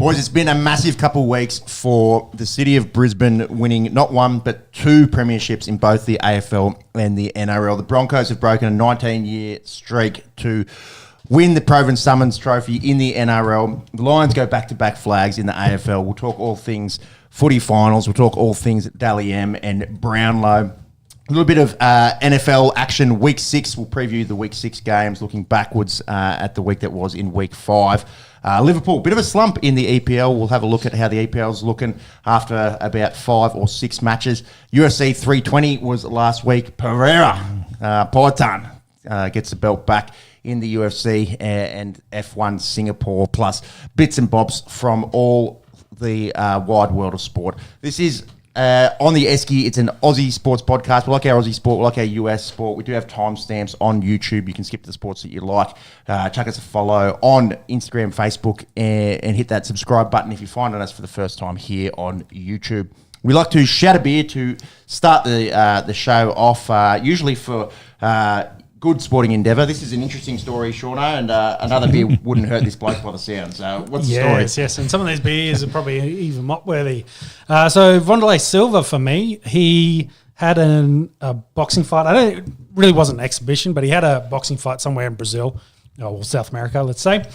Boys, it's been a massive couple of weeks for the city of Brisbane, winning not one but two premierships in both the AFL and the NRL. The Broncos have broken a 19-year streak to win the Provan Summons Trophy in the NRL. The Lions go back-to-back flags in the AFL. We'll talk all things footy finals. We'll talk all things Dally M and Brownlow. A little bit of NFL action. Week 6, we'll preview the Week 6 games, looking backwards at the week that was in Week 5. Liverpool, bit of a slump in the EPL. We'll have a look at how the EPL's looking after about 5 or 6 matches. UFC 320 was last week. Pereira, Paitan gets the belt back in the UFC and F1 Singapore, plus bits and bobs from all the wide world of sport. This is On The Esky. It's an Aussie sports podcast. We like our Aussie sport. We like our US sport. We do have timestamps on YouTube. You can skip the sports that you like. Chuck us a follow on Instagram, Facebook, and hit that subscribe button if you're finding us for the first time here on YouTube. We like to shout a beer to start the show off, usually for good sporting endeavour. This is an interesting story, Shauno, and another beer wouldn't hurt this bloke by the sound. So what's the story? Yes, and some of these beers are probably even mop-worthy. So Vondelay Silva, for me, he had a boxing fight. It really wasn't an exhibition, but he had a boxing fight somewhere in Brazil, or South America, let's say.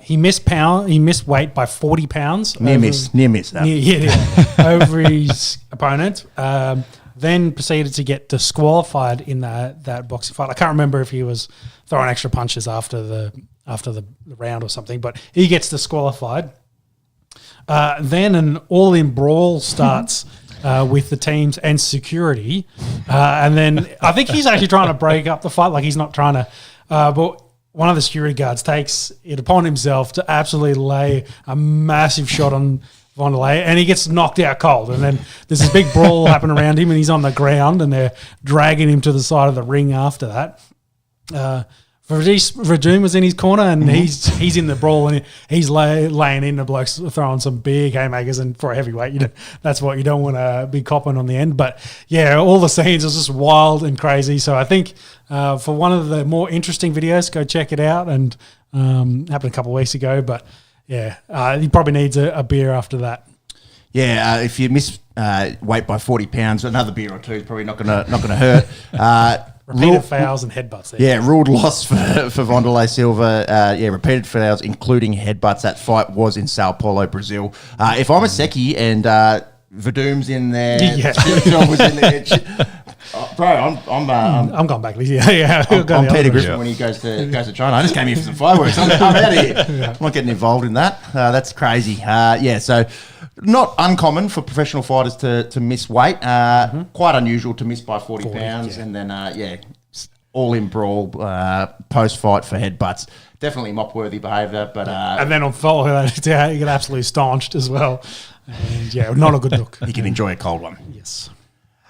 He missed weight by 40 pounds. Near miss. Over his opponent. Then proceeded to get disqualified in that boxing fight. I can't remember if he was throwing extra punches after the round or something, but he gets disqualified. Then an all-in brawl starts with the teams and security, and then I think he's actually trying to break up the fight. Like, he's not trying to, but one of the security guards takes it upon himself to absolutely lay a massive shot on Vondelay, and he gets knocked out cold. And then there's this big brawl happening around him, and he's on the ground, and they're dragging him to the side of the ring after that. Verdun was in his corner, and he's in the brawl, and he's laying in the blokes, throwing some big haymakers, and for a heavyweight, that's what you don't want to be copping on the end. But yeah, all the scenes are just wild and crazy. So I think for one of the more interesting videos, go check it out. And happened a couple of weeks ago, but yeah, he probably needs a beer after that. Yeah, if you miss weight by 40 pounds, another beer or two is probably not gonna hurt. Repeated fouls and headbutts there. Yeah, ruled loss for Vondelay Silva. Repeated fouls, including headbutts. That fight was in Sao Paulo, Brazil. If I'm a Seki and Verdum's in there, John was in there. Bro, I'm going back. Yeah. I'm Peter Griffin when he goes to China. I just came here for some fireworks. I'm out of here. I'm not getting involved in that. That's crazy. So not uncommon for professional fighters to miss weight. Quite unusual to miss by 40 pounds. Yeah. And then, all-in brawl, post-fight for headbutts. Definitely mop-worthy behaviour. But and then on follow that, you get absolutely staunched as well. And not a good look. You can enjoy a cold one. Yes.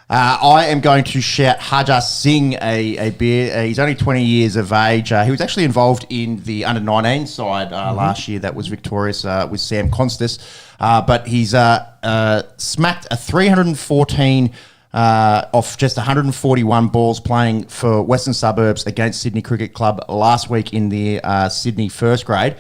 I am going to shout Harjar Singh a beer. He's only 20 years of age. He was actually involved in the under-19 side last year that was victorious with Sam Constas. But he's smacked a 314 off just 141 balls playing for Western Suburbs against Sydney Cricket Club last week in the Sydney first grade.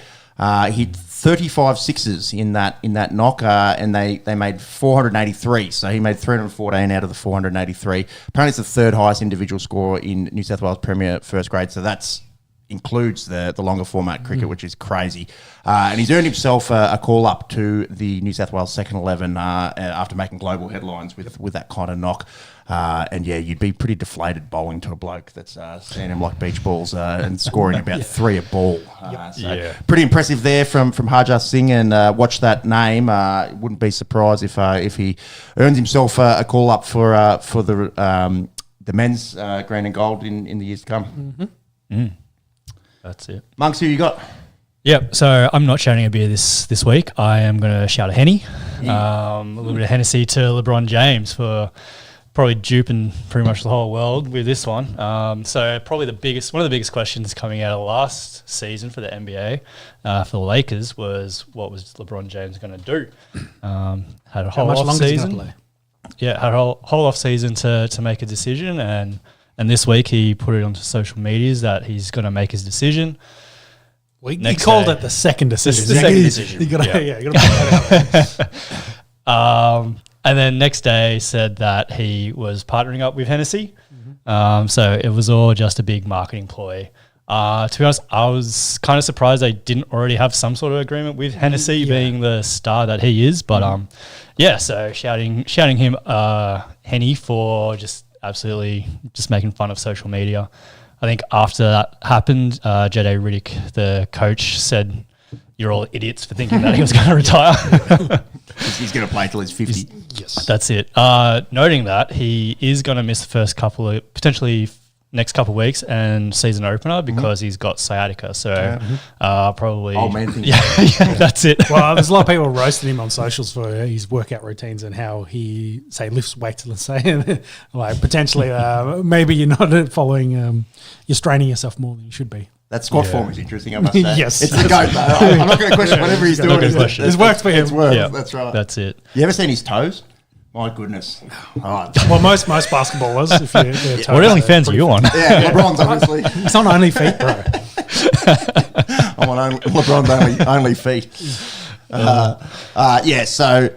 He 35 sixes in that knock, and they made 483. So he made 314 out of the 483. Apparently, it's the third highest individual score in New South Wales Premier first grade. So that's includes the longer format cricket, which is crazy. And he's earned himself a call up to the New South Wales second 11 after making global headlines with that kind of knock. And you'd be pretty deflated bowling to a bloke that's seeing him like beach balls and scoring about 3 a ball. Pretty impressive there from Harjar Singh, and watch that name. Wouldn't be surprised if he earns himself a call up for the men's grand and gold in the years to come. That's it. Monks, who you got? Yep. So I'm not shouting a beer this week. I am going to shout a Henny. A little bit of Hennessy to LeBron James for probably duping pretty much the whole world with this one. So probably one of the biggest questions coming out of last season for the NBA for the Lakers was, what was LeBron James going to do? Had a whole off season. Yeah, had a whole off season to make a decision, and this week he put it onto social medias that he's going to make his decision. Well, he Next called day. it the second decision. The second decision. You gotta, Yeah. you gotta put that out. And then next day said that he was partnering up with Hennessy. So it was all just a big marketing ploy. To be honest, I was kind of surprised they didn't already have some sort of agreement with Hennessy being the star that he is. But so shouting him Henny for just absolutely just making fun of social media. I think after that happened, J.J. Riddick, the coach, said, "You're all idiots for thinking that he was going to retire." He's going to play till he's 50. Yes. That's it. Noting that he is going to miss the first potentially next couple of weeks and season opener because he's got sciatica. So probably. Old man thing. Yeah, that's it. Well, there's a lot of people roasting him on socials for his workout routines and how he, say, lifts weights, let's say. Like, potentially, maybe you're not following, you're straining yourself more than you should be. That squat form is interesting, I must say. Yes. It's the GOAT, though. I'm not going to question whatever he's doing. It's worked for him. It's worked. Yeah, That's right. That's it. You ever seen his toes? My goodness. Oh, Well, most basketballers, if you're What OnlyFans are you on? yeah, LeBron's obviously. It's on only feet, bro. I'm on LeBron's only feet. So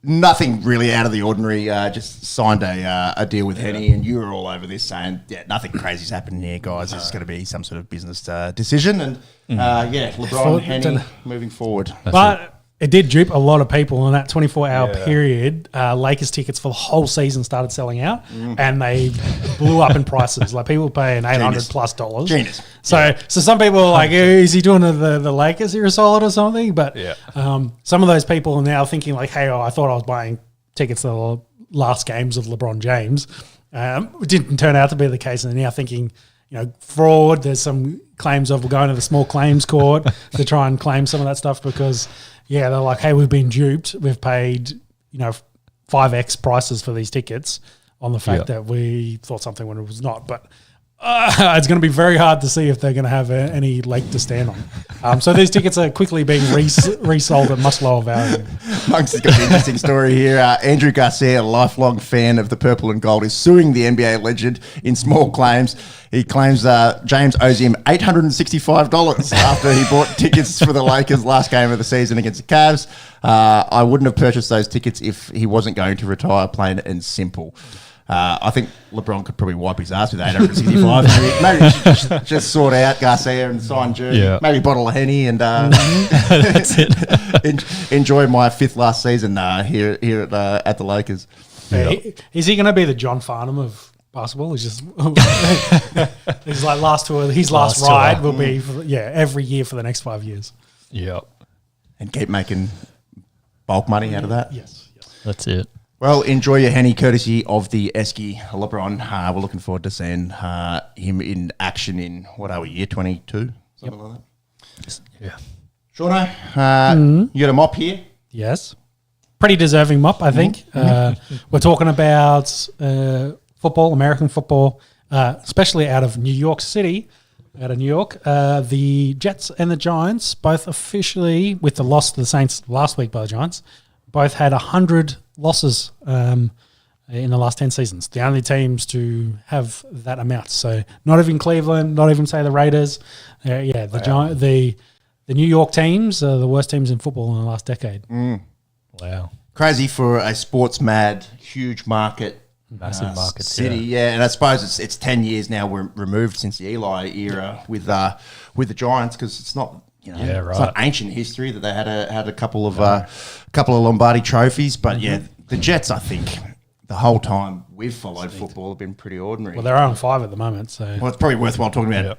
nothing really out of the ordinary. Just signed a deal with Henny, and you were all over this saying, nothing crazy's happening here, guys. This is going to be some sort of business decision. And LeBron, Henny, moving forward. But it did dupe a lot of people in that 24-hour period. Lakers tickets for the whole season started selling out, and they blew up in prices. Like, people paying $800+. Genius. So some people are like, is he doing the Lakers here a solid or something? But some of those people are now thinking like, hey, I thought I was buying tickets to the last games of LeBron James. It didn't turn out to be the case, and they're now thinking, fraud. There's some claims of going to the small claims court to try and claim some of that stuff because, they're like, hey, we've been duped. We've paid, 5x prices for these tickets on the fact that we thought something when it was not. But it's going to be very hard to see if they're going to have any leg to stand on. So these tickets are quickly being resold at much lower value. Monks has got an interesting story here. Andrew Garcia, a lifelong fan of the purple and gold, is suing the NBA legend in small claims. He claims James owes him $865 after he bought tickets for the Lakers' last game of the season against the Cavs. I wouldn't have purchased those tickets if he wasn't going to retire, plain and simple. I think LeBron could probably wipe his ass with 865. Maybe he should just sort out Garcia and sign jersey. Yeah. Maybe a bottle of Henny and That's it. enjoy my fifth last season here at the Lakers. Is he going to be the John Farnham of basketball? He's just he's like last tour. His last ride will be every year for the next 5 years. Yeah. And keep making bulk money out of that. Yes. That's it. Well, enjoy your Henny courtesy of the Esky LeBron. We're looking forward to seeing him in action in, what are we, year 22? Something like that. Yeah. Shauno, you got a mop here? Yes. Pretty deserving mop, I think. We're talking about football, American football, especially out of New York City, out of New York. The Jets and the Giants, both officially, with the loss to the Saints last week by the Giants, both had 100 losses in the last 10 seasons. The only teams to have that amount. So not even Cleveland, not even, say, the Raiders. The New York teams are the worst teams in football in the last decade. Wow. Crazy for a sports mad, huge market. Massive market city, and I suppose it's 10 years now we're removed since the Eli era with the Giants, because it's not it's not ancient history that they had a couple of Lombardi trophies, but the Jets, I think the whole time we've followed football, have been pretty ordinary. Well, they're on 5 at the moment, so it's probably worthwhile talking about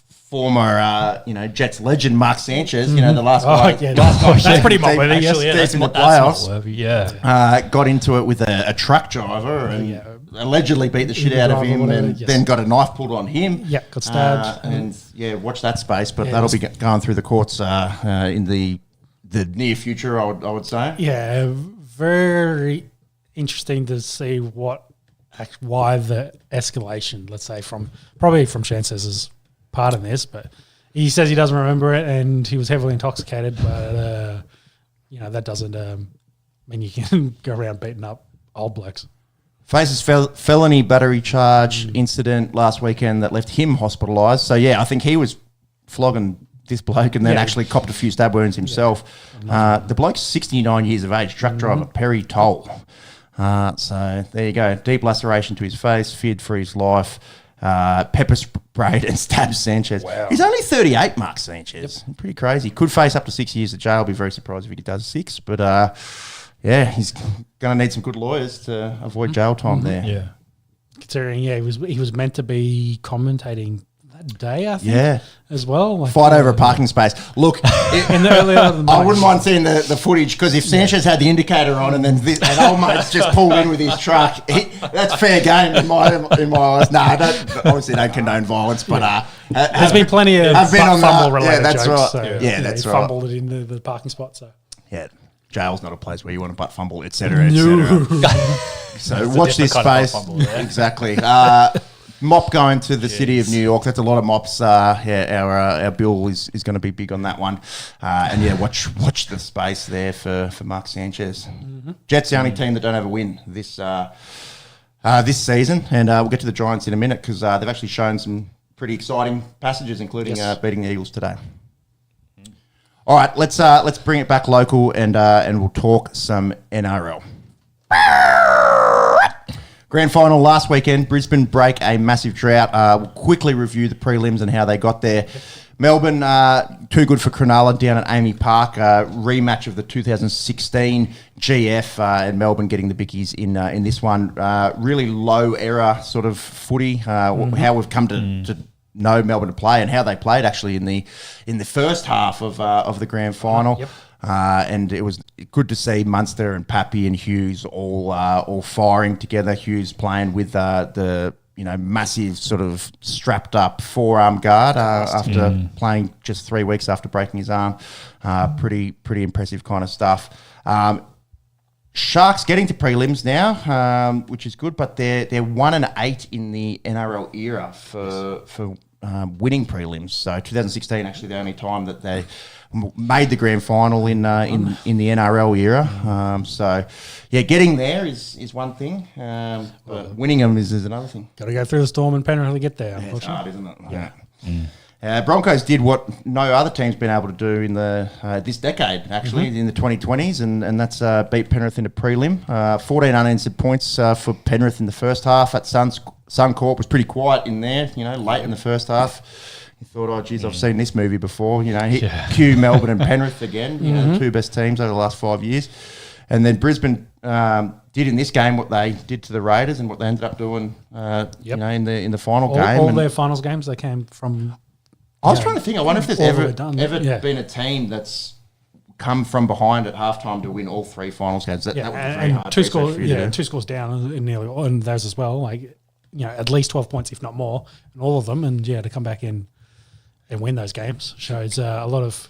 former Jets legend Mark Sanchez, the last guy. That's pretty mob worthy, actually. actually. In the playoffs. Got into it with a truck driver and allegedly beat the shit out of him, and then got a knife pulled on him. Yeah, got stabbed. Watch that space, but that'll be going through the courts in the near future, I would say. Yeah, very interesting to see why the escalation, let's say, from Sanchez part in this, but he says he doesn't remember it and he was heavily intoxicated, but that doesn't mean you can go around beating up old blokes. Faces felony battery charge incident last weekend that left him hospitalised. So I think he was flogging this bloke, and then Yeah. actually copped a few stab wounds himself. The bloke's 69 years of age, truck driver, Perry Toll. So there you go. Deep laceration to his face, feared for his life. Pepper sprayed and stabbed Sanchez. Wow. He's only 38, Mark Sanchez. Pretty crazy. Could face up to 6 years of jail. I'll be very surprised if he does 6. But yeah, he's going to need some good lawyers to avoid jail time there. Yeah. Considering, he was meant to be commentating that day, I think. Yeah. As well. Like, Fight over a parking space. Look, in the early hours of the I night. wouldn't mind seeing the footage, because if Sanchez had the indicator on and then an old mate's just pulled in with his truck, that's fair game in my eyes. No, I obviously don't condone violence, but There's been plenty of I've been on fumble-related yeah, that's jokes. right. So, That's he right. fumbled it into the parking spot, so. Yeah, jail's not a place where you want to butt fumble, etc., etc. So watch this space. Exactly. Mop going to the city of New York. That's a lot of mops. Our bill is going to be big on that one. And yeah, watch the space there for Mark Sanchez. Jets the only team that don't have a win this season, and we'll get to the Giants in a minute, because they've actually shown some pretty exciting passages, including beating the Eagles today. All right, let's bring it back local, and we'll talk some NRL. Grand Final last weekend. Brisbane break a massive drought. We'll quickly review the prelims and how they got there. Melbourne, too good for Cronulla down at Amy Park. Rematch of the 2016 GF, and Melbourne getting the bickies in this one. Really low error sort of footy. How we've come to know Melbourne to play, and how they played actually in the first half of the Grand Final. Yep. And it was good to see Munster and Pappy and Hughes all firing together. Hughes playing with the massive sort of strapped up forearm guard after playing just 3 weeks after breaking his arm. Pretty impressive kind of stuff. Sharks getting to prelims now, which is good, but they're 1-8 in the NRL era for winning prelims. So 2016 actually the only time that they made the Grand Final in the NRL era. So yeah, getting there is one thing, but winning them is another thing. Got to go through the storm and Penrith to get there, Yeah, it's hard, unfortunately. isn't it? Yeah. Broncos did what no other team's been able to do in the this decade, actually, in the 2020s, and that's beat Penrith in a prelim. 14 unanswered points for Penrith in the first half. At Suncorp was pretty quiet in there, late in the first half. You thought, oh, geez, I've seen this movie before. Cue Melbourne and Penrith again, the two best teams over the last 5 years. And then Brisbane did in this game what they did to the Raiders and what they ended up doing, in the final game. All their finals games, they came from... I was trying to think. I wonder if there's all the ever way done. been a team that's come from behind at halftime to win all 3 finals games. That would be very hard. two research scores, for you to do. 2 scores down in nearly all, and those as well. At least 12 points, if not more, in all of them, and to come back in and win those games shows a lot of,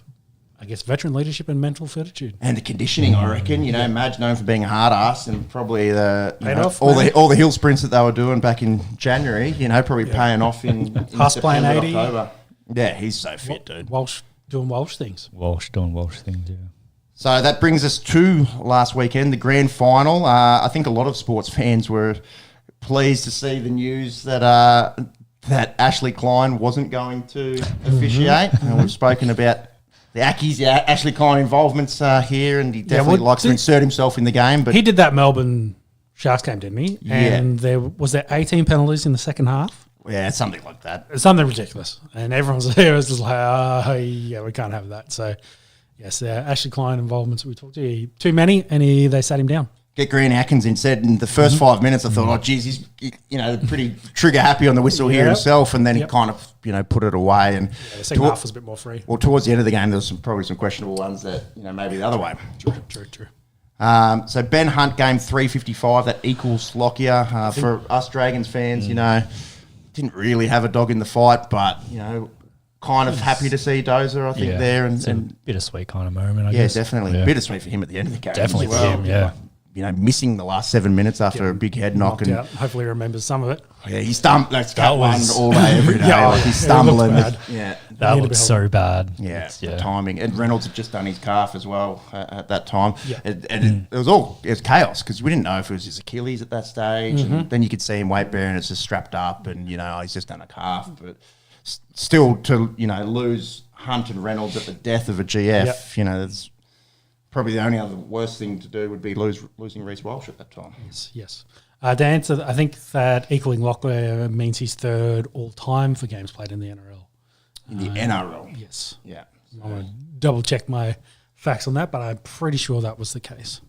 I guess, veteran leadership and mental fortitude. And the conditioning, I reckon. Madge known for being a hard ass, and probably all the hill sprints that they were doing back in January. Probably paying off in Haas playing September, 80. October. Yeah, he's so fit, dude. Walsh doing Walsh things. Walsh doing Walsh things, yeah. So that brings us to last weekend, the Grand Final. I think a lot of sports fans were pleased to see the news that Ashley Klein wasn't going to officiate. And we've spoken about the Ashley Klein involvements here, and he definitely likes to insert himself in the game. But He did that Melbourne Sharks game, didn't he? Yeah. And there was 18 penalties in the second half. yeah, it's something like that. It's something ridiculous. And everyone's there was just like, we can't have that. So, yes, Ashley Klein involvements we talked to, too many, and they sat him down. Get Grant Atkins in said in the first 5 minutes, I thought, oh, geez, he's pretty trigger happy on the whistle here himself, and then he kind of put it away. And The second half was a bit more free. well, towards the end of the game, there was probably some questionable ones that maybe the other way. True. So Ben Hunt game 355, that equals Lockyer for us Dragons fans. Didn't really have a dog in the fight, but kind of happy to see Dozer, I think, there, and Bittersweet kind of moment, I yeah, guess. definitely Yeah. bittersweet for him at the end of the game. Definitely as well. for him, yeah. Missing the last 7 minutes after a big head knock, Knocked and out. Hopefully remembers some of it. yeah, he stumbled. That's got one was- all day, every day. Yeah, Like he's it stumbling. looked bad. Yeah, That Need to looks be so bad. yeah, It's- the timing. And Reynolds had just done his calf as well at that time. Yeah. And it was chaos because we didn't know if it was his Achilles at that stage. And then you could see him weight bearing, it's just strapped up, and he's just done a calf. But still to lose Hunt and Reynolds at the death of a GF. You know, that's probably the only other worst thing to do would be losing Reece Walsh at that time. Yes. To answer, I think that equaling Locklear means he's third all time for games played in the NRL. In the NRL? Yes. Yeah. I'm going to double check my facts on that, but I'm pretty sure that was the case.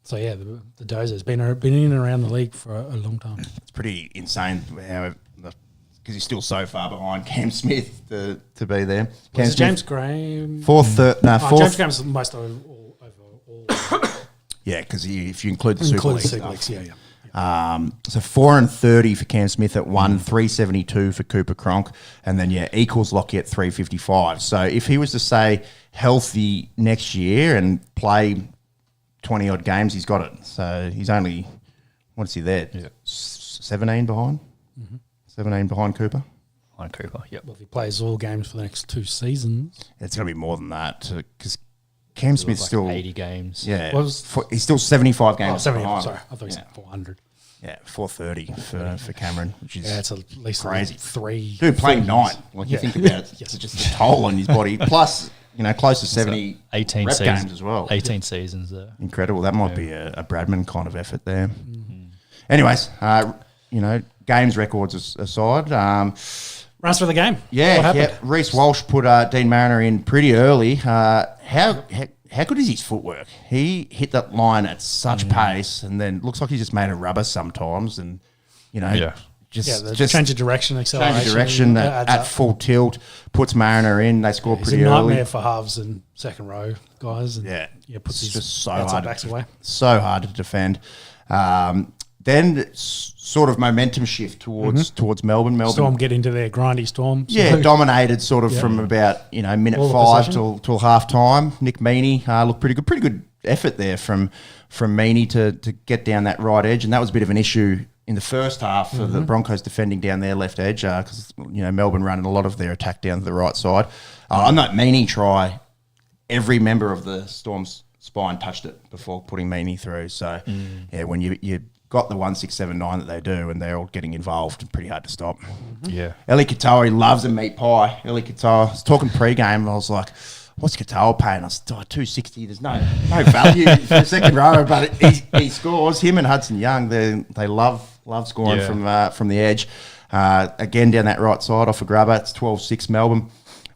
So, yeah, the Dozer's been in and around the league for a long time. It's pretty insane how because he's still so far behind Cam Smith to be there. James Graham? Fourth. James Graham's most over all. Yeah, because if you include the Super League. Yeah. So 430 for Cam Smith at 1, 372 for Cooper Cronk, and then equals Lockie at 355. So if he was to say healthy next year and play 20 odd games, he's got it. So he's only, what is he there? Yeah. 17 behind? 17 behind Cooper? Behind Cooper, yep. Well, if he plays all games for the next 2 seasons. It's going to be more than that because Cam Smith's like still 80 games. Yeah, Was- he's still 75 games. 70, behind. sorry. I thought you said 400. Yeah, 430 for Cameron, which is It's at least crazy. 3. Dude, playing 9. Like you think about it, it's just a toll on his body. Plus, close to 70 18 rep seasons games as well. 18 seasons there. Incredible. That might be a Bradman kind of effort there. Anyways, games records aside. Runs for the game. What Yeah. happened? Reece Walsh put Dean Mariner in pretty early. How good is his footwork? He hit that line at such pace, and then looks like he just made a rubber sometimes, and just change of direction, acceleration. change of direction adds at up. full tilt, puts Mariner in. They score He's pretty a early. nightmare for halves and second row guys. And puts it's his just so outside hard, backs away. so hard to defend. Then sort of momentum shift towards Melbourne. Storm get into their grindy Storm. Dominated sort of from about minute All the 5 possession. till half time. Nick Meaney looked pretty good. Pretty good effort there from Meaney to get down that right edge, and that was a bit of an issue in the first half for the Broncos defending down their left edge because Melbourne running a lot of their attack down to the right side. I know Meaney try. Every member of the Storm's spine touched it before putting Meaney through. So when you got the 1679 that they do, and they're all getting involved, pretty hard to stop. Yeah. Eli Katoa, he loves a meat pie. Eli Katoa, I was talking pre-game, I was like, what's Katoa paying? I was 260. There's no value for a second row, but he scores. Him and Hudson Young, they love scoring from the edge. Again, down that right side off a grubber, it's 12-6 Melbourne.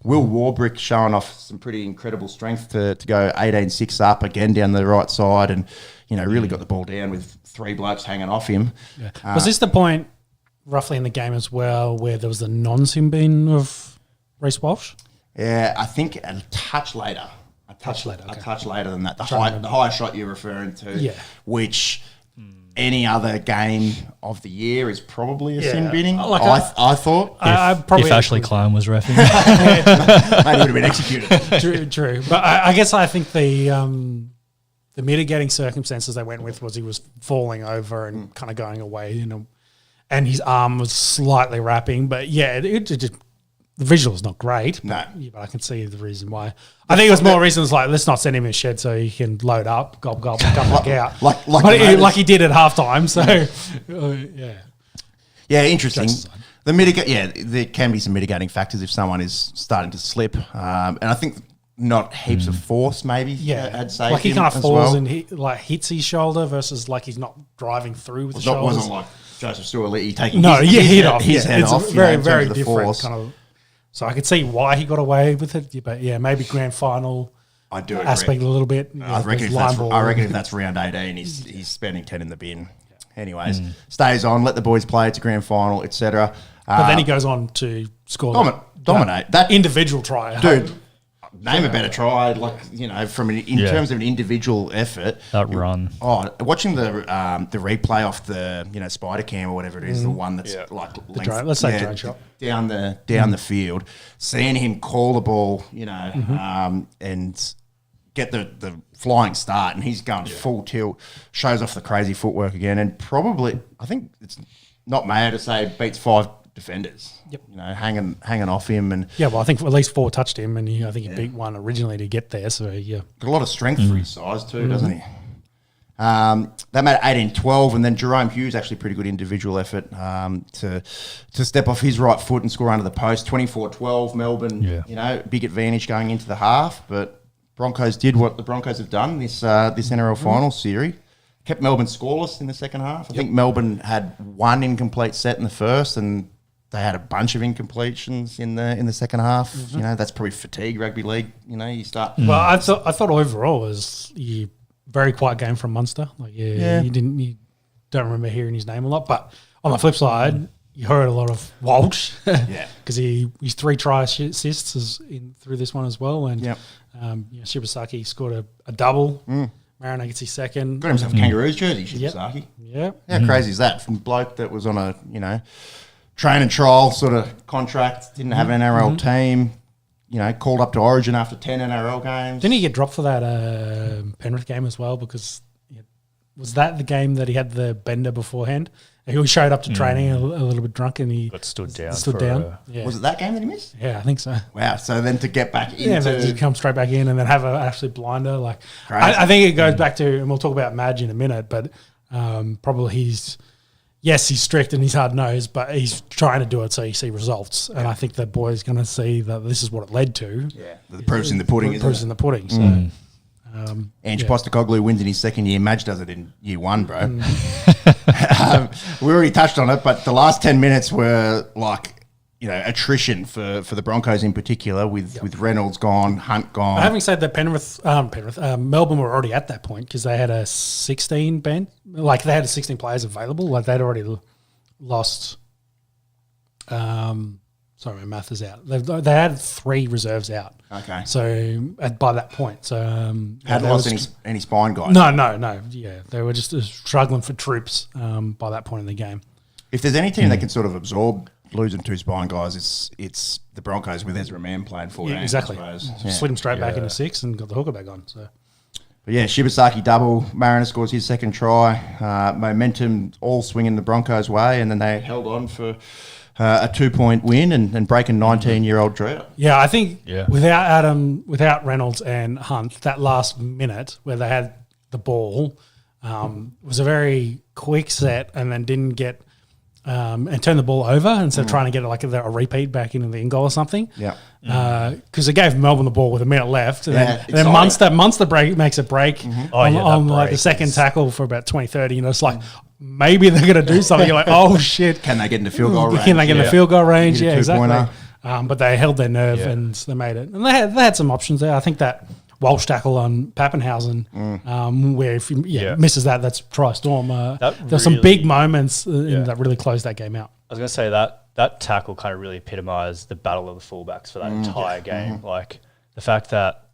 Will Warbrick showing off some pretty incredible strength to go 18-6 up again down the right side, and really got the ball down with 3 blokes hanging off him. Yeah. Was this the point roughly in the game as well where there was the non-sim bin of Reece Walsh? Yeah, I think a touch later. A touch later than that. The high shot you're referring to, which any other game of the year is probably a sin binning. I thought. If Ashley Klein was reffing. Maybe would have been executed. True. But I guess I think the mitigating circumstances they went with was he was falling over and kind of going away, and his arm was slightly wrapping. But it just the visual is not great. No, but I can see the reason why. I think it was more reasons like let's not send him in shed so he can load up, gob, come back out, like he did at halftime. So interesting. There can be some mitigating factors if someone is starting to slip, and I think. Not heaps of force, maybe. I'd say. Like he kind of falls and hits his shoulder versus like he's not driving through with the shoulders. It wasn't like Joseph Stewart taking his head off. It's very, very different kind of. So I could see why he got away with it, but maybe grand final. I do aspect a little bit. I reckon if that's round 18, he's spending 10 in the bin. Anyways, stays on, let the boys play. It's a grand final, etc. But then he goes on to score dominate that individual try, dude. Name a better try, from in terms of an individual effort. That run. Oh, watching the replay off the spider cam or whatever it is, the one that's let's say drone shot down the field, seeing him call the ball, and get the flying start, and he's going full tilt, shows off the crazy footwork again, and probably I think it's not Mayo to say beats 5 defenders. Yep. Hanging off him, and well, I think at least 4 touched him, and I think he beat one originally to get there. So got a lot of strength for his size too, doesn't he? They made it 18-12, and then Jerome Hughes actually pretty good individual effort to step off his right foot and score under the post. 24-12, Melbourne, big advantage going into the half, but Broncos did what the Broncos have done this NRL final series. Kept Melbourne scoreless in the second half. I think Melbourne had one incomplete set in the first, and they had a bunch of incompletions in the second half. That's probably fatigue rugby league. You start. Well, I thought overall was a very quiet game from Munster. You don't remember hearing his name a lot, but on the flip side, you heard a lot of Walsh. Because his 3 try assists is through this one as well, and Shibasaki scored a double. Mariner gets his second. Got himself a Kangaroos jersey, Shibasaki. Yep. How crazy is that? From a bloke that was on a, train and trial sort of contract, didn't have an NRL team, called up to Origin after 10 NRL games. Didn't he get dropped for that Penrith game as well? Because was that the game that he had the bender beforehand? He showed up to training a little bit drunk and he got stood down. Was it that game that he missed? Yeah, I think so. Wow. So then to get back into... Yeah, then to come straight back in and then have an absolute blinder. I think it goes back to, and we'll talk about Madge in a minute, but probably he's strict and he's hard-nosed, but he's trying to do it so you see results. And I think the boy's going to see that this is what it led to. Yeah, the proof's in the pudding, isn't it? Proof's in the pudding, so... Ange Postecoglou wins in his second year. Madge does it in year 1, bro. We already touched on it, but the last 10 minutes were attrition for the Broncos in particular, with Reynolds gone, Hunt gone. Having said that, Melbourne were already at that point because they had a 16 band. They had 16 players available. They'd already lost. Sorry, my math is out. They had 3 reserves out. Okay. So by that point, hadn't lost any spine guys. No. Yeah, they were just struggling for troops by that point in the game. If there's any team that can sort of absorb losing 2 spine guys, it's the Broncos with Ezra Mann playing 14. Yeah, exactly. Slid him straight back into 6 and got the hooker back on. So. But yeah, Shibasaki double. Mariner scores his second try. Momentum all swinging the Broncos' way, and then they held on for a 2-point win and break a 19-year-old drought. Yeah, I think without Reynolds and Hunt, that last minute where they had the ball was a very quick set and then didn't get and turn the ball over instead of trying to get a repeat back into the in goal or something. Yeah. Because it gave Melbourne the ball with a minute left. And then Munster makes a break on the second tackle for about 20-30. It's like, maybe they're going to do something. You're like, oh, shit. Can they get into field goal range? Can they get into field goal range? Yeah, exactly. But they held their nerve and they made it. And they had some options there. I think that Walsh tackle on Pappenhausen, where if he misses that's try storm. There's some big moments that really closed that game out. I was going to say that tackle kind of really epitomised the battle of the fullbacks for that entire game. Like the fact that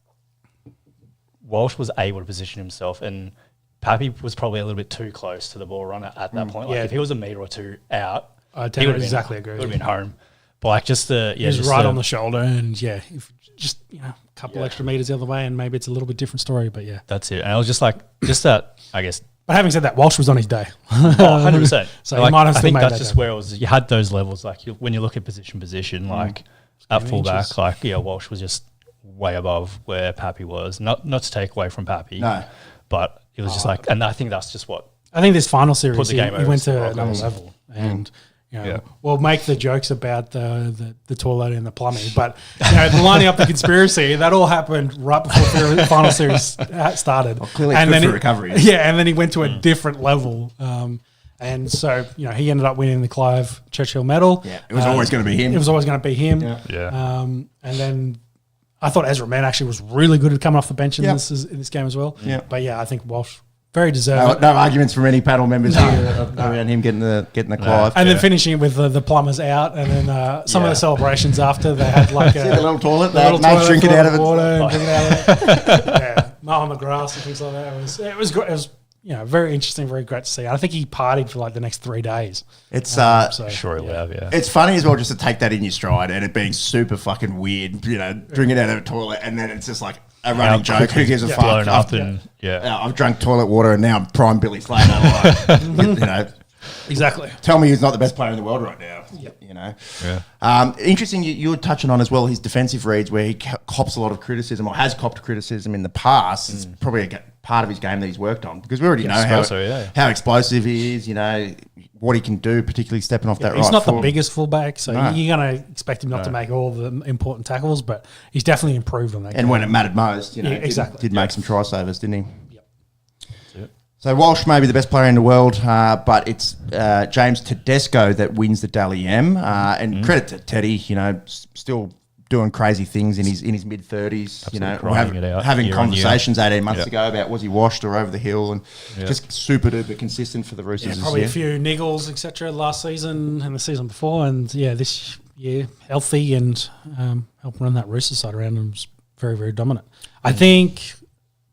Walsh was able to position himself and Pappy was probably a little bit too close to the ball runner at that point. If he was a metre or 2 out, I would exactly agree. Would have been home. But he was right on the shoulder, and if just a couple extra metres the other way, and maybe it's a little bit different story. But that's it. And I was just that, I guess. But having said that, Walsh was on his day. 100%. So he might have I still think made that's that just day. where it was. You had those levels, when you look at position, at fullback, Walsh was just way above where Pappy was. Not to take away from Pappy, no, but it was just and I think that's just what. I think this final series, put the game he went to another level, and. We'll make the jokes about the toilet and the plumbing, but lining up the conspiracy, that all happened right before the final series started. Well, clearly and good for recovery. Yeah, and then he went to a different level. And so, he ended up winning the Clive Churchill medal. Yeah, it was always going to be him. It was always going to be him. Yeah. And then I thought Ezra Mann actually was really good at coming off the bench in this game as well. Yeah. But I think Walsh... very deserved. No arguments from any panel members here around him getting the Clive. And then finishing it with the plumbers out, and then some of the celebrations after they had the little toilet, drinking out of it, water and drinking out of it. On the grass and things like that. It was great. It was very interesting, very great to see. I think he partied for the next 3 days. It's sure he'll have. Yeah, it's funny as well just to take that in your stride and it being super fucking weird. Drinking out of a toilet and then it's just like. A running joke. Who gives a fuck? I've drunk toilet water and now I'm prime Billy Slater. Exactly. Tell me he's not the best player in the world right now. Yep. You know. Yeah. Interesting. You were touching on as well his defensive reads, where he cops a lot of criticism or has copped criticism in the past. It's probably a part of his game that he's worked on because we already know how explosive he is. You know what he can do, particularly stepping off that right. He's not foot. the biggest fullback, so you're going to expect him not to make all the important tackles, but he's definitely improved on that. And when it mattered most, you know, did make some try savers, didn't he? So Walsh may be the best player in the world, but it's James Tedesco that wins the Dally M. And credit to Teddy, you know, still doing crazy things in his mid 30s. You know, having conversations 18 months ago about was he washed or over the hill, and just super duper consistent for the Roosters. Probably a few niggles, etc. last season and the season before, and this year healthy and helping run that Roosters side around and was very, very dominant. I think.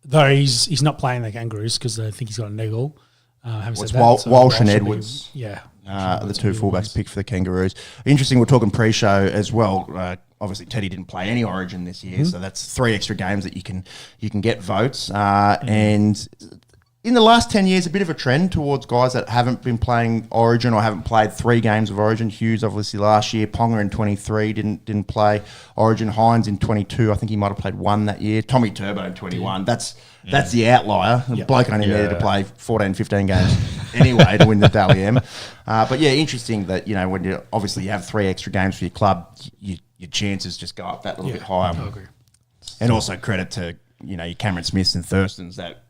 Though he's not playing the Kangaroos because I think he's got a niggle. Walsh and Edwards. The two fullbacks picked for the Kangaroos. Interesting, we're talking pre-show as well. Obviously, Teddy didn't play any Origin this year, so that's 3 extra games that you can get votes. And in the last 10 years, a bit of a trend towards guys that haven't been playing Origin or haven't played 3 games of Origin. Hughes, obviously, last year. Ponga in 23 didn't play Origin. Hines in 22. I think he might have played 1 that year. Tommy Turbo in 21. That's the outlier. The bloke only needed to play 14, 15 games anyway to win the Dally M. But interesting that, you know, when you have 3 extra games for your club, your chances just go up that little bit higher. I agree. And also credit to, you know, your Cameron Smiths and Thurstons that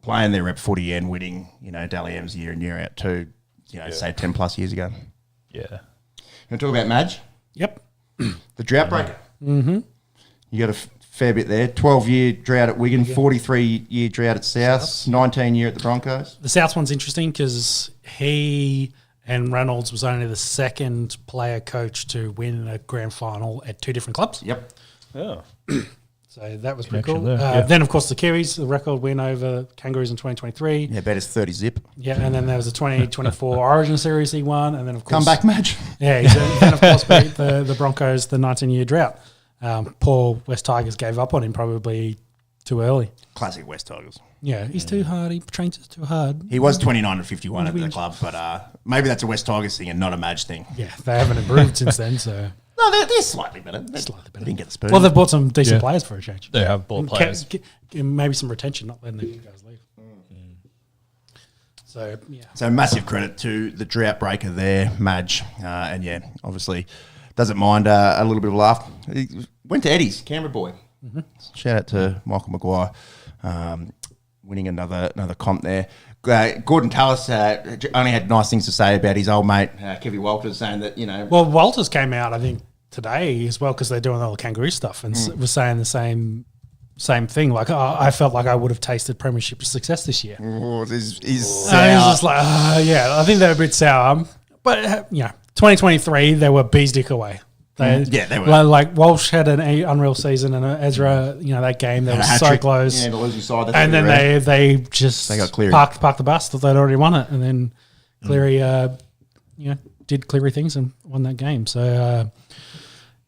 playing their rep footy and winning, you know, Dally M's year in, year out too, you know, say 10 plus years ago. Yeah. You want to talk about Madge? Yep. The drought breaker. Mm-hmm. You got a fair bit there. 12-year drought at Wigan, 43-year drought at Souths, 19-year at the Broncos. The Souths one's interesting because he and Reynolds was only the second player coach to win a grand final at 2 different clubs. Yep. Oh. So that was pretty cool. There, Then, of course, the Kiwis, the record win over Kangaroos in 2023. Yeah, bet it's 30 zip. Yeah, and then there was the 2024 Origin Series he won. And then, of course... Come back match. Yeah, then, of course, beat the Broncos, the 19-year drought. Poor West Tigers gave up on him probably too early. Classic West Tigers. Yeah, he's too hard. He trains us too hard. He was 29 and 51 at the club, but maybe that's a West Tigers thing and not a Madge thing. Yeah, they haven't improved since then, so... No, they're slightly better. They didn't get the spoon. Well, they've bought some decent players for a change. They have bought players. Maybe some retention, not letting the good guys leave. So, So massive credit to the drought breaker there, Madge. And obviously doesn't mind a little bit of a laugh. He went to Eddie's, Canberra boy. Mm-hmm. Shout out to Michael Maguire, winning another comp there. Gordon Tallis only had nice things to say about his old mate, Kevy Walters, saying that, you know... Well, Walters came out, I think, today as well because they're doing all the kangaroo stuff and was saying the same thing. Like, I felt like I would have tasted premiership success this year. He's sour. He was just like, I think they're a bit sour. But, 2023, they were bees dick away. They were. Like Walsh had an unreal season, and Ezra, that game that was so close. Yeah, the losing side. And then they got Cleary. Parked the bus. Thought they'd already won it, and then Cleary, did Cleary things and won that game. So,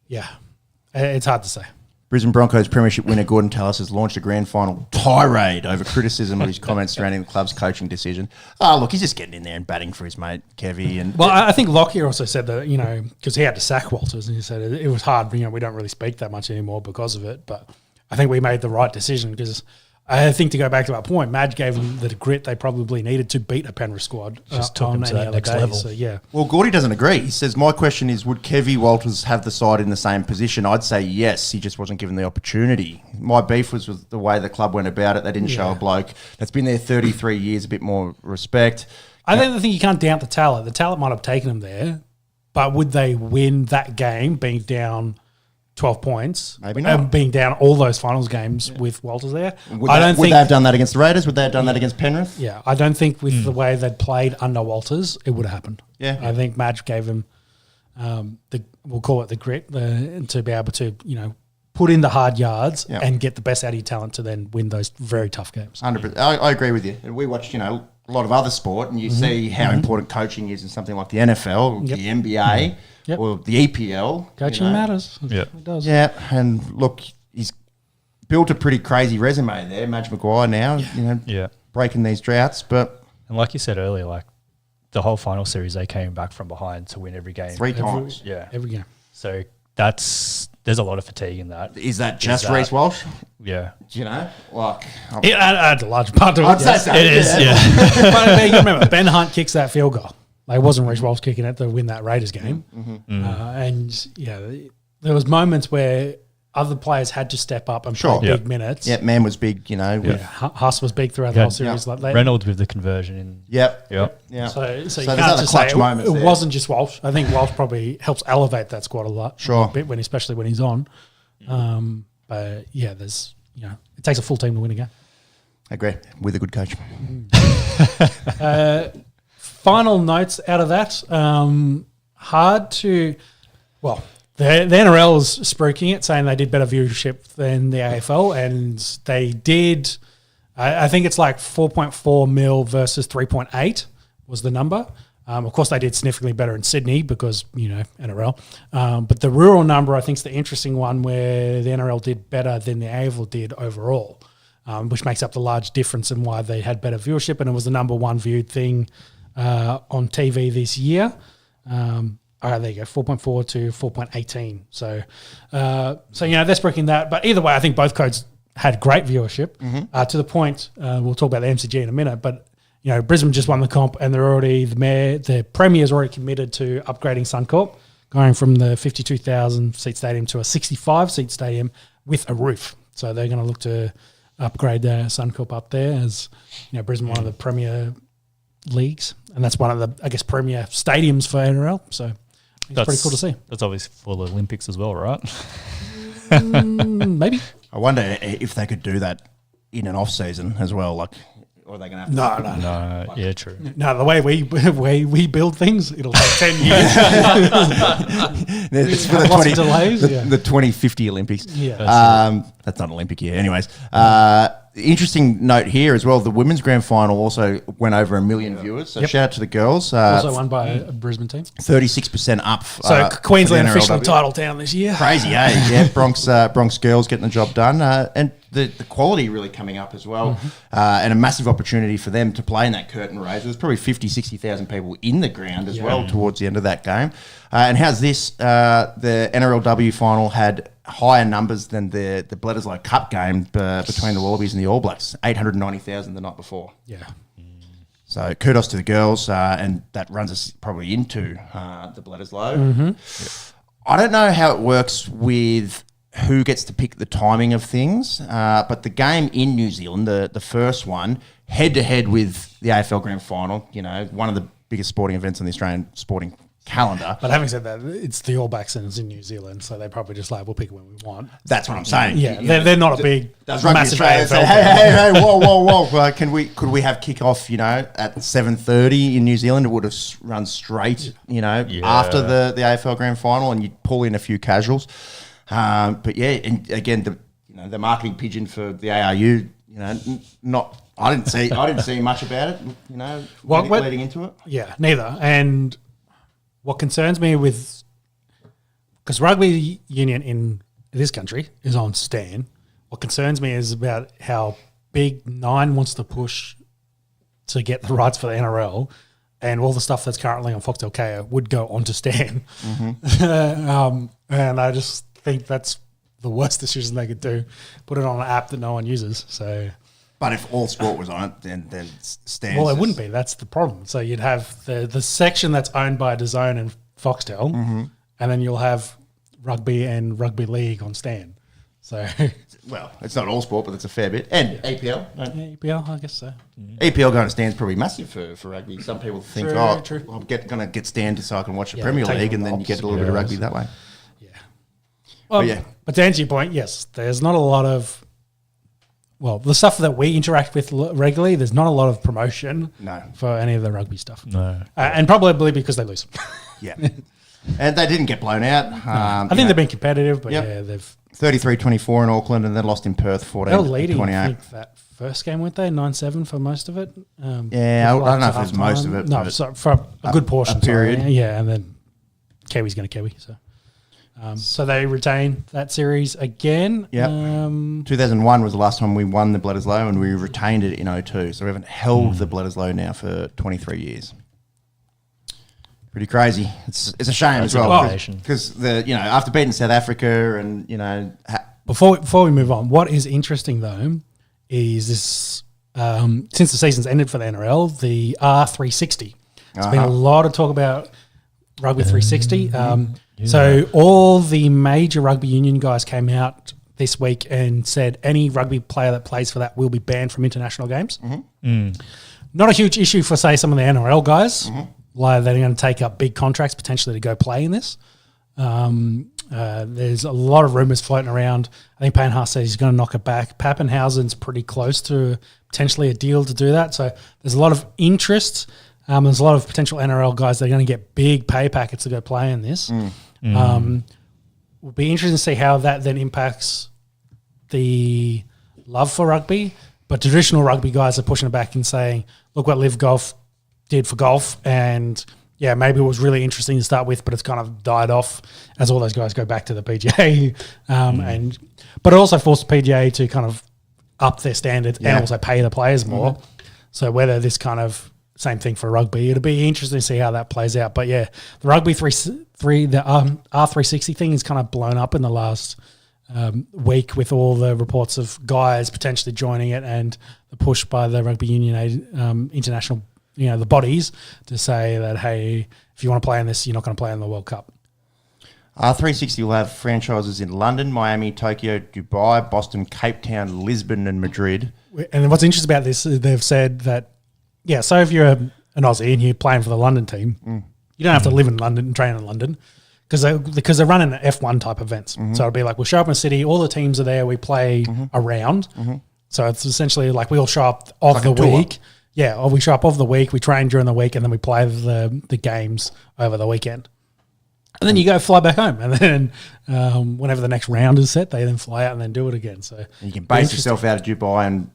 it's hard to say. Brisbane Broncos premiership winner Gordon Tallis has launched a grand final tirade over criticism of his comments surrounding the club's coaching decision. Oh, look, he's just getting in there and batting for his mate, Kevy. Well, I think Lockyer also said that, because he had to sack Walters, and he said it was hard, we don't really speak that much anymore because of it. But I think we made the right decision because I think to go back to our point, Madge gave them the grit they probably needed to beat a Penrith squad. Just took them to that next level. So, yeah. Well, Gordy doesn't agree. He says, my question is, would Kevy Walters have the side in the same position? I'd say yes. He just wasn't given the opportunity. My beef was with the way the club went about it. They didn't show a bloke that's been there 33 years a bit more respect. I don't think you can't doubt the talent. The talent might have taken them there, but would they win that game being down 12 points? Maybe not. And being down all those finals games with Walters there. Would they have done that against the Raiders? Would they have done that against Penrith? Yeah, I don't think with the way they'd played under Walters, it would have happened. Yeah. I think Madge gave him, we'll call it the grit, to be able to, put in the hard yards and get the best out of your talent to then win those very tough games. 100%. I agree with you. And we watched, a lot of other sport, and you see how important coaching is in something like the NFL, the NBA, or the EPL. Coaching matters. Yeah, it does. Yeah, and look, he's built a pretty crazy resume there, Madge Maguire now, breaking these droughts. But and like you said earlier, like the whole final series, they came back from behind to win every game. 3 times. Yeah. Every game. So there's a lot of fatigue in that. Is that just Reece Walsh? Yeah. Do you know? Like, It adds a large part to it. I'd say so. It is, yeah. But you remember, Ben Hunt kicks that field goal. Like, it wasn't Reece Walsh kicking it to win that Raiders game. And, there was moments where other players had to step up and play big minutes. Yeah, man was big, you know. Huss was big throughout the whole series. Like that. Reynolds with the conversion. In, Yep. Yeah. So you there's can't other just say clutch it wasn't just Walsh. I think Walsh probably helps elevate that squad a lot. Sure. A bit especially when he's on. But there's it takes a full team to win a game. I agree. With a good coach. Final notes out of that. Hard to the NRL is spruiking it, saying they did better viewership than the AFL, and they did. I think it's like 4.4 mil versus 3.8 was the number. Of course, they did significantly better in Sydney because, NRL. But the rural number, I think, is the interesting one where the NRL did better than the AFL did overall, which makes up the large difference in why they had better viewership. And it was the number one viewed thing on TV this year. All right, there you go, 4.4 to 4.18. So that's breaking that. But either way, I think both codes had great viewership to the point, we'll talk about the MCG in a minute, but Brisbane just won the comp and they're already, the Premier's already committed to upgrading Suncorp, going from the 52,000 seat stadium to a 65 seat stadium with a roof. So they're going to look to upgrade Suncorp up there as, Brisbane, one of the Premier leagues. And that's one of the, I guess, Premier stadiums for NRL. So it's pretty cool to see. That's obviously for the Olympics as well, right? Maybe. I wonder if they could do that in an off season as well. Like, or are they going to have to? No. Yeah, true. No, the way we build things, it'll take 10 years. It's for Lots of delays. the 2050 Olympics. Yeah. That's not Olympic year. Anyways, interesting note here as well. The women's grand final also went over 1 million viewers. So shout out to the girls. Also won by a Brisbane team. 36% up. So Queensland for the officially NRLW. title town this year. Crazy, eh? Yeah, Bronx girls getting the job done. And the quality really coming up as well. And a massive opportunity for them to play in that curtain raise. There's probably 50, 60,000 people in the ground as well towards the end of that game. And how's this? The NRLW final had higher numbers than the Bledisloe Cup game between the Wallabies and the All Blacks. 890,000 the night before. Yeah. So kudos to the girls, and that runs us probably into the Bledisloe. I don't know how it works with who gets to pick the timing of things, but the game in New Zealand, the first one, head-to-head with the AFL Grand Final, one of the biggest sporting events on the Australian sporting calendar. But having said that, it's the All Blacks and it's in New Zealand, so they probably just we'll pick it when we want. That's what I'm saying. Yeah, they're not a big, Does Rugby massive Australia AFL. say, hey, whoa. Could we have kickoff, at 7:30 in New Zealand? It would have run straight, after the AFL Grand Final, and you'd pull in a few casuals. But yeah, and again, the marketing pigeon for the ARU, not. I didn't see much about it, leading into it. Yeah, neither. And what concerns me because rugby union in this country is on Stan, what concerns me is about how big Nine wants to push to get the rights for the NRL, and all the stuff that's currently on Foxtel KO would go onto Stan. And I just think that's the worst decision they could do. Put it on an app that no one uses. So, but if all sport was on it, then Stan. well, it wouldn't be. That's the problem. So you'd have the section that's owned by DAZN and Foxtel, and then you'll have rugby and rugby league on Stan. So, well, it's not all sport, but it's a fair bit. And EPL. EPL, I guess so. EPL going to Stan's probably massive for rugby. Some people think, True. I'm going to get Stan so I can watch the Yeah, Premier take League, it and then you get a little bit of rugby that way. Yeah. But to answer your point, yes, there's not a lot of, the stuff that we interact with regularly, there's not a lot of promotion for any of the rugby stuff. No. And probably because they lose. Yeah. And they didn't get blown out. I think they've been competitive, but they've 33-24 in Auckland, and then lost in Perth 14-28. they were leading, I think, that first game, weren't they? 9-7 for most of it. I don't know if it was most of it. No, so for a good portion. A period. Yeah, and then Kiwi's going to Kiwi. So they retain that series again. Yep. 2001 was the last time we won the Bledisloe, and we retained it in 2002. So we haven't held the Bledisloe now for 23 years. Pretty crazy. It's a shame as That's a well motivation. because after beating South Africa and Before we move on, what is interesting though is this since the season's ended for the NRL, the R360. There's been a lot of talk about Rugby 360. So all the major rugby union guys came out this week and said any rugby player that plays for that will be banned from international games. Not a huge issue for, say, some of the NRL guys. Like they're going to take up big contracts potentially to go play in this. There's a lot of rumours floating around. I think Payne Haas said he's going to knock it back. Pappenhausen's pretty close to potentially a deal to do that. So there's a lot of interest. There's a lot of potential NRL guys that are going to get big pay packets to go play in this. Will be interesting to see how that then impacts the love for rugby. But traditional rugby guys are pushing it back and saying, look what Live Golf did for golf, and yeah, maybe it was really interesting to start with, but it's kind of died off as all those guys go back to the PGA. But it also forced the PGA to kind of up their standards and also pay the players more. So whether this kind of same thing for rugby, it'll be interesting to see how that plays out. But yeah, the rugby the R360 thing is kind of blown up in the last week with all the reports of guys potentially joining it and the push by the rugby union international, the bodies to say that, hey, if you want to play in this, you're not going to play in the World Cup. R360 will have franchises in London, Miami, Tokyo, Dubai, Boston, Cape Town, Lisbon and Madrid. And what's interesting about this is they've said that, so if you're an Aussie and you're playing for the London team, you don't have to live in London and train in London because they're running F1 type events. So it'll be like we'll show up in a city, all the teams are there, we play around. So it's essentially like we all show up of the week. Yeah, or we show up of the week, we train during the week, and then we play the games over the weekend. And then you go fly back home. And then whenever the next round is set, they then fly out and then do it again. So you can base yourself out of Dubai and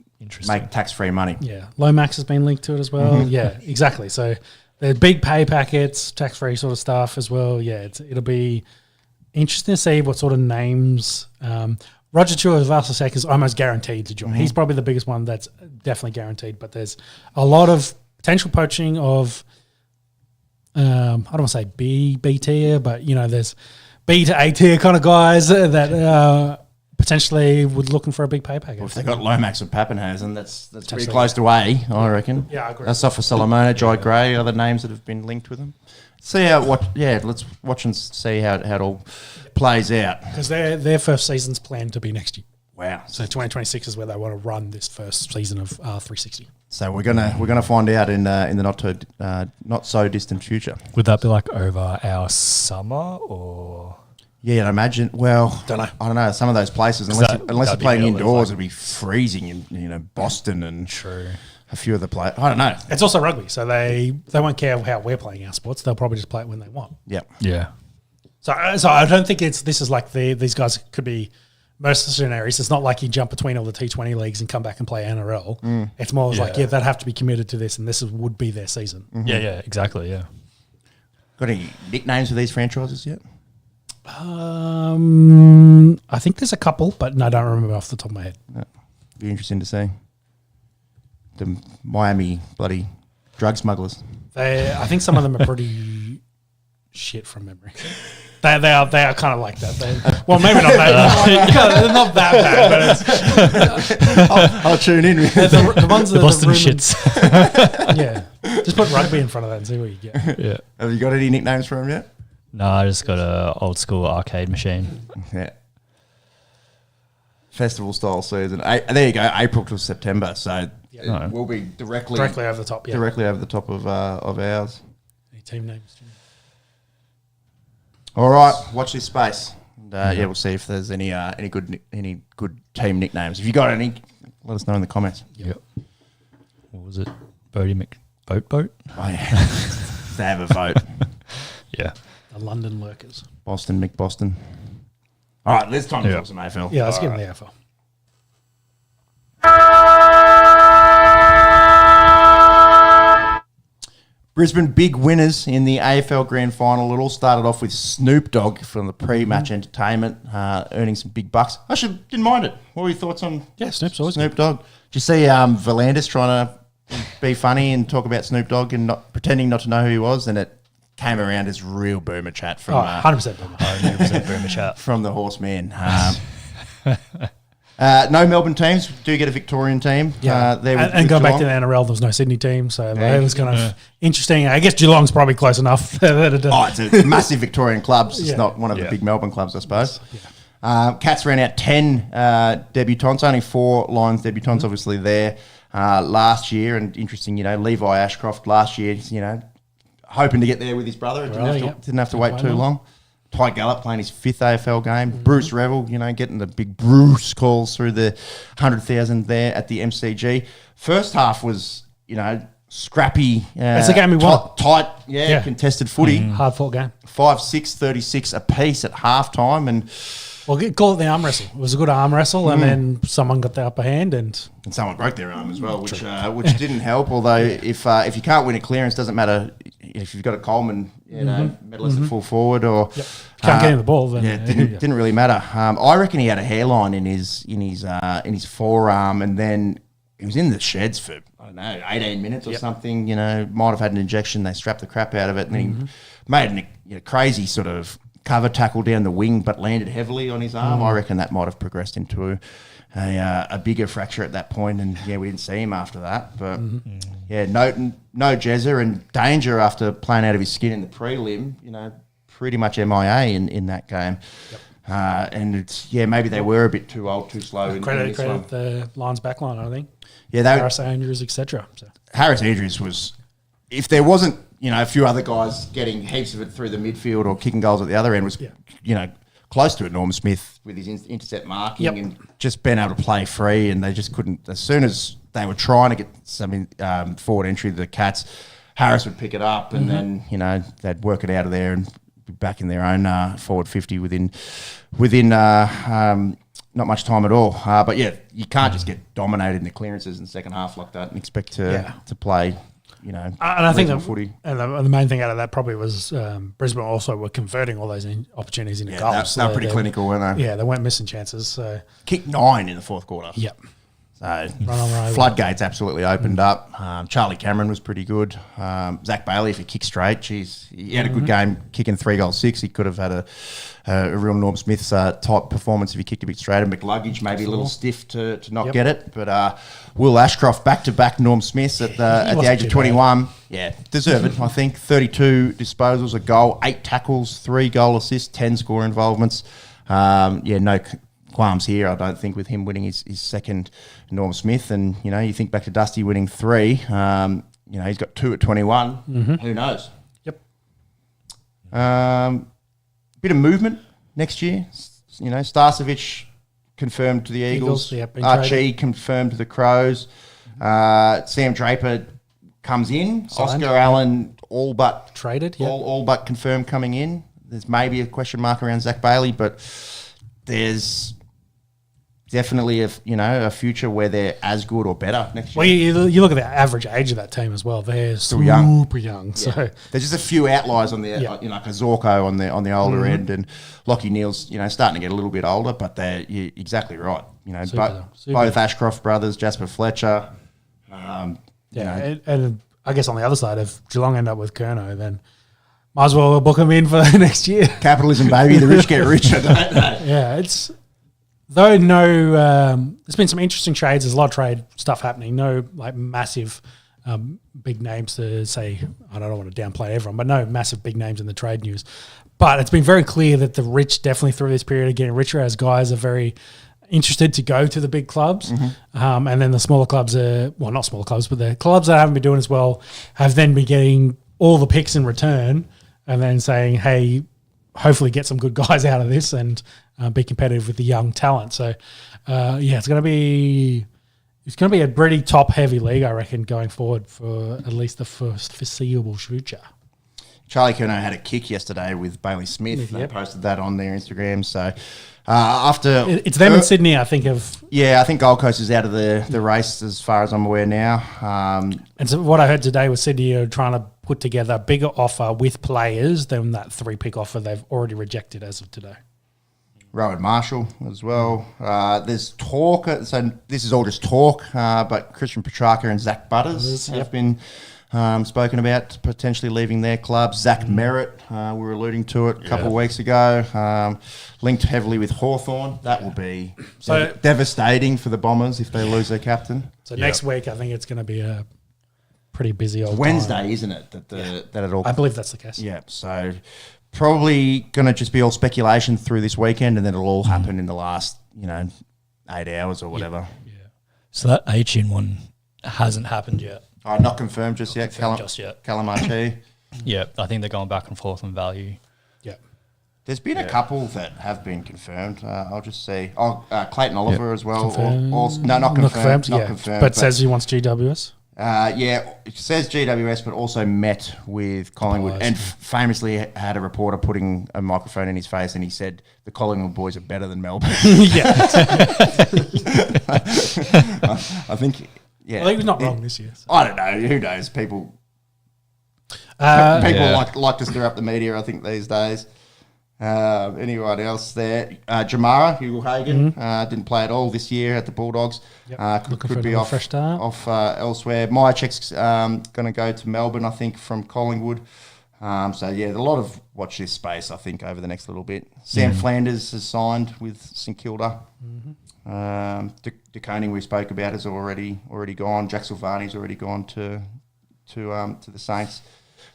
make tax-free money. Yeah, Lomax has been linked to it as well. Yeah, exactly. So the big pay packets, tax-free sort of stuff as well. Yeah, it'll be interesting to see what sort of names. Roger Tuivasa-Sheck is almost guaranteed to join. He's probably the biggest one that's definitely guaranteed, but there's a lot of potential poaching of, I don't want to say B tier, but, there's B to A tier kind of guys that potentially would looking for a big pay package. Well, if they got Lomax and Pappenhausen, that's pretty close to A, I reckon. Yeah, I agree. That's off for Solomona, Jai Gray, other names that have been linked with them. Let's watch and see how it all plays out. Because their first season's planned to be next year. Wow! So 2026 is where they want to run this first season of 360. So we're gonna find out in the not so distant future. Would that be like over our summer or? Yeah, I imagine. Well, I don't know. Some of those places, unless you're playing indoors, like, it'd be freezing in Boston and true. A few of the players. I don't know. It's also rugby, so they won't care how we're playing our sports. They'll probably just play it when they want. Yeah. So I don't think this is like these guys could be mercenaries. It's not like you jump between all the T20 leagues and come back and play NRL. It's more like they'd have to be committed to this, and this would be their season. Yeah, exactly. Yeah. Got any nicknames for these franchises yet? I think there's a couple, but no, I don't remember off the top of my head. Be interesting to see. The Miami bloody drug smugglers. I think some of them are pretty shit from memory. They are kind of like that. Maybe not that. They're not that bad, but I'll tune in. the ones that The Boston are shits. Yeah, just put rugby in front of that and see what you get. Yeah. Have you got any nicknames for them yet? No, I just got a old school arcade machine. Yeah. Festival style season. There you go. April to September. So it will be directly over the top. Yeah. Directly over the top of ours. Any team names? All right, watch this space. And, we'll see if there's any good team nicknames. If you got any, let us know in the comments. Yep. What was it? Boat? Oh yeah, they have a vote. Yeah. The London Lurkers. Boston, McBoston. All right, let's time to talk some AFL. Yeah, let's get in the AFL. Brisbane big winners in the AFL Grand Final. It all started off with Snoop Dogg from the pre-match entertainment, earning some big bucks. I didn't mind it. What were your thoughts on Snoop's always Snoop Dogg? Did you see Volandis trying to be funny and talk about Snoop Dogg and not pretending not to know who he was, and it came around as real boomer chat from 100% boomer. 100% boomer chat. from the horseman. No Melbourne teams. Do get a Victorian team. Yeah, there and going back to the NRL, there was no Sydney team, so it was kind of interesting. I guess Geelong's probably close enough. It's a massive Victorian club. It's not one of the Yeah. big Melbourne clubs, I suppose. Cats ran out 10 debutants, only 4 Lions debutants, obviously, there last year. And interesting, Levi Ashcroft last year, hoping to get there with his brother. Didn't have to wait too long. Ty Gallup playing his 5th AFL game. Bruce Revel, getting the big Bruce calls through the 100,000 there at the MCG. First half was, scrappy. It's a game we won. Tight, contested footy. Hard fought game. 5-6, 36 apiece at halftime. And call it the arm wrestle. It was a good arm wrestle, and then someone got the upper hand, and someone broke their arm as well, which didn't help. Although if you can't win a clearance, doesn't matter if you've got a Coleman, medalist at full forward, or can't get in the ball. Then didn't really matter. I reckon he had a hairline in his forearm, and then he was in the sheds for 18 minutes or something. Might have had an injection. They strapped the crap out of it, and then he made a crazy sort of cover tackle down the wing, but landed heavily on his arm. I reckon that might have progressed into a bigger fracture at that point, and we didn't see him after that. But no Jezza, and Danger after playing out of his skin in the prelim. Pretty much MIA in that game. And it's maybe they were a bit too old, too slow. In credit this one. the Lions back line, I think. Harris Andrews, etc. So. Harris Andrews was, if there wasn't a few other guys getting heaps of it through the midfield or kicking goals at the other end, was close to it. Norm Smith with his intercept marking and just being able to play free, and they just couldn't. As soon as they were trying to get some forward entry to the Cats, Harris would pick it up, and then they'd work it out of there and be back in their own forward 50 within not much time at all. But you can't just get dominated in the clearances in the second half like that and expect to play. And I think footy. And the main thing out of that probably was Brisbane also were converting all those opportunities into goals. They were pretty clinical, weren't they? Yeah, they weren't missing chances. So kicked 9 in the fourth quarter. Yep. So floodgates absolutely opened up. Charlie Cameron was pretty good. Zach Bailey, if he kicked straight, he had a good game kicking 3 goals 6. He could have had a real Norm Smith type performance if he kicked a bit straight. And McLuggage maybe a little stiff to not get it. But Will Ashcroft back-to-back Norm Smiths at the age of 21. Yeah, deserved, I think. 32 disposals, a goal, 8 tackles, 3 goal assists, 10 score involvements. No qualms here, I don't think, with him winning his second Norm Smith. And, you think back to Dusty winning 3. He's got 2 at 21. Who knows? Yep. Bit of movement next year. Starcevic confirmed to the Eagles. Archie confirmed to the Crows. Sam Draper comes in. Signed. Oscar Allen all but traded. All but confirmed coming in. There's maybe a question mark around Zach Bailey, but there's definitely a future where they're as good or better next year. Well, you look at the average age of that team as well. They're super young. Yeah. So there's just a few outliers on the like a Zorko on the older end, and Lockie Neal's starting to get a little bit older, but you're exactly right. Both Ashcroft brothers, Jasper Fletcher. And I guess on the other side, if Geelong end up with Curnow, then might as well book them in for next year. Capitalism, baby. The rich get richer, don't they? Yeah, there's been some interesting trades. There's a lot of trade stuff happening. No massive big names to say. I don't want to downplay everyone, but no massive big names in the trade news. But it's been very clear that the rich definitely through this period are getting richer as guys are very interested to go to the big clubs. And then the smaller clubs not smaller clubs, but the clubs that haven't been doing as well have then been getting all the picks in return and then saying, hey, hopefully get some good guys out of this and be competitive with the young talent. So, it's going to be a pretty top-heavy league, I reckon, going forward for at least the first foreseeable future. Charlie Curnow had a kick yesterday with Bailey Smith. They posted that on their Instagram. So after it's them in Sydney, I think. I think Gold Coast is out of the race as far as I'm aware now. And so what I heard today was Sydney are trying to put together a bigger offer with players than that 3-pick offer they've already rejected as of today. Rowan Marshall as well. There's talk, so this is all just talk, but Christian Petrarca and Zach Butters have been spoken about potentially leaving their club. Zach Merritt, we were alluding to it a couple of weeks ago, linked heavily with Hawthorn. That will be devastating for the Bombers if they lose their captain. So next week, I think it's going to be a pretty busy old Wednesday, time. Isn't it? That it all. I believe that's the case. Yeah, so probably going to just be all speculation through this weekend, and then it'll all happen in the last 8 hours or whatever. Yeah. So that H-in one hasn't happened yet. Not confirmed just yet. Calamachi. Yeah, I think they're going back and forth on value. Yeah. There's been a couple that have been confirmed. I'll just see. Clayton Oliver as well. Not confirmed. Not confirmed. But says he wants GWS. It says GWS, but also met with Collingwood, and famously had a reporter putting a microphone in his face, and he said the Collingwood boys are better than Melbourne. Yeah. I think. Yeah, well, he was not wrong this year. So. I don't know. Who knows? People like to stir up the media, I think, these days. Anyone else there? Jamara, Hugo Hagan, didn't play at all this year at the Bulldogs. Yep. Could be off elsewhere. Myercheck's going to go to Melbourne, I think, from Collingwood. So, a lot of watch this space, I think, over the next little bit. Sam Flanders has signed with St Kilda. De Koning we spoke about is already gone. Jack Silvani's already gone to the Saints.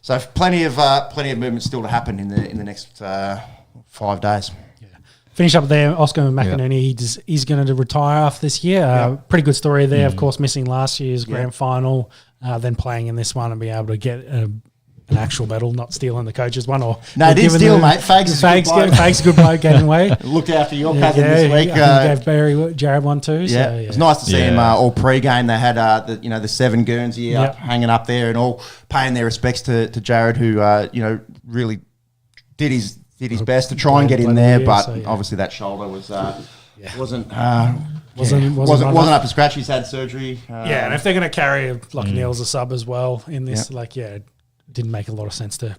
So plenty of movement still to happen in the next 5 days. Yeah. Finish up there. Oscar McInerney, he's going to retire after this year. Pretty good story there. Of course, missing last year's grand final, then playing in this one and being able to get an actual medal, not stealing the coach's one. No, didn't steal, mate. Fake's a good bloke getting away. Looked after your cousin this week. Gave Jared one too. Yeah, So, it was nice to see him all pre-game. They had the 7 Guernsey hanging up there and all paying their respects to Jared, who really did his best to try and get in there, but obviously that shoulder wasn't up to scratch. He's had surgery. And if they're going to carry Lockenhill as a sub as well in this, it didn't make a lot of sense to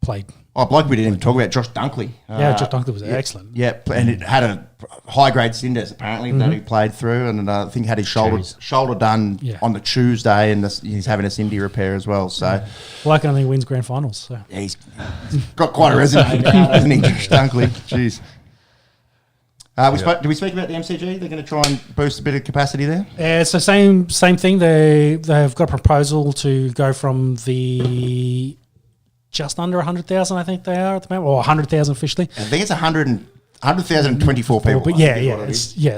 play. Oh, bloke we didn't even talk about, Josh Dunkley. Josh Dunkley was excellent. Yeah, and it had a high-grade Cinders, apparently, that he played through, and I think had his shoulder done on the Tuesday, and he's having a Cindy repair as well. So, bloke only wins grand finals. So. Yeah, he's got quite a resume now, hasn't he, Josh Dunkley? Jeez. Did we speak about the MCG? They're going to try and boost a bit of capacity there? Yeah, it's the same thing. They've got a proposal to go from the just under 100,000, I think they are at the moment, or 100,000 officially. I think it's 100,024 people. But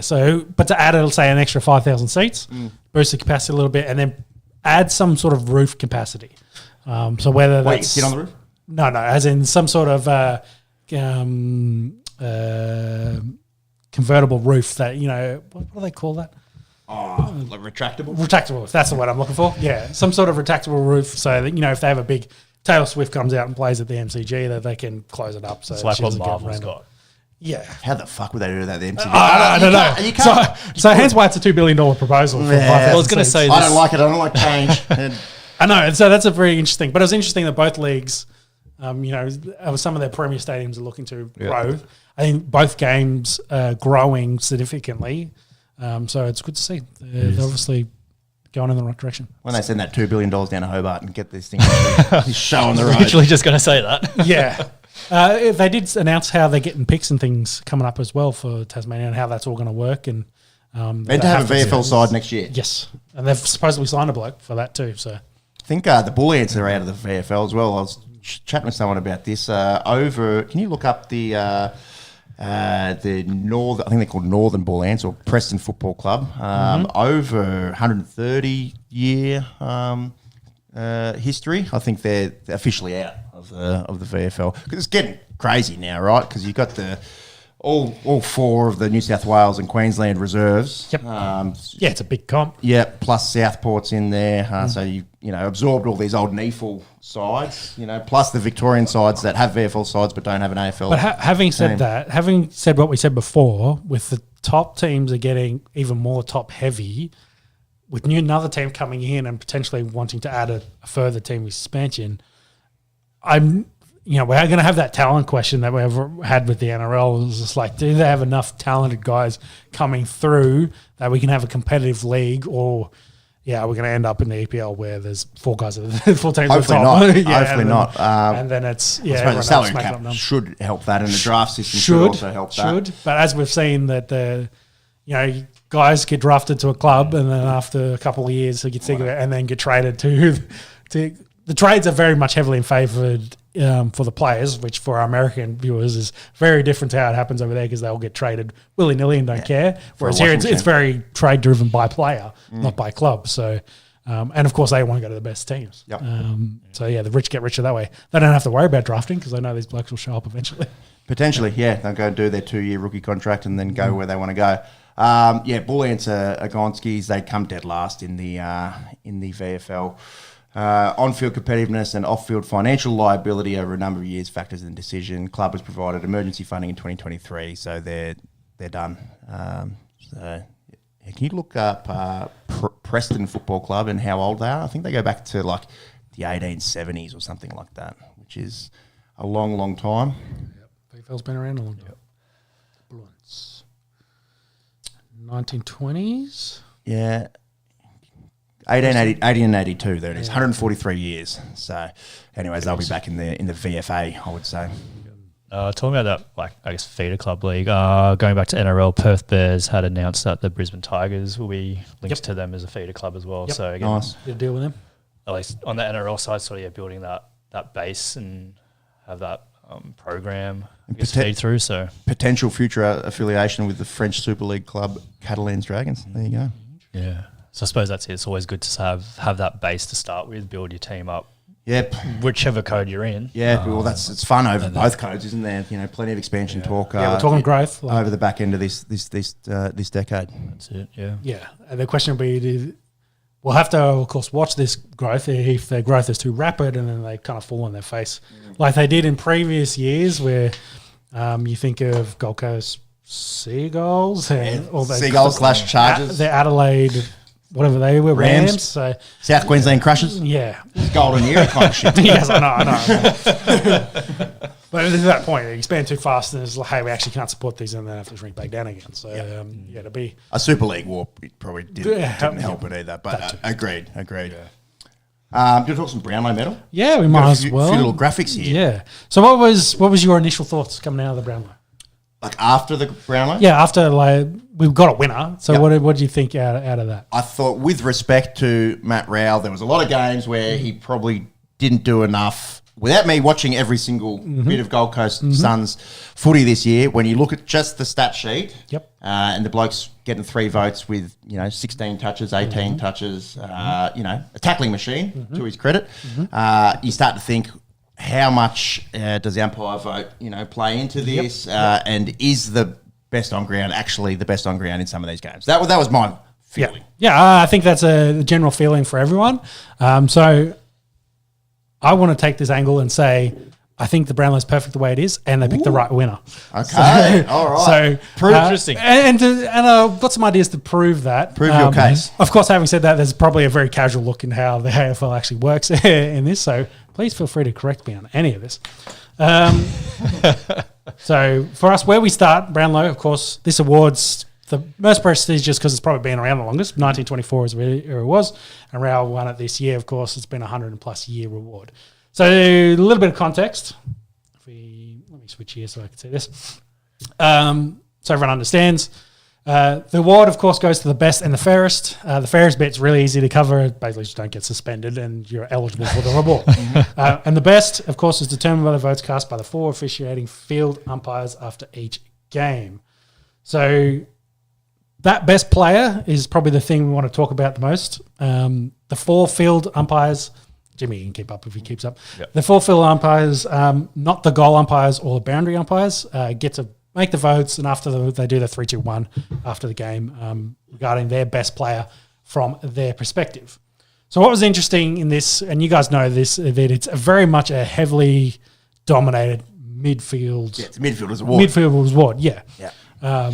So, but to add, say, an extra 5,000 seats, boost the capacity a little bit, and then add some sort of roof capacity. So whether that's... Wait, sit on the roof? No, as in some sort of convertible roof that, what do they call that? Like retractable? Retractable roof, that's the word I'm looking for. Yeah, some sort of retractable roof so that, if they have a big Taylor Swift comes out and plays at the MCG, that they can close it up. So it's like what Marvel's got. Yeah. How the fuck would they do that at the MCG? I don't know. So hence why it's a $2 billion proposal. I was going to say this. I don't like it. I don't like change. I know. And so that's a very interesting. But it was interesting that both leagues, some of their premier stadiums are looking to grow. I think both games are growing significantly. So it's good to see. They're obviously going in the right direction. When they send that $2 billion down to Hobart and get this thing showing the road. Literally just going to say that. Yeah. They did announce how they're getting picks and things coming up as well for Tasmania and how that's all going to work. And meant to have a VFL side next year. Yes. And they've supposedly signed a bloke for that too. So I think the Bull Ants are out of the VFL as well. I was chatting with someone about this. Can you look up the North? I think they're called Northern Bull Ants or Preston Football Club. Over 130 year history. I think they're officially out of the VFL because it's getting crazy now, right? Because you've got all 4 of the New South Wales and Queensland reserves. Yep. It's a big comp. Yeah, plus Southport's in there. So you absorbed all these old NEFL sides, plus the Victorian sides that have VFL sides but don't have an AFL. But having said what we said before, with the top teams are getting even more top heavy, with another team coming in and potentially wanting to add a further team with expansion, we're going to have that talent question that we've had with the NRL. It's just like, do they have enough talented guys coming through that we can have a competitive league, or we're going to end up in the EPL where there's 4 guys, 4 teams at the Hopefully top. not. Yeah, Hopefully not. And then it's, I suppose the everyone salary else making cap up numbers. should help that, and the draft system should also help that. But as we've seen that guys get drafted to a club and then after a couple of years they get sick of it and then get traded to the trades are very much heavily favoured for the players, which for our American viewers is very different to how it happens over there because they'll get traded willy-nilly and don't care. Whereas here it's very trade-driven by player, not by club. So, and of course they want to go to the best teams. Yep. So the rich get richer that way. They don't have to worry about drafting because they know these blokes will show up eventually. Potentially, yeah. They'll go do their 2-year rookie contract and then go where they want to go. Bullants are Gonskis. They come dead last in the VFL. On-field competitiveness and off-field financial liability over a number of years factors in the decision. Club was provided emergency funding in 2023, so they're done. Can you look up Preston Football Club and how old they are? I think they go back to like the 1870s or something like that, which is a long, long time. Yep. VFL's been around a long time. Bullants. 1920s? Yeah. 1882, there it is. 143 years. So, anyways, they'll be back in the VFA, I would say. Talking about that, feeder club league, going back to NRL, Perth Bears had announced that the Brisbane Tigers will be linked to them as a feeder club as well. Yep. So, again, nice. Did a deal with them? At least on the NRL side, building that base and have that program feed through. So, potential future affiliation with the French Super League club Catalans Dragons. There you go. Yeah. So I suppose that's it. It's always good to have that base to start with, build your team up. Yep. Whichever code you're in. Yeah, it's fun over both codes, isn't there? Plenty of expansion talk. We're talking growth. Over the back end of this decade. That's it, yeah. Yeah, and the question will be, we'll have to, of course, watch this growth if their growth is too rapid and then they kind of fall on their face. Like they did in previous years where you think of Gold Coast Seagulls and all that. Seagulls / Chargers. The Adelaide... whatever they were, Rams. So South Queensland Crushers. Yeah. Golden era kind of shit. Yes, I know. But at that point, you expand too fast and it's like, hey, we actually can't support these and then have to shrink back down again. So, to be... A Super League war probably didn't help it either. But agreed. Yeah. Do you want to talk some Brownlow medal? Yeah, we might as well. A few little graphics here. Yeah. So what was your initial thoughts coming out of the Brownlow? Like after the Brownlow? Yeah, after we've got a winner. So what did you think out of that? I thought with respect to Matt Rowell, there was a lot of games where he probably didn't do enough. Without me watching every single bit of Gold Coast Suns footy this year, when you look at just the stat sheet, and the bloke's getting 3 votes with 16 touches, 18 touches, a tackling machine to his credit, you start to think, how much does the umpire vote, play into this? And is the best on ground actually the best on ground in some of these games? That was my feeling. Yeah, I think that's a general feeling for everyone. So I want to take this angle and say I think the Brownlow's perfect the way it is, and they picked the right winner. Okay, all right. So interesting. And I've got some ideas to prove that. Prove your case. Of course, having said that, there's probably a very casual look in how the AFL actually works in this. So please feel free to correct me on any of this. So for us, where we start, Brownlow, of course, this award's the most prestigious because it's probably been around the longest. 1924 is where it was, and Rowell won it this year. Of course, it's been a 100+ year reward. So a little bit of context. Let me switch here so I can see this. So everyone understands. The award, of course, goes to the best and the fairest. The fairest bit's really easy to cover. Basically, just don't get suspended and you're eligible for the reward. And the best, of course, is determined by the votes cast by the 4 officiating field umpires after each game. So that best player is probably the thing we want to talk about the most. The 4 field umpires... Jimmy can keep up if he keeps up. Yep. The 4 field umpires, not the goal umpires or the boundary umpires, get to make the votes, and after they do the 3-2-1 after the game regarding their best player from their perspective. So what was interesting in this, and you guys know this, that it's very much a heavily dominated midfield. Yeah, it's a midfielder's award. Midfielder's award, yeah. Yeah.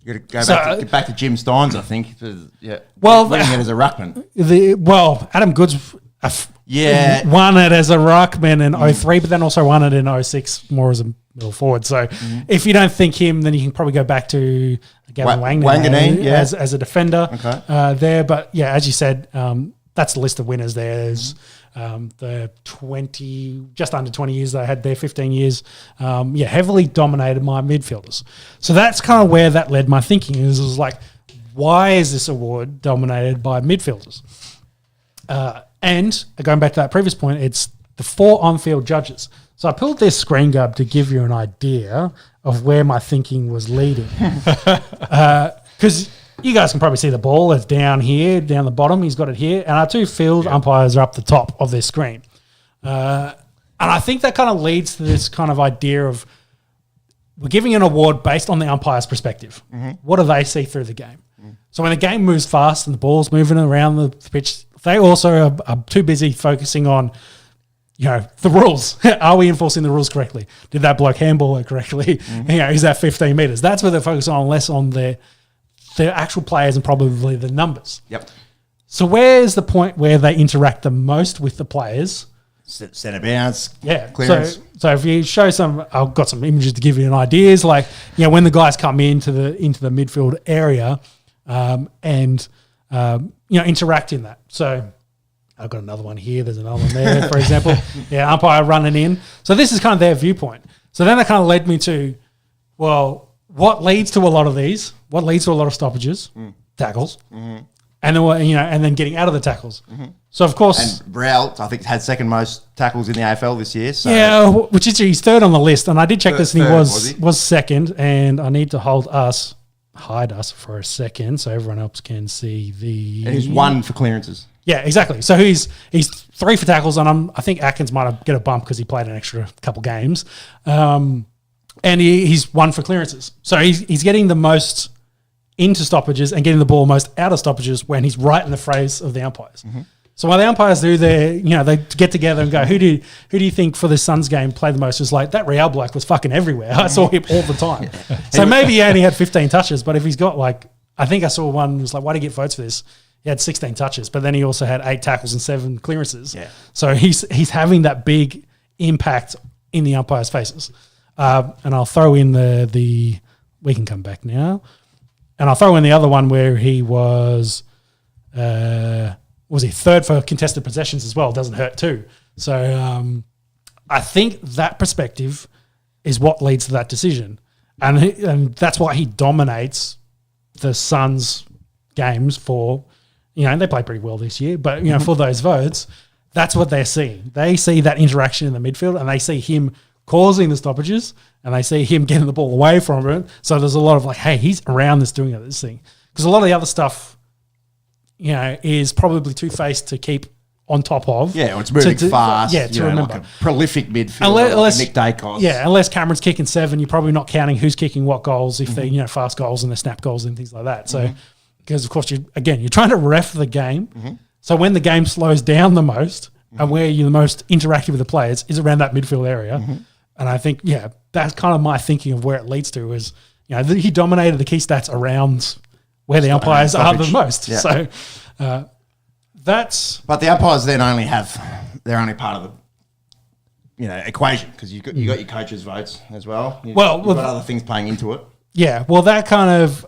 You got to go back to Jim Steins, I think. Winning it as a ruckman. Adam Goods... won it as a ruckman in 03, but then also won it in 06 more as a middle forward. So if you don't think him, then you can probably go back to Gavin Wanganeen as a defender there. But yeah, as you said, that's the list of winners there. There's the 20, just under 20 years they had there, 15 years, heavily dominated my midfielders. So that's kind of where that led my thinking. It was like, why is this award dominated by midfielders? And going back to that previous point, it's the 4 on-field judges. So I pulled this screen grab to give you an idea of where my thinking was leading. Because you guys can probably see the ball. It's down here, down the bottom. He's got it here. And our 2 field umpires are up the top of their screen. And I think that kind of leads to this kind of idea of we're giving an award based on the umpire's perspective. What do they see through the game? So when the game moves fast and the ball's moving around the pitch, they also are too busy focusing on, the rules. Are we enforcing the rules correctly? Did that bloke handball it correctly? Is that 15 metres? That's where they're focusing on, less on their actual players and probably the numbers. Yep. So where's the point where they interact the most with the players? Centre bounce, yeah. clearance. So if you show I've got some images to give you an idea. Is like, when the guys come into the midfield area and interact in that. So I've got another one here. There's another one there, for example. Yeah, umpire running in. So this is kind of their viewpoint. So then that kind of led me to, well, what leads to a lot of these? What leads to a lot of stoppages? Tackles. And then and then getting out of the tackles. So of course, and Browell, I think, had second most tackles in the AFL this year. So. Yeah, which is he's third on the list, and I did check this, and he was was second. And I need to hide us for a second, so everyone else can see the. And he's 1 for clearances. Yeah, exactly. So he's 3 for tackles, and I think Atkins might get a bump because he played an extra couple games, and he's 1 for clearances. So he's getting the most into stoppages and getting the ball most out of stoppages when he's right in the phrase of the umpires. So when the umpires do they get together and go, who do you think for the Suns game played the most? It's like, that Real bloke was fucking everywhere. I saw him all the time. So maybe he only had 15 touches, but if he's got I think I saw one was like, why do you get votes for this? He had 16 touches, but then he also had 8 tackles and 7 clearances. Yeah. So he's having that big impact in the umpires' faces. And I'll throw in the we can come back now. And I'll throw in the other one where he was he third for contested possessions as well? Doesn't hurt too. So I think that perspective is what leads to that decision. And that's why he dominates the Suns games for, they played pretty well this year, but, for those votes, that's what they're seeing. They see that interaction in the midfield and they see him causing the stoppages and they see him getting the ball away from it. So there's a lot of hey, he's around this doing this thing. Because a lot of the other stuff, is probably two-faced to keep on top of. Yeah, it's moving fast. Yeah, to remember. Like a prolific midfielder like Nick Dacos. Yeah, unless Cameron's kicking 7, you're probably not counting who's kicking what goals if they're, fast goals and the snap goals and things like that. So, because of course, you're trying to ref the game. So when the game slows down the most and where you're the most interactive with the players is around that midfield area. And I think, that's kind of my thinking of where it leads to is, he dominated the key stats around where the umpires are the most. Yeah. So that's... But the umpires then they're only part of the, equation because you got your coaches' votes as well. You've got other things playing into it. Yeah, well, that kind of...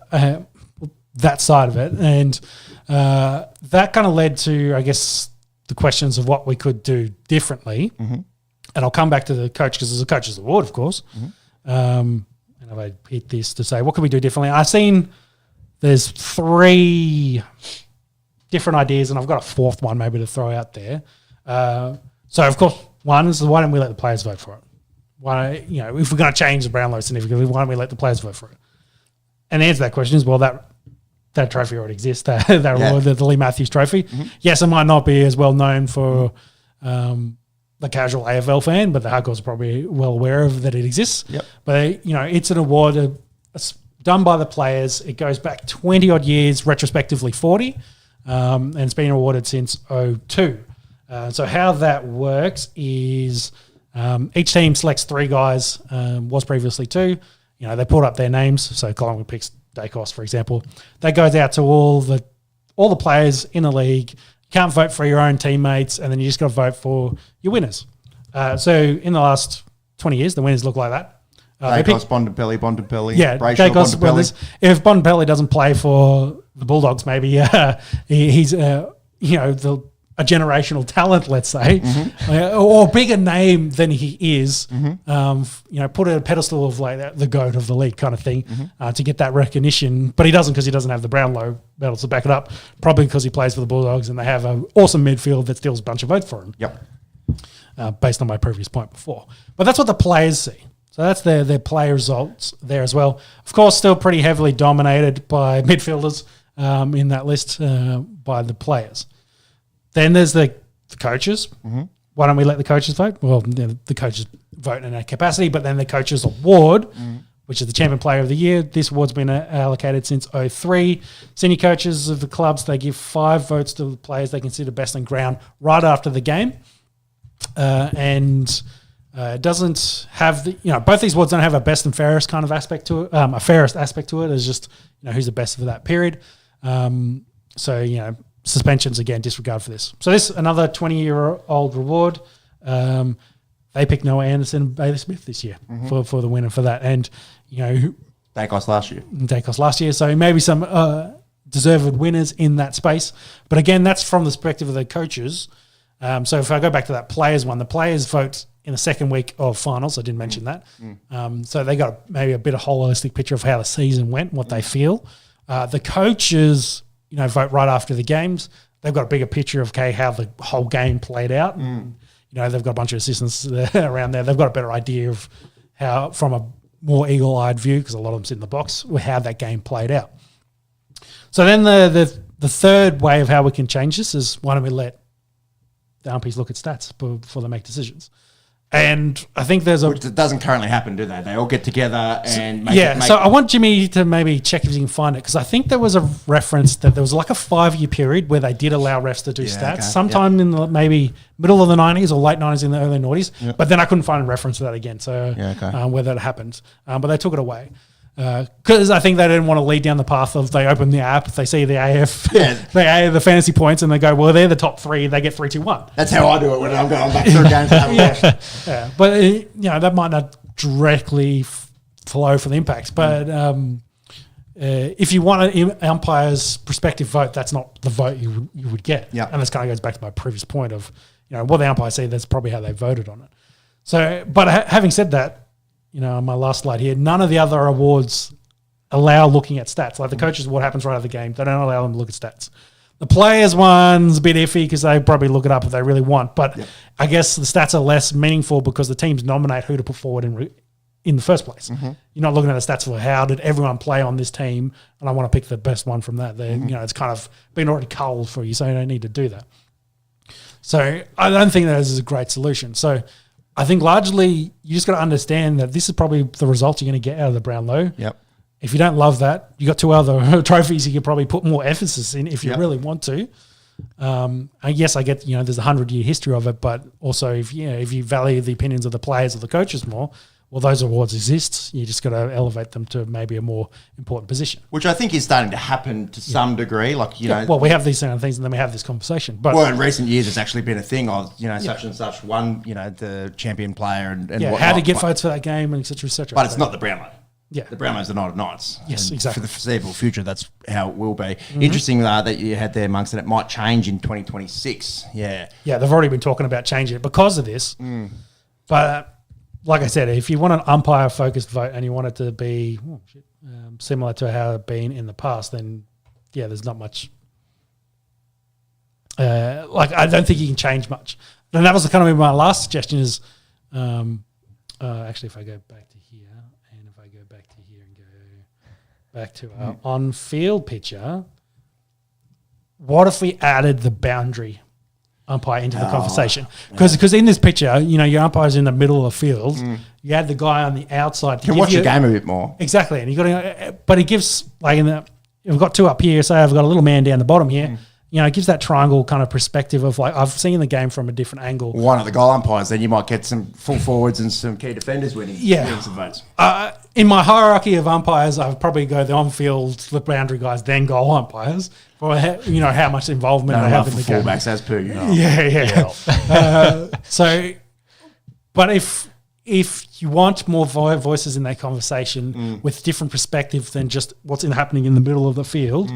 that side of it. And that kind of led to, I guess, the questions of what we could do differently. And I'll come back to the coach because there's a coach's award, of course. And if I hit this to say, what can we do differently? I've seen there's 3 different ideas and I've got a 4th one maybe to throw out there. So, of course, one is why don't we let the players vote for it? Why, if we're going to change the Brownlow significantly, why don't we let the players vote for it? And the answer to that question is, well, that trophy already exists, award, the Lee Matthews trophy. Yes, it might not be as well known for the casual AFL fan, but the hardcores are probably well aware of that it exists. But, it's an award it's done by the players. It goes back 20-odd years, retrospectively 40, and it's been awarded since 2002. So how that works is each team selects 3 guys, was previously 2. They put up their names. So Collingwood picks Dacos, for example. That goes out to all the players in the league. You can't vote for your own teammates, and then you just got to vote for your winners. So in the last 20 years, the winners look like that. Dacos, Bontempelli, Yeah, Brayshaw, Dacos. Well, if Bontempelli doesn't play for the Bulldogs, maybe he's a generational talent, let's say, or a bigger name than he is. Put a pedestal of like the GOAT of the league kind of thing to get that recognition. But he doesn't because he doesn't have the Brownlow medals to back it up. Probably because he plays for the Bulldogs and they have an awesome midfield that steals a bunch of votes for him. Yep. Based on my previous point before. But that's what the players see. So that's their player results there as well. Of course, still pretty heavily dominated by midfielders in that list by the players. Then there's the coaches. Why don't we let the coaches vote? Well, the coaches vote in their capacity, but then the coaches award, which is the champion player of the year. This award's been allocated since 2003. Senior coaches of the clubs, they give 5 votes to the players they consider best on ground right after the game. It doesn't have both these awards don't have a best and fairest kind of aspect to it. A fairest aspect to it is just who's the best for that period. Suspensions again, disregard for this. So this another 20-year-old reward. They picked Noah Anderson and Bailey Smith this year for the winner for that, and Dacos last year. So maybe some deserved winners in that space. But again, that's from the perspective of the coaches. So if I go back to that players one, the players vote in the second week of finals. I didn't mention that. So they got maybe a bit of holistic picture of how the season went, what they feel. The coaches, vote right after the games. They've got a bigger picture of how the whole game played out. And, they've got a bunch of assistants around there. They've got a better idea of how, from a more eagle-eyed view, because a lot of them sit in the box, how that game played out. So then the third way of how we can change this is why don't we let the umpies look at stats before they make decisions. And I think which doesn't currently happen, do they? They all get together and So I want Jimmy to maybe check if he can find it, because I think there was a reference that there was like a 5-year period where they did allow refs to do stats sometime in the maybe middle of the 90s or late 90s in the early 90s. But then I couldn't find a reference to that again. So where that happened. But they took it away. Because I think they didn't want to lead down the path of they open the app, they see the the fantasy points, and they go, well, they're the top 3, they get 3, 2, 1. That's how I do it when I'm going back through games. But that might not directly flow for the impacts. But if you want an umpire's prospective vote, that's not the vote you would get. And this kind of goes back to my previous point of what the umpires see. That's probably how they voted on it. So, but having said that. On my last slide here, none of the other awards allow looking at stats. Like the coaches, what happens right out of the game, they don't allow them to look at stats. The players one's a bit iffy because they probably look it up if they really want. But I guess the stats are less meaningful because the teams nominate who to put forward in the first place. You're not looking at the stats for how did everyone play on this team, and I want to pick the best one from that. It's kind of been already culled for you, so you don't need to do that. So I don't think that is a great solution. So I think largely you just got to understand that this is probably the results you're going to get out of the Brownlow. If you don't love that, you got 2 other trophies you could probably put more emphasis in if you really want to. I guess I get there's a 100-year history of it, but also if you value the opinions of the players or the coaches more, well, those awards exist. You just got to elevate them to maybe a more important position. Which I think is starting to happen to some degree. Like, well, we have these kind of things and then we have this conversation. But in recent years, it's actually been a thing of, such and such won, the champion player and whatnot. How to get votes for that game and et cetera, et cetera. But it's not the Brownlow. Yeah. The Brownlow's the Night of Nights. Yes, and exactly. For the foreseeable future, that's how it will be. Interesting that you had there, Monks, and it might change in 2026. Yeah. Yeah, they've already been talking about changing it because of this. But like I said, if you want an umpire-focused vote and you want it to be similar to how it's been in the past, then, there's not much. I don't think you can change much. And that was kind of my last suggestion is, actually, if I go back to here, and if I go back to here and go back to our on-field picture, what if we added the boundary umpire into the conversation? Because in this picture, your umpire's in the middle of the field. You had the guy on the outside. You can watch the game a bit more. Exactly. And but it gives, we've got 2 up here, so I've got a little man down the bottom here. It gives that triangle kind of perspective of I've seen the game from a different angle. One of the goal umpires, then you might get some full forwards and some key defenders winning some votes. In my hierarchy of umpires, I would probably go the on-field, the boundary guys, then goal umpires for how much involvement they have in the game. Fullbacks as per Yeah. But if if you want more voices in that conversation with different perspective than just what's happening in the middle of the field,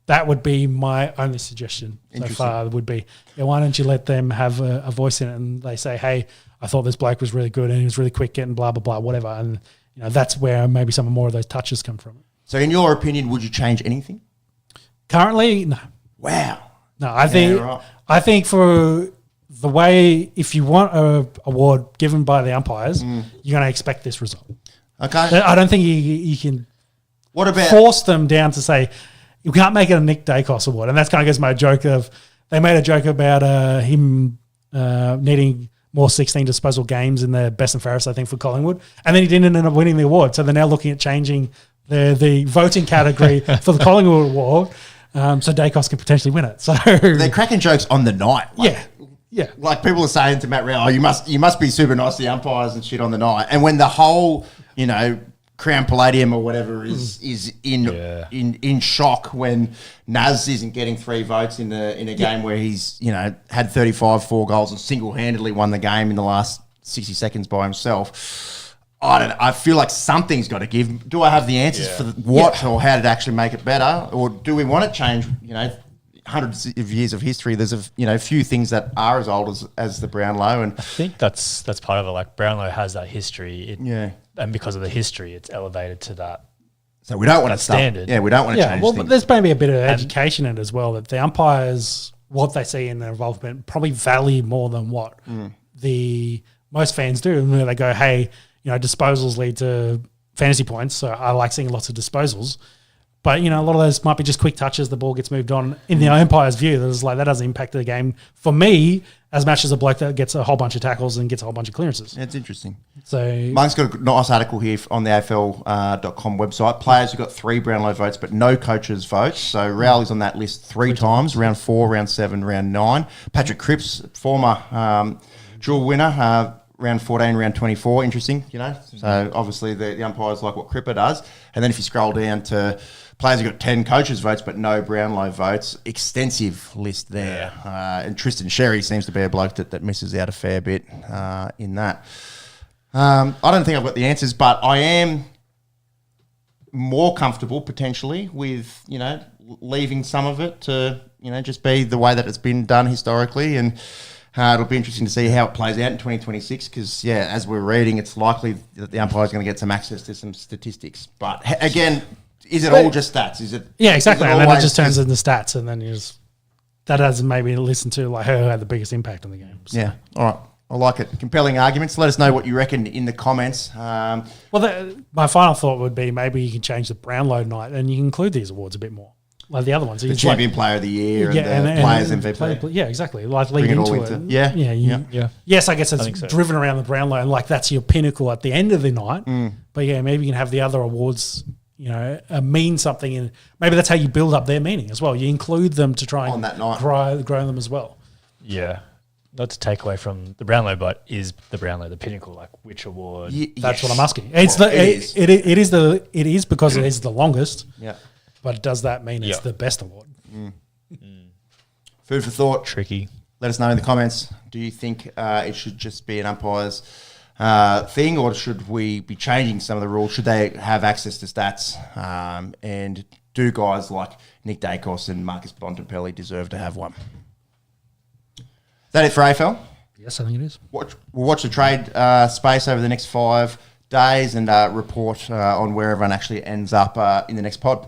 that would be my only suggestion so far. Would be, why don't you let them have a voice in it, and they say, hey, I thought this bloke was really good and he was really quick getting blah, blah, blah, whatever. And that's where maybe some more of those touches come from. So in your opinion, would you change anything? Currently, no. Wow. No, I think for the way, if you want a award given by the umpires, you're going to expect this result. Okay. I don't think you can what about force them down to say, you can't make it a Nick Dacos award. And that's kind of goes my joke of, they made a joke about him needing more 16 disposal games in the best and fairest, I think, for Collingwood. And then he didn't end up winning the award. So they're now looking at changing the voting category for the Collingwood award. So Dacos can potentially win it. So they're cracking jokes on the night. Yeah. Like people are saying to Matt Rowell, you must be super nice to the umpires and shit on the night. And when the whole, Crown Palladium or whatever is in shock when Naz isn't getting 3 votes in a game where he's had 35 4 goals and single-handedly won the game in the last 60 seconds by himself. I feel like something's got to give. Do I have the answers for what or how to actually make it better, or do we want to change? Hundreds of years of history. There's a few things that are as old as the Brownlow, and I think that's part of it. Like Brownlow has that history, and because of the history, it's elevated to that. So we don't want to standard. We don't want to change. Well, but there's maybe a bit of education in it as well, that the umpires, what they see in their involvement, probably value more than what the most fans do. And they go, hey, disposals lead to fantasy points, so I like seeing lots of disposals. But, a lot of those might be just quick touches, the ball gets moved on. In the umpire's view, that doesn't impact the game for me as much as a bloke that gets a whole bunch of tackles and gets a whole bunch of clearances. It's interesting. So Mike's got a nice article here on the AFL.com website. Players who got 3 Brownlow votes but no coaches' votes. So Rowell is on that list 3 times, round 4, round 7, round 9. Patrick Cripps, former dual winner, round 14, round 24, interesting, So obviously the umpires like what Cripper does. And then if you scroll down to players who got 10 coaches' votes but no Brownlow votes, extensive list there. And Tristan Sherry seems to be a bloke that misses out a fair bit in that. I don't think I've got the answers, but I am more comfortable potentially with, leaving some of it to, just be the way that it's been done historically. And it'll be interesting to see how it plays out in 2026 because, as we're reading, it's likely that the umpire is going to get some access to some statistics. But again, is it all just stats? Is it? Yeah, exactly. And then it just turns into stats, and then that doesn't maybe listen to who had the biggest impact on the game. So. Yeah. All right. I like it. Compelling arguments. Let us know what you reckon in the comments. My final thought would be maybe you can change the Brownlow night and you can include these awards a bit more. Like the other ones. The Champion Player of the Year and the Players MVP. Yeah, exactly. Like lead into it. Yeah. Yes, I guess it's driven around the Brownlow and that's your pinnacle at the end of the night. But maybe you can have the other awards, mean something. And maybe that's how you build up their meaning as well. You include them to try and on that night. grow them as well. Yeah. Not to take away from the Brownlow, but is the Brownlow the pinnacle? Like which award? That's what I'm asking. It is because it is the longest. Yeah. But does that mean it's the best award? Food for thought. Tricky. Let us know in the comments. Do you think it should just be an umpire's thing, or should we be changing some of the rules? Should they have access to stats? And do guys like Nick Dacos and Marcus Bontempelli deserve to have one? Is that it for AFL? Yes, I think it is. We'll watch the trade space over the next 5 days and report on where everyone actually ends up in the next pod.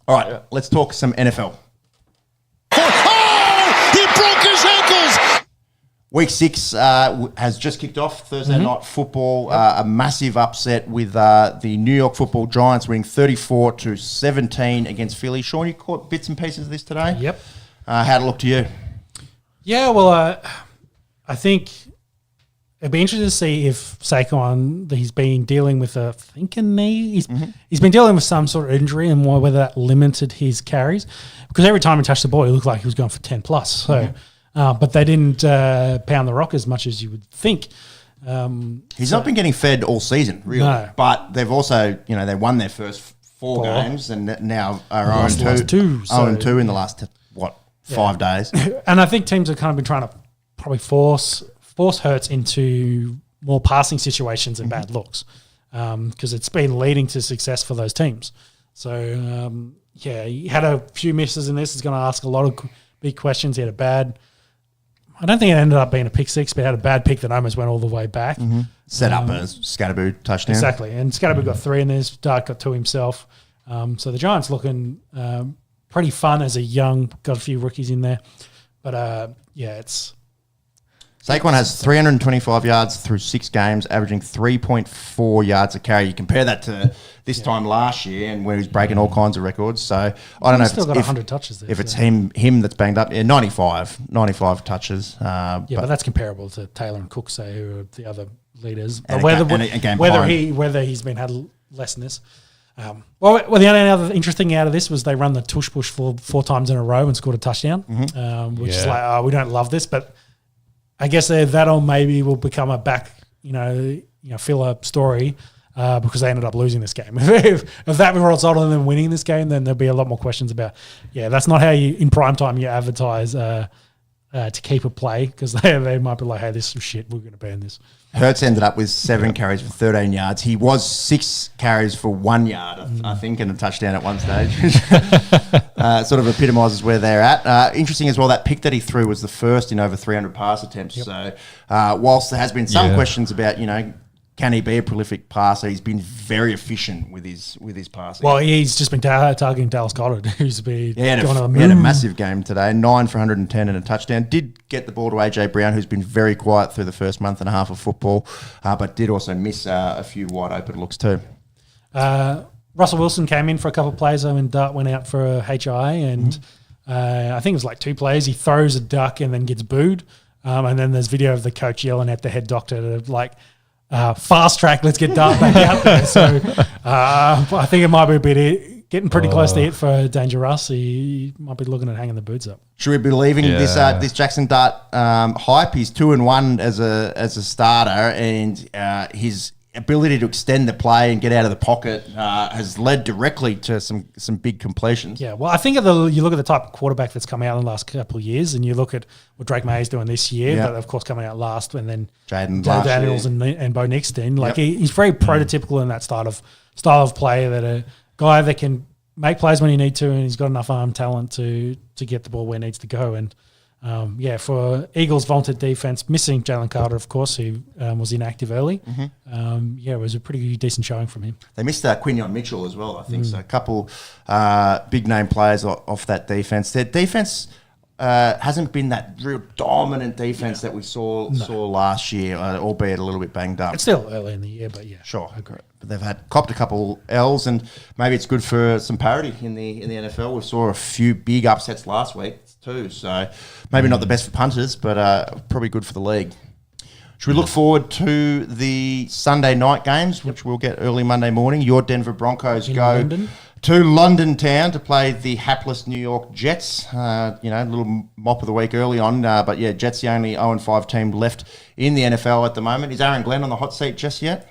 All right, let's talk some NFL. Oh, he broke his ankles. Week 6 has just kicked off, Thursday night football. A massive upset with the New York Football Giants winning 34-17 against Philly. Sean, you caught bits and pieces of this today? Yep. How'd it look to you? Yeah, well, I think it'd be interesting to see if Saquon, he's been dealing with a knee. He's been dealing with some sort of injury and whether that limited his carries. Because every time he touched the ball, he looked like he was going for 10 plus. So, but they didn't pound the rock as much as you would think. He's not been getting fed all season, really. No. But they've also, they won their first 4 games and now are 0-2 in the last, 5 days. And I think teams have kind of been trying to probably force Hurts into more passing situations and bad looks, because it's been leading to success for those teams. So, he had a few misses in this. He's going to ask a lot of big questions. He had I don't think it ended up being a pick six, but he had a bad pick that almost went all the way back. Set up a Scatterboo touchdown. Exactly. And Scatterboo got 3 in this. Dart got 2 himself. So the Giants looking pretty fun as a young, got a few rookies in there. But, it's... Saquon has 325 yards through 6 games, averaging 3.4 yards a carry. You compare that to this time last year, and where he's breaking all kinds of records. So I don't know. He's still got 100 touches there. If it's him that's banged up, 95 touches. But that's comparable to Taylor and Cook, say, who are the other leaders. And Whether he's been had less than this. The only other interesting thing out of this was they run the tush push 4 times in a row and scored a touchdown, which is like, we don't love this, but I guess that'll maybe will become a back, filler story because they ended up losing this game. if that resulted in them winning this game, then there'll be a lot more questions about, that's not how you, in prime time, you advertise to keep a play, because they might be like, hey, this is shit, we're going to ban this. Hertz ended up with 7 carries for 13 yards. He was 6 carries for 1 yard, I think, and a touchdown at one stage. Sort of epitomises where they're at. Interesting as well, that pick that he threw was the first in over 300 pass attempts. Yep. So whilst there has been some questions about, can he be a prolific passer, he's been very efficient with his passing. Well, he's just been targeting Dallas Goedert, who's been he had a massive game today, 9 for 110 and a touchdown. Did get the ball to AJ Brown, who's been very quiet through the first month and a half of football, but did also miss a few wide open looks too. Russell Wilson came in for a couple of plays. Dart went out for a HI, and I think it was like 2 plays. He throws a duck and then gets booed, and then there's video of the coach yelling at the head doctor to fast track, let's get Dart back out there. So I think it might be a bit getting pretty close to it for Danger Russ. He might be looking at hanging the boots up. Should we be believing this Jackson Dart hype? He's 2-1 as a starter, and his ability to extend the play and get out of the pocket has led directly to some big completions. Yeah, well, I think you look at the type of quarterback that's come out in the last couple of years, and you look at what Drake May's doing this year, but of course coming out last, and then Jaden Daniels and Bo Nixon. He's very prototypical in that style of play, that a guy that can make plays when he need to, and he's got enough arm talent to get the ball where it needs to go. And for Eagles' vaunted defense, missing Jalen Carter, of course, who was inactive early. It was a pretty decent showing from him. They missed Quinion Mitchell as well, I think. So a couple big-name players off that defense. Their defense hasn't been that real dominant defense that we saw last year, albeit a little bit banged up. It's still early in the year, but yeah. Sure. I agree. But they've copped a couple L's, and maybe it's good for some parity in the NFL. We saw a few big upsets last week too, so maybe not the best for punters, but probably good for the league. Should we look forward to the Sunday night games, which we'll get early Monday morning? Your Denver Broncos go to London town to play the hapless New York Jets. A little mop of the week early on, but yeah, Jets the only 0-5 team left in the NFL at the moment. Is Aaron Glenn on the hot seat just yet?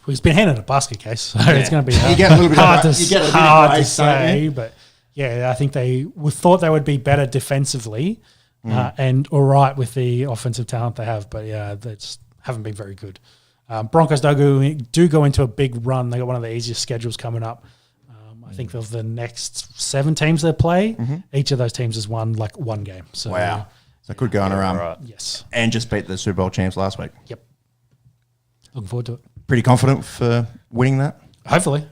He's been handed a basket case, so it's going to be you get a little bit hard to say, but yeah, I think they thought they would be better defensively and all right with the offensive talent they have, but yeah, they just haven't been very good. Broncos do go into a big run. They got one of the easiest schedules coming up. I think of the next 7 teams they play, each of those teams has won like 1 game. So wow, so it could go on a run. Right. Yes, and just beat the Super Bowl champs last week. Yep, looking forward to it. Pretty confident for winning that? Hopefully.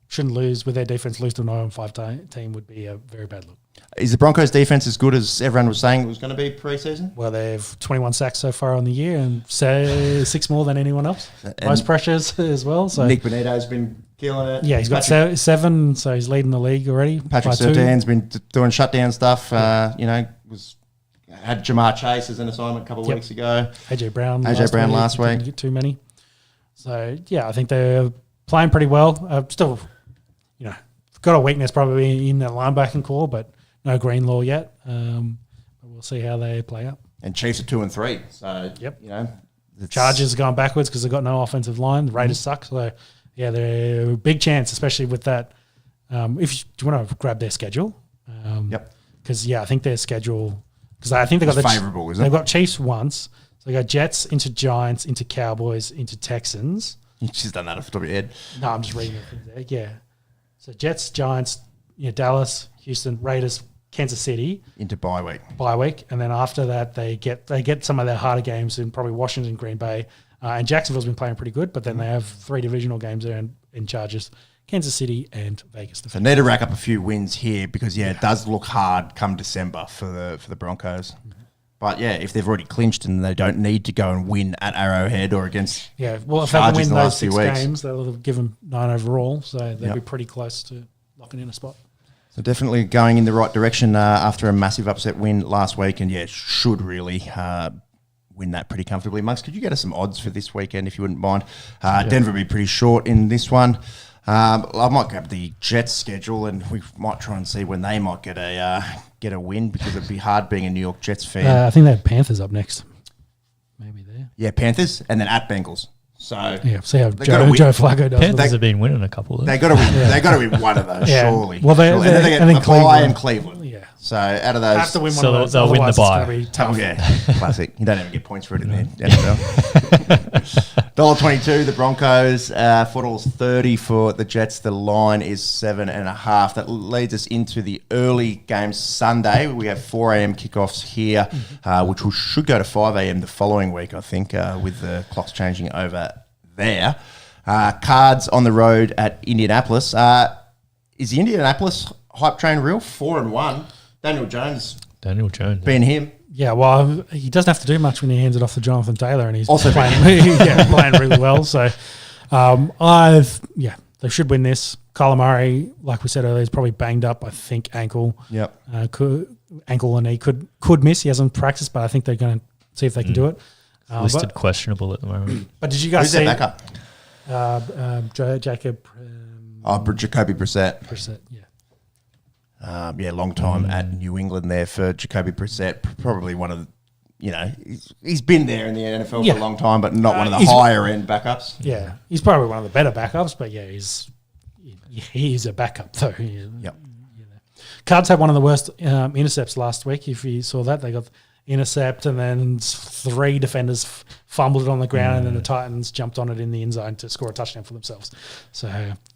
Shouldn't lose with their defense. Lose to an 0-5 team would be a very bad look. Is the Broncos' defense as good as everyone was saying it was going to be pre-season? Well, they've 21 sacks so far on the year, and 6 more than anyone else. Most pressures as well. So Nick Benito's been killing it. Yeah, he's got 7, so he's leading the league already. Patrick Surtain's been doing shutdown stuff. Had Jamar Chase as an assignment a couple of weeks ago. AJ Brown last week. Didn't get too many. So yeah, I think they're playing pretty well. Still, got a weakness probably in the linebacking core, but no Greenlaw yet. But we'll see how they play out. And Chiefs are 2-3. So the Chargers are going backwards because they've got no offensive line. The Raiders suck. So yeah, they're a big chance, especially with that. Do you want to grab their schedule? Because I think their schedule, because I think they've got favourable, isn't it? They've got Chiefs once, So you go Jets into Giants, into Cowboys, into Texans. She's done that off the top of your head. No, I'm just reading it there. Yeah. So Jets, Giants, Dallas, Houston, Raiders, Kansas City. Into bye week. Bye week. And then after that, they get some of their harder games in probably Washington, Green Bay. And Jacksonville's been playing pretty good, but then they have 3 divisional games there in Chargers, Kansas City and Vegas. So need to rack up a few wins here because, it does look hard come December for the Broncos. Mm-hmm. But, if they've already clinched and they don't need to go and win at Arrowhead or against well, if they can win those 6 games, they'll give them 9 overall, so they'll be pretty close to locking in a spot. So definitely going in the right direction after a massive upset win last week and, should really win that pretty comfortably. Monks, could you get us some odds for this weekend if you wouldn't mind? Denver will be pretty short in this one. I might grab the Jets schedule and we might try and see when they might get a win because it'd be hard being a New York Jets fan. I think they have Panthers up next. Maybe there. Yeah, Panthers and then at Bengals. So see how Joe Flacco does. Panthers have been winning a couple of them. They got to win. They got to win one of those, surely. Well, and then they get and the bye in Cleveland. Yeah. So out of those, have to win one of those. They'll win the bye. Classic. You don't even get points for it in there. NFL. $1.22 the Broncos, $4.30 for the Jets. The line is 7.5. That leads us into the early games Sunday. We have 4 a.m. kickoffs here, which should go to 5 a.m. the following week, I think, with the clocks changing over there. Cards on the road at Indianapolis. Is the Indianapolis hype train real? 4-1. Daniel Jones. Being him. Yeah, well, he doesn't have to do much when he hands it off to Jonathan Taylor, and he's also playing really well. So, they should win this. Kyler Murray, like we said earlier, is probably banged up. I think ankle. Yep. Ankle and knee could miss. He hasn't practiced, but I think they're going to see if they can do it. Listed questionable at the moment. But did you guys see? Who's their backup? Jacob. Jacoby Brissett. Brissett, yeah. Long time at New England there for Jacoby Brissett. Probably one of the, he's been there in the NFL for a long time, but not one of the higher end backups. Yeah, he's probably one of the better backups, but he's a backup though. Yep. Cards had one of the worst intercepts last week. If you saw that, they got intercept and then 3 defenders fumbled it on the ground and then the Titans jumped on it in the end zone to score a touchdown for themselves. So,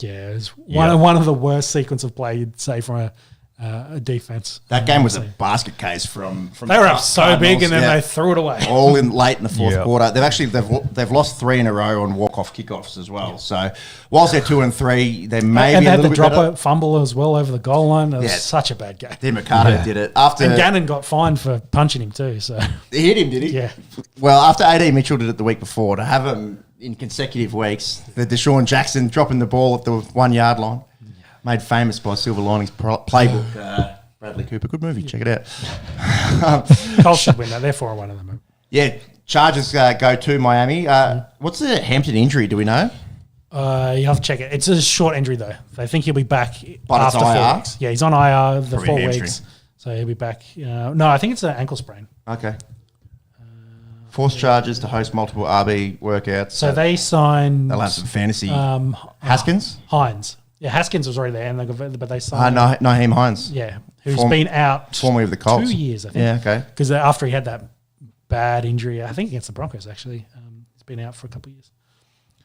it was one of the worst sequence of play you'd say from a defense. That game was a basket case from they were up so big and then they threw it away. All in late in the fourth quarter. They've lost 3 in a row on walk-off kickoffs as well. So whilst they're 2-3, they may be a little bit better. And they had to drop a fumble as well over the goal line. It was such a bad game. Then Mercado did it. And Gannon got fined for punching him too. So he hit him, did he? Yeah. Well, after AD Mitchell did it the week before, to have him in consecutive weeks, the Deshaun Jackson dropping the ball at the 1 yard line. Made famous by Silver Linings playbook. Bradley Cooper, good movie. Check it out. Colts should win that. They're 4-1 at the moment. Yeah, Chargers go to Miami. What's the Hampton injury? Do we know? You have to check it. It's a short injury though. They think he'll be back after 4 weeks. Yeah, he's on IR the Probably 4 weeks, so he'll be back. No, I think it's an ankle sprain. Okay. Force Chargers to host multiple RB workouts. So they signed. They'll have some fantasy. Haskins. Hines. Yeah, Haskins was already there, but they signed. Naheem Hines. Yeah, who's been out formerly of the Colts. 2 years, I think. Yeah, okay. Because after he had that bad injury, I think against the Broncos actually, he's been out for a couple of years.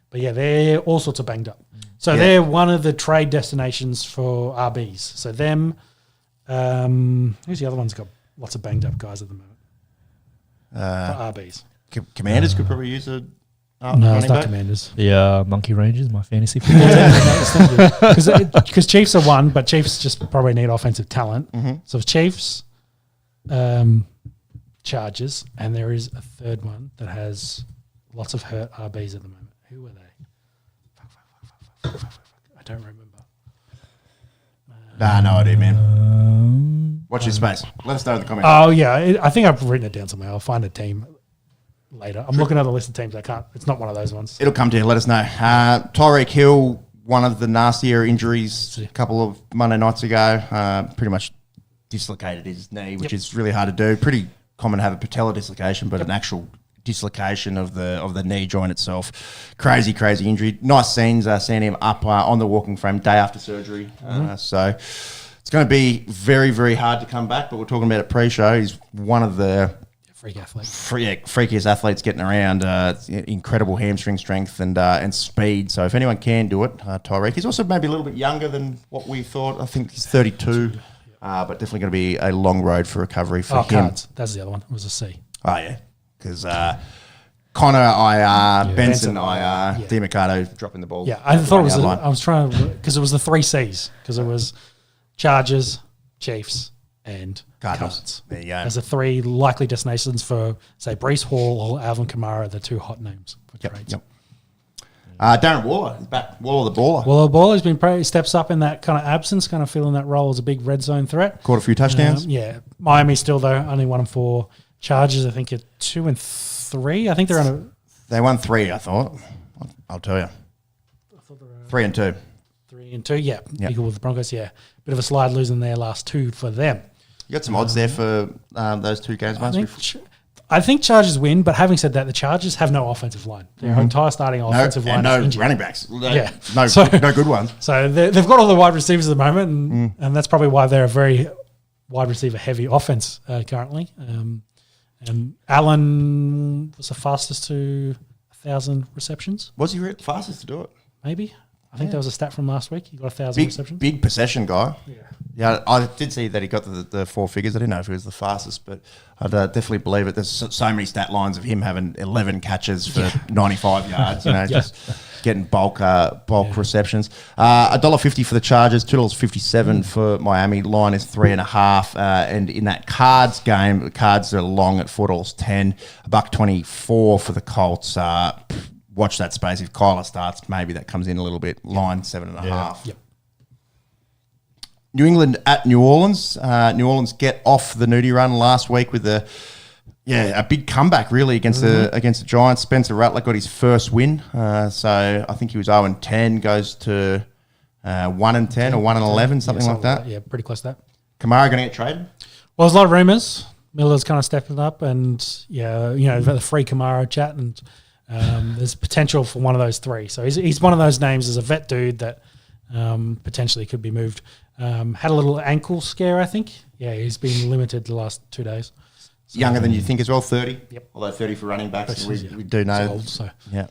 But yeah, they're all sorts of banged up. So they're one of the trade destinations for RBs. So them, who's the other one's got lots of banged up guys at the moment for RBs? Commanders could probably use a. No, it's not Commanders. The Monkey Rangers, my fantasy football team. Because Chiefs are one, but Chiefs just probably need offensive talent. Mm-hmm. So it's Chiefs, Chargers, and there is a third one that has lots of hurt RBs at the moment. Who are they? Fuck. I don't remember. No idea, man. Watch your space. Let us know in the comments. Oh, yeah. I think I've written it down somewhere. I'll find a team later. I'm looking at the list of teams. I can't. It's not one of those ones. It'll come to you. Let us know. Tyreek Hill, one of the nastier injuries a couple of Monday nights ago, pretty much dislocated his knee, which is really hard to do. Pretty common to have a patella dislocation, but an actual dislocation of the knee joint itself. Crazy injury. Nice scenes seeing him up on the walking frame day after surgery. So it's going to be very, very hard to come back, but we're talking about it pre-show. He's one of the Freak athlete. Freakiest athletes getting around. Incredible hamstring strength and speed. So if anyone can do it, Tyreek. He's also maybe a little bit younger than what we thought. I think he's 32, but definitely going to be a long road for recovery for him. Cards. That's the other one. It was a C. Oh, yeah. Because Connor IR, Benson IR, DiMiccato dropping the ball. Yeah, I thought it was. I was trying to, because it was the 3 Cs. Because it was Chargers, Chiefs, and Cards. There you go. As the 3 likely destinations for, say, Breece Hall or Alvin Kamara, the 2 hot names for trades. Yep. Darren Waller is back. Waller the baller. Waller the baller has been steps up in that kind of absence, kind of feeling that role as a big red zone threat. Caught a few touchdowns. Miami still though only 1-4. Chargers I think are 2-3. I think they're on a. They won 3. I thought. I'll tell you. I thought they were 3-2. 3-2. Yeah, equal with the Broncos. Yeah, bit of a slide losing their last 2 for them. You got some odds there for those 2 games, mate? I think Chargers win, but having said that, the Chargers have no offensive line. Their entire starting offensive line is injured. Running backs. No good ones. So they've got all the wide receivers at the moment, and that's probably why they're a very wide receiver heavy offense currently. And Allen was the fastest to 1,000 receptions. Was he fastest to do it? Maybe. I think that was a stat from last week. He got 1,000 receptions. Big possession guy. Yeah, I did see that he got the 4 figures. I didn't know if he was the fastest, but I'd definitely believe it. There's so many stat lines of him having 11 catches for 95 yards, just getting bulk receptions. $1.50 for the Chargers, $2.57 for Miami. Line is 3.5. And in that Cards game, the Cards are long at $4.10. $1.24 for the Colts. Watch that space. If Kyler starts, maybe that comes in a little bit. Line 7.5. Yep. New England at New Orleans. New Orleans get off the nudie run last week with a big comeback really against the Giants. Spencer Rattler got his first win. So I think he was 0-10, goes to 1-10 or 1-11, something like that. Yeah, pretty close to that. Kamara going to get traded? Well, there's a lot of rumours. Miller's kind of stepping up, and the free Kamara chat, and there's potential for one of those 3. So he's one of those names as a vet dude that potentially could be moved. Had a little ankle scare, I think. Yeah, he's been limited the last 2 days. So, younger than you think as well, 30. Yep. Although 30 for running backs, we do know. Old, so. Yeah.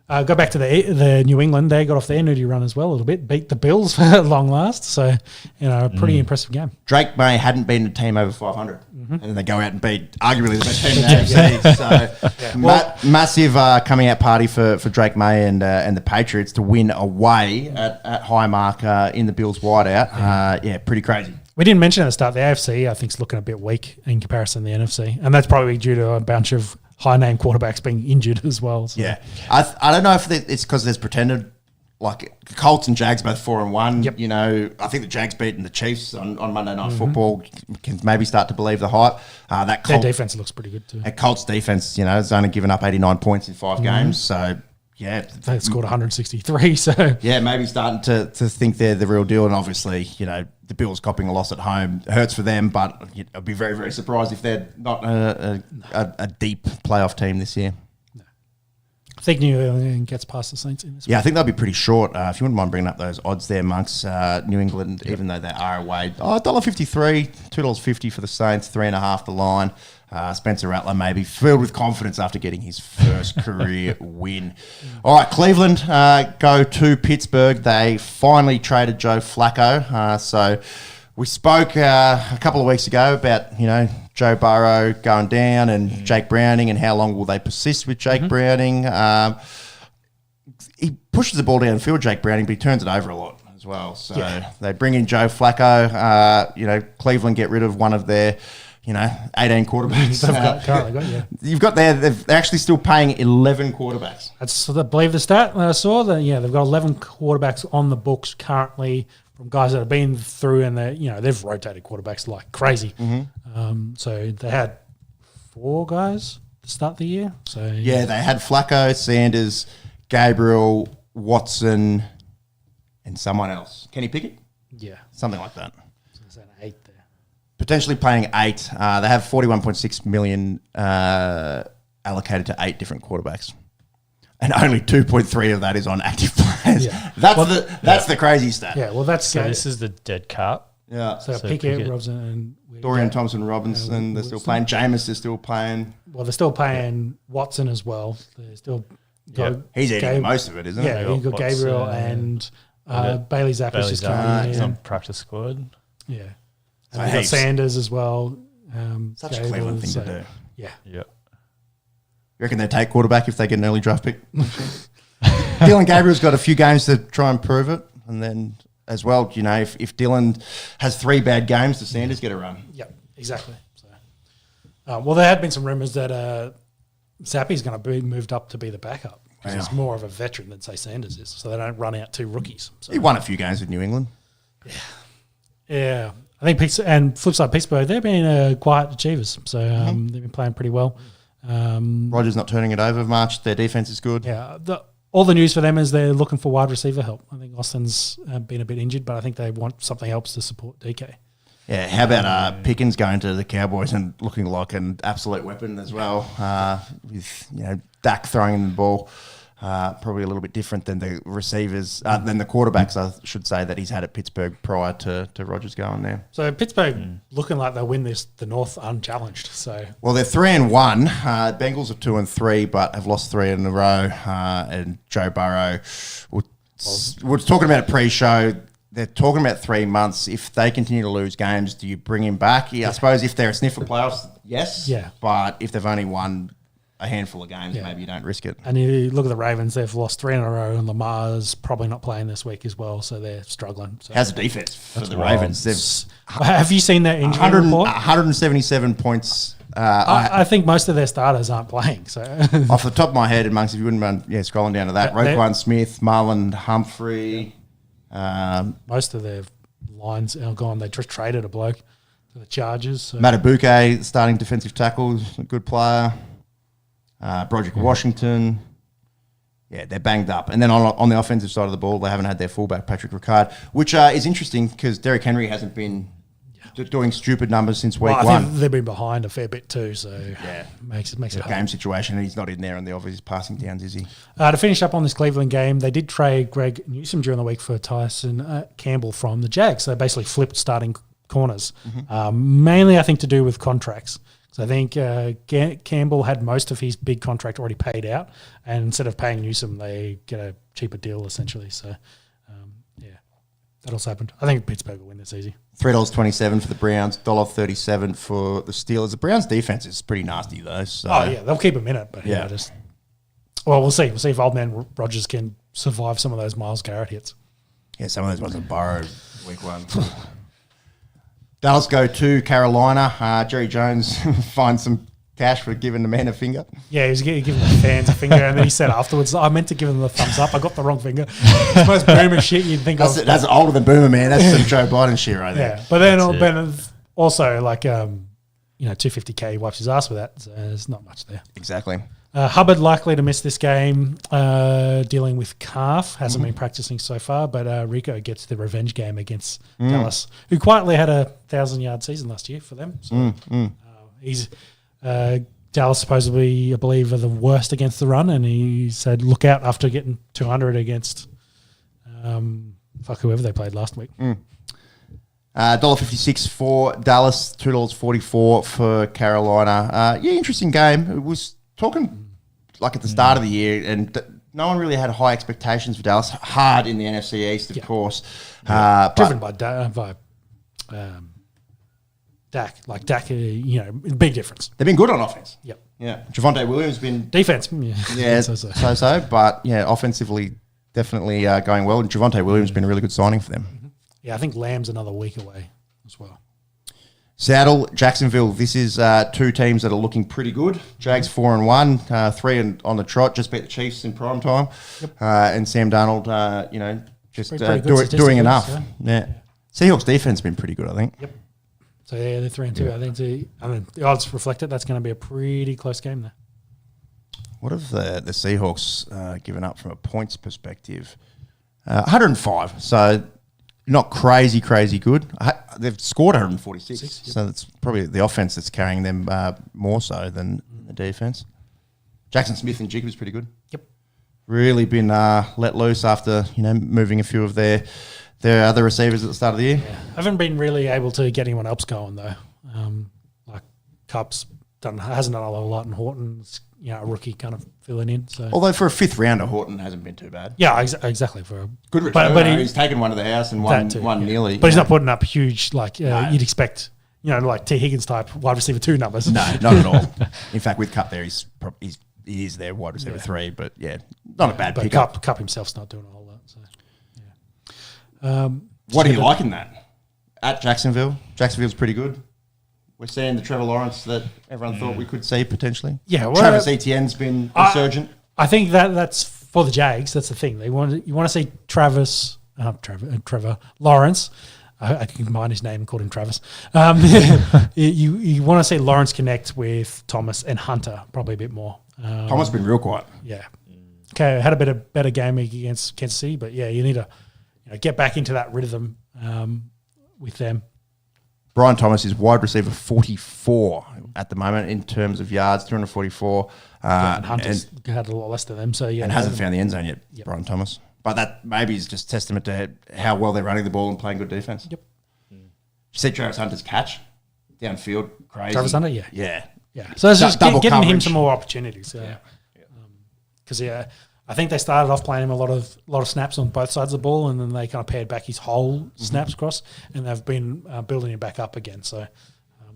Go back to the New England. They got off their nudie run as well a little bit. Beat the Bills at long last. So, a pretty impressive game. Drake May hadn't been a team over 500. And then they go out and beat arguably the best team in the AFC. So, massive coming out party for Drake May and the Patriots to win away at Highmark in the Bills wideout. Pretty crazy. We didn't mention at the start, the AFC I think is looking a bit weak in comparison to the NFC. And that's probably due to a bunch of high-name quarterbacks being injured as well. So. Yeah. I don't know if it's because there's pretended, like the Colts and Jags both 4-1. Yep. I think the Jags beating the Chiefs on Monday Night Football. Can maybe start to believe the hype. Their defense looks pretty good too. That Colts defense, has only given up 89 points in 5 games. So, yeah. They scored 163. So, yeah, maybe starting to think they're the real deal. And obviously, the Bills copying a loss at home hurts for them, but I'd be very, very surprised if they're not a deep playoff team this year. No. I think New England gets past the Saints in this week. I think they'll be pretty short. If you wouldn't mind bringing up those odds there, Monks. New England, even though they are away, $1.53, $2.50 for the Saints, 3.5 the line. Spencer Rattler maybe filled with confidence after getting his first career win. All right, Cleveland go to Pittsburgh. They finally traded Joe Flacco. So we spoke a couple of weeks ago about, Joe Burrow going down and Jake Browning and how long will they persist with Jake Browning. He pushes the ball downfield, Jake Browning, but he turns it over a lot as well. So they bring in Joe Flacco. Cleveland get rid of one of their 18 quarterbacks. You've got they're actually still paying 11 quarterbacks. I believe the stat that I saw that they've got 11 quarterbacks on the books currently from guys that have been through, and they've rotated quarterbacks like crazy. So they had 4 guys to start the year. So they had Flacco, Sanders, Gabriel, Watson, and someone else. Kenny Pickett? Yeah, something like that. So an 8 there. Potentially playing 8. They have $41.6 million allocated to 8 different quarterbacks, and only 2.3 of that is on active players. That's the crazy stat. Yeah, well, so this is the dead cut. Yeah. So, So Pickett, Pickett. Robson, and Dorian Thompson-Robinson, they're still playing. Jameis is still playing. Well, they're still playing Watson as well. They're still got He's eating most of it, isn't Yeah, he? you've got Gabriel and Bailey Zappa's Bailey just Zappa, coming he's in. on practice squad. Yeah. So And they've got heaps. Sanders as well. Such a Gabriel, Cleveland thing so- to do. Yeah. Yeah. You reckon they take quarterback if they get an early draft pick? Dylan Gabriel's got a few games to try and prove it. And then as well, you know, if Dylan has 3 bad games, does Sanders get a run? Yeah, exactly. So, well, there had been some rumours that Zappi's going to be moved up to be the backup because he's more of a veteran than, say, Sanders is. So they don't run out 2 rookies. So, He won a few games with New England. yeah. I think and flip side Pittsburgh, they've been quiet achievers. So they've been playing pretty well. Rogers not turning it over much. Their defense is good. Yeah, all the news for them is they're looking for wide receiver help. I think Austin's been a bit injured, but I think they want something else to support DK. Yeah, how about Pickens going to the Cowboys and looking like an absolute weapon as well, with Dak throwing in the ball, probably a little bit different than the receivers, than the quarterbacks, I should say, that he's had at Pittsburgh prior to Rogers going there. So Pittsburgh looking like they'll win the North unchallenged. So Well, they're 3-1. Bengals are 2-3, but have lost 3 in a row. And Joe Burrow, we're talking about a pre-show. They're talking about 3 months. If they continue to lose games, do you bring him back? Yeah, I suppose if they're a sniff for playoffs, yes. Yeah. But if they've only won a handful of games, Yeah. maybe you don't risk it. and you look at the Ravens, they've lost 3 in a row, and Lamar's probably not playing this week as well, so they're struggling. So. How's the defense for the wild. Ravens? They've Have you seen their injury 100, report? 177 points. I think most of their starters aren't playing. So Off the top of my head, amongst, if you wouldn't mind, scrolling down to that, Yeah, Roquan Smith, Marlon Humphrey. most of their lines are gone. They just traded a bloke to the Chargers. So. Matabuke, starting defensive tackle, a good player. Broderick Washington. Yeah, they're banged up. And then on the offensive side of the ball, they haven't had their fullback, Patrick Ricard, which is interesting because Derrick Henry hasn't been doing stupid numbers since week I one. think they've been behind a fair bit too, so makes it It's a hard. game situation, and he's not in there on the obvious passing downs, is he? To finish up on this Cleveland game, they did trade Greg Newsom during the week for Tyson Campbell from the Jags. So they basically flipped starting corners, mainly I think to do with contracts. So I think Campbell had most of his big contract already paid out, and instead of paying Newsom, they get a cheaper deal essentially. So that also happened. I think Pittsburgh will win this easy. $3.27 for the Browns, $1.37 for the Steelers. The Browns' defense is pretty nasty though. So They'll keep him in it, but we'll see. We'll see if Old Man Rogers can survive some of those Myles Garrett hits. Yeah, some of those ones are borrowed week one. Dallas go to Carolina. Jerry Jones finds some cash for giving the man a finger. Yeah, he was giving the fans a finger, and then he said afterwards, I meant to give them the thumbs up. I got the wrong finger. It's the most boomer shit you'd think of. That's older than Boomer, man. That's some Joe Biden shit right there. Yeah, but then also, like, 250K, he wipes his ass with that. So there's not much there. Exactly. Hubbard likely to miss this game, dealing with calf. Hasn't been practicing so far, but Rico gets the revenge game against Dallas, who quietly had a 1,000-yard season last year for them. So he's Dallas supposedly, I believe, are the worst against the run, and he said, look out after getting 200 against whoever they played last week. $1.56 for Dallas, $2.44 for Carolina. Interesting game. It was talking like at the start of the year, and no one really had high expectations for Dallas. Hard in the NFC East, of course. Driven by Dak. Like Dak, big difference. They've been good on offense. Yep. Yeah. Javonte Williams been Defense, so, but offensively definitely going well. And Javonte Williams has been a really good signing for them. Yeah, I think Lamb's another week away as well. Seattle, Jacksonville. This is 2 teams that are looking pretty good. Jags 4-1, 3 on the trot. Just beat the Chiefs in prime time, and Sam Darnold, just Pretty good doing enough. so. Yeah. Seahawks defense has been pretty good, I think. Yep. So they're 3-2. I think the odds reflect it. That's going to be a pretty close game there. What have the Seahawks given up from a points perspective? 105. So not crazy good. They've scored 146. So that's probably the offense that's carrying them more so than the defense. Jackson Smith and Jacobs pretty good. Yep. Really been let loose after moving a few of their There are other receivers at the start of the year. Yeah. I haven't been really able to get anyone else going though. Like Cup's hasn't done a lot, and Horton's a rookie kind of filling in. So Although for a fifth rounder, Horton hasn't been too bad. yeah, exactly for a Good return. But He's taken one to the house and one nearly. But he's not putting up huge you'd expect. Like T Higgins type wide receiver 2 numbers. No, not at all. In fact, with Cup there, he is their wide receiver 3, but not a bad but pickup. Cup himself's not doing a whole lot. So What do you like in that? At Jacksonville? Jacksonville's pretty good. We're seeing the Trevor Lawrence that everyone thought we could see potentially. Yeah, well, Travis Etienne's been resurgent. I think that's for the Jags. That's the thing. You want to see Trevor Lawrence. I can combine his name and call him Travis. You want to see Lawrence connect with Thomas and Hunter probably a bit more. Thomas has been real quiet. Yeah. Okay, had a better game against Kansas City, but you need to get back into that rhythm with them. Brian Thomas is wide receiver 44 at the moment in terms of yards, 244. And Hunter's had a lot less than them, so and hasn't found the end zone yet, Brian Thomas. But that maybe is just testament to how well they're running the ball and playing good defense. Yep. You see Travis Hunter's catch downfield, crazy. Travis Hunter, yeah. Yeah. So it's just getting him coverage. some more opportunities. Because I think they started off playing him a lot of snaps on both sides of the ball, and then they kind of pared back his whole snaps across, and they've been building him back up again. So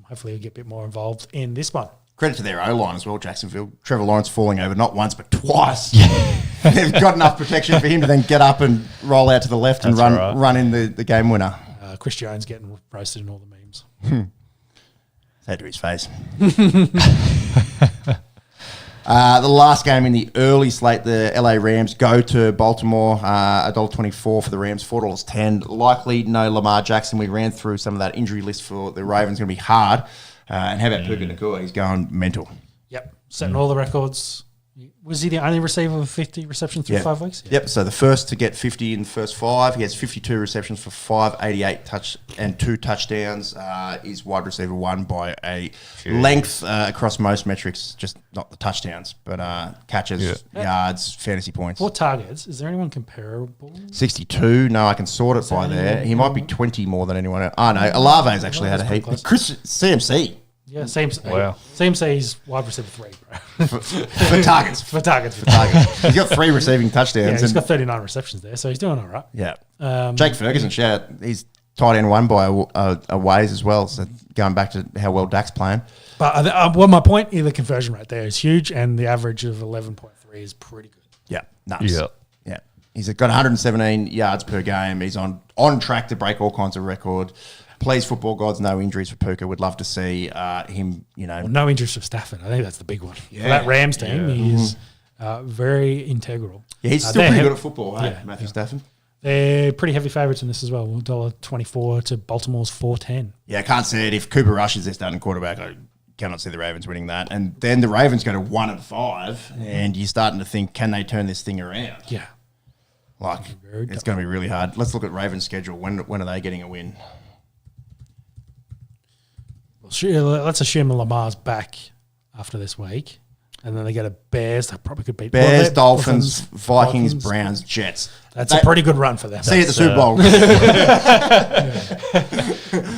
hopefully he'll get a bit more involved in this one. Credit to their O-line as well, Jacksonville. Trevor Lawrence falling over not once but twice. They've got enough protection for him to then get up and roll out to the left and run in the game winner. Chris Jones getting roasted in all the memes. Say to his face. The last game in the early slate, the LA Rams go to Baltimore, $1.24 for the Rams, $4.10. Likely no Lamar Jackson. We ran through some of that injury list for the Ravens. Going to be hard. And how about Puka Nacua? He's going mental. Yep, setting all the records. Was he the only receiver with 50 receptions through 5 weeks? Yep, so the first to get 50 in the first 5. He has 52 receptions for 588 and 2 touchdowns. Is wide receiver 1 by a length across most metrics, just not the touchdowns, but catches, yards, fantasy points. 4 targets. Is there anyone comparable? 62. No, I can sort it by there. He might be 20 more than anyone else. Oh, no, Olave's actually had a heap. CMC. Yeah, same. Wow. CMC's wide receiver 3, bro. for targets. For targets. He's got 3 receiving touchdowns. Yeah, he's got 39 receptions there, so he's doing all right. Yeah. Jake Ferguson, shout out. He's tight end 1 by a ways as well. So going back to how well Dak's playing. But my point is the conversion rate there is huge, and the average of 11.3 is pretty good. Yeah. Nuts. Yeah. He's got 117 yards per game. He's on track to break all kinds of record. Please, football gods, no injuries for Puka. Would love to see him, Well, no injuries for Stafford. I think that's the big one. Yeah. For that Rams team, he is very integral. Yeah, he's still pretty good at football, Matthew Stafford. They're pretty heavy favourites in this as well. $1.24 to Baltimore's $4.10. Yeah, I can't see it. If Cooper Rush is their starting quarterback, I cannot see the Ravens winning that. And then the Ravens go to 1-5, and you're starting to think, can they turn this thing around? Yeah. It's going to be really hard. Let's look at Ravens' schedule. When are they getting a win? Let's assume Lamar's back after this week, and then they go to Bears. They probably could beat Bears, Dolphins, Vikings, Browns, Jets. That's a pretty good run for them. See you at the Super Bowl.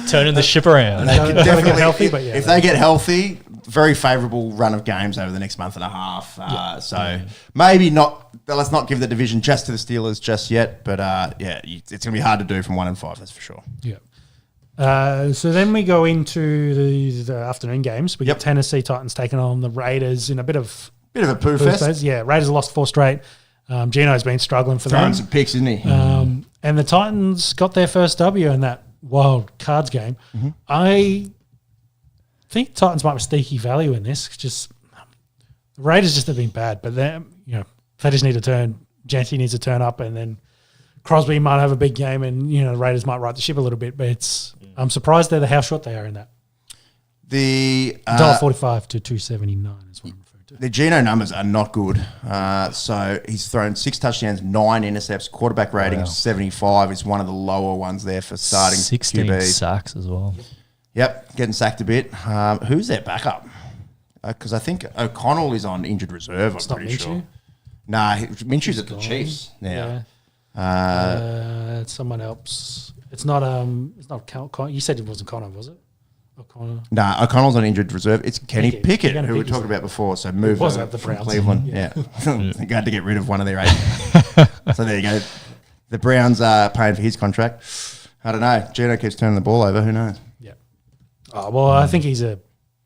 Turning the ship around. They could definitely get healthy, but if they get healthy, very favourable run of games over the next month and a half. So maybe not. Let's not give the division just to the Steelers just yet, but it's going to be hard to do from 1-5. That's for sure. Yeah. So then we go into the afternoon games. We get Tennessee Titans taking on the Raiders in a bit of a poo fest. Yeah, Raiders lost 4 straight. Gino's been struggling for throwing them. some picks, isn't he? And the Titans got their first W in that wild cards game. Mm-hmm. I think Titans might have sneaky value in this. Just the Raiders just have been bad, but they just need to turn. Janty needs to turn up, and then Crosby might have a big game, and the Raiders might right the ship a little bit. But I'm surprised they're how short they are in that. The $1.45 to $2.79 is what I'm referring to. The Geno numbers are not good. So he's thrown 6 touchdowns, 9 intercepts. Quarterback rating of 75 is one of the lower ones there for starting 16 QBs. sacks as well. Yep, getting sacked a bit. Who's their backup? Because I think O'Connell is on injured reserve. It's I'm not pretty Minshew? sure. Nah, Minshew's at the Chiefs now. Yeah. Someone else. It's not. You said it wasn't Connor, was it? O'Connor. Nah, O'Connell's on injured reserve. It's Kenny Pickett, Kenny who we Pickett's talked about before. So moved was over at the from Browns. Cleveland. Yeah. They had to get rid of one of their 8. So there you go. The Browns are paying for his contract. I don't know. Gino keeps turning the ball over. Who knows? Yeah. Oh, well, I think he's a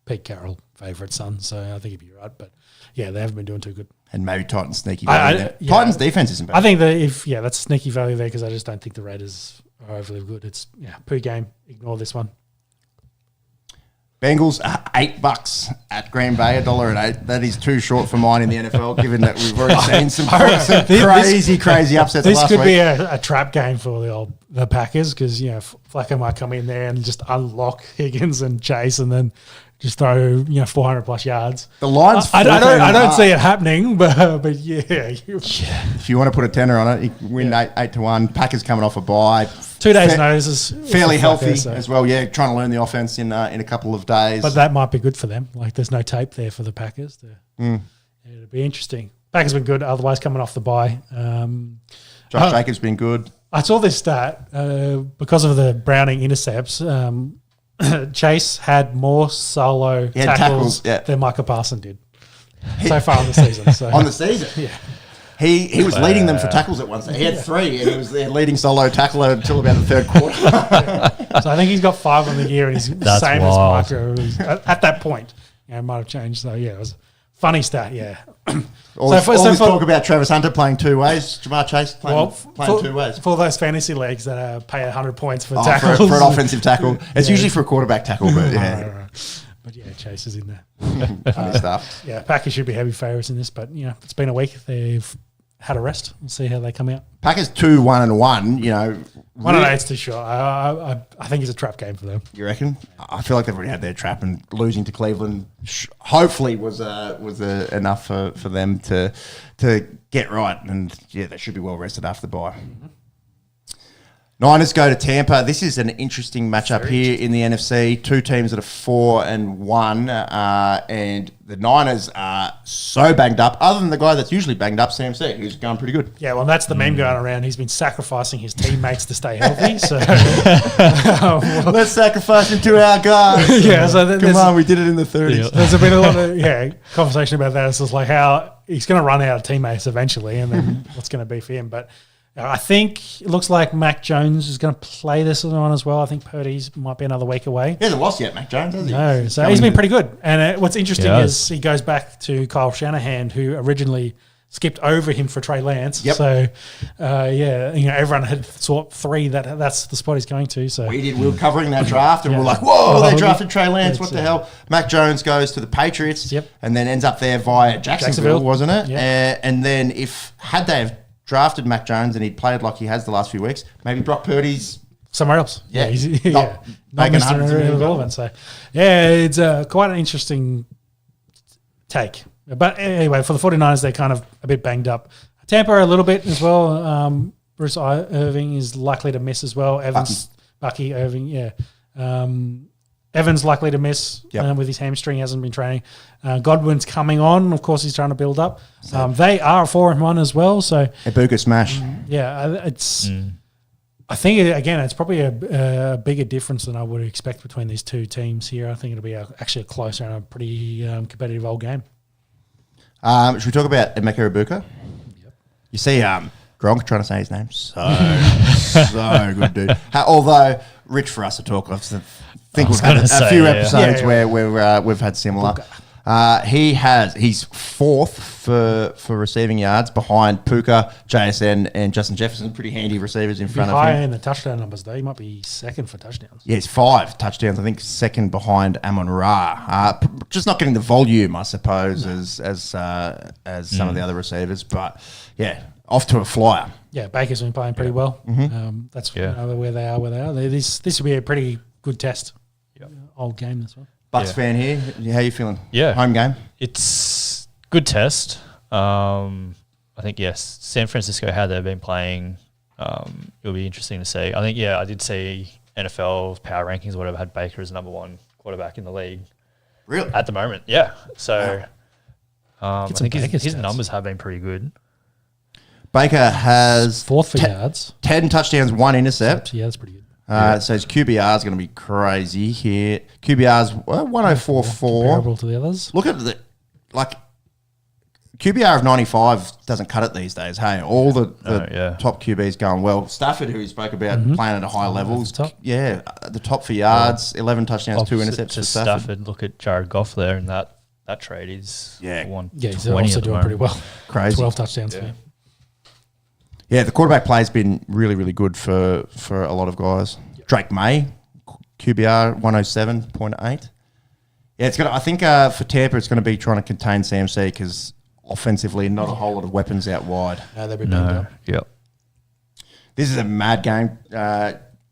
Pete Carroll favourite son, so I think he'd be right. But yeah, they haven't been doing too good. And maybe Titans sneaky value there. Titans defense isn't bad. I think that that's sneaky value there because I just don't think the Raiders are overly good. It's per game. Ignore this one. Bengals are $8 at Green Bay, $1.08. That is too short for mine in the NFL, given that we've already seen some crazy upsets This last could week. be a trap game for the Packers because Flacco might come in there and just unlock Higgins and Chase and then just throw 400 plus yards. The line's I 14.5. don't see it happening, but yeah. If you want to put a tenner on it, you can win 8-1. Packers coming off a bye. 2 days notice is Fairly Flacco, healthy so. as well. Yeah, trying to learn the offense in a couple of days. But that might be good for them. Like there's no tape there for the Packers. It'll be interesting. Packers been good. Otherwise, coming off the bye. Josh Jacobs been good. I saw this stat because of the Browning intercepts. Chase had more solo tackles than Micah Parson did so far on the season. So. On the season? Yeah. He was leading them for tackles at once. He had 3 and he was their leading solo tackler until about the third quarter. So I think he's got 5 on the year and he's the same wild. as Micah at that point. It might have changed. So it was a funny stat, All this talk about Travis Hunter playing 2 ways, Jamar Chase playing 2 ways. For those fantasy leagues that pay 100 points for tackles. For an offensive tackle. It's usually for a quarterback tackle, but yeah. Right. But yeah, Chase is in there. Funny stuff. Yeah, Packers should be heavy favourites in this, but it's been a week. They've had a rest. We'll see how they come out. Packers 2-1-1, 1-8's too short. I think it's a trap game for them. You reckon? I feel like they've already had their trap, and losing to Cleveland hopefully was enough for them to get right. And yeah, they should be well rested after the bye. Mm-hmm. Niners go to Tampa. This is an interesting matchup here in the NFC. 2 teams that are 4-1, and the Niners are so banged up. Other than the guy that's usually banged up, CMC, who's going pretty good. Yeah, well, that's the meme going around. He's been sacrificing his teammates to stay healthy. So let's sacrifice him to our guys. Yeah, so come on, we did it in the 30s. There's been a lot of conversation about that. It's just like how he's going to run out of teammates eventually, and then what's going to be for him, but. I think it looks like Mac Jones is going to play this one as well. I think Purdy's might be another week away. He hasn't lost yet, Mac Jones, has he? No, so he's been pretty good. And what's interesting is he goes back to Kyle Shanahan, who originally skipped over him for Trey Lance. Yep. So, everyone had thought 3 that's the spot he's going to. So we were covering that draft, and we're like, whoa, they drafted Trey Lance. What the hell? Mac Jones goes to the Patriots, and then ends up there via Jacksonville, wasn't it? Yep. And then had they have drafted Mac Jones and he'd played like he has the last few weeks, maybe Brock Purdy's somewhere else. Yeah. He's not Mr. Irrelevant. So, it's quite an interesting take. But anyway, for the 49ers, they're kind of a bit banged up. Tampa a little bit as well. Bruce Irving is likely to miss as well. Bucky Irving, Evans likely to miss with his hamstring. He hasn't been training. Godwin's coming on. Of course, he's trying to build up. They are 4-1 as well. So Ibuka smash. It's. I think it's probably a bigger difference than I would expect between these 2 teams here. I think it'll be actually a closer and a pretty competitive old game. Should we talk about Emeka Ibuka? Yep. You see, Gronk trying to say his name. So good, dude. Although rich for us to talk. I think we've had a few episodes where we've had similar. He's 4th for receiving yards behind Puka, JSN, and Justin Jefferson. Pretty handy receivers in front of him. High in the touchdown numbers, though. He might be 2nd for touchdowns. Yeah, he's 5 touchdowns. I think 2nd behind Amon-Ra. Just not getting the volume, I suppose, as some of the other receivers. But yeah, off to a flyer. Yeah, Baker's been playing pretty well. Mm-hmm. That's where they are. This will be a pretty good test. Old game as well. Bucks fan here. How you feeling? Yeah. Home game? It's good test. I think, yes, San Francisco, how they've been playing, it'll be interesting to see. I think, I did see NFL power rankings or whatever had Baker as number 1 quarterback in the league. Really? At the moment, yeah. So I think his numbers have been pretty good. Baker has Fourth for yards. 10 touchdowns, 1 intercept. Yeah, that's pretty good. So his QBR is going to be crazy here. QBR's 104.4. Comparable to the others. Look at the QBR of 95 doesn't cut it these days. Hey, all the top QBs going well. Stafford, who we spoke about, playing at a high level, the top for yards, 11 touchdowns, 2 intercepts for Stafford. Look at Jared Goff there, and that trade is He's also doing pretty well. Crazy. 12 touchdowns for him. Yeah, the quarterback play has been really, really good for a lot of guys. Drake May, QBR 107.8. Yeah, it's gonna. I think for Tampa, it's going to be trying to contain CMC because offensively, not a whole lot of weapons out wide. No, they've been banged up. Yep. This is a mad game.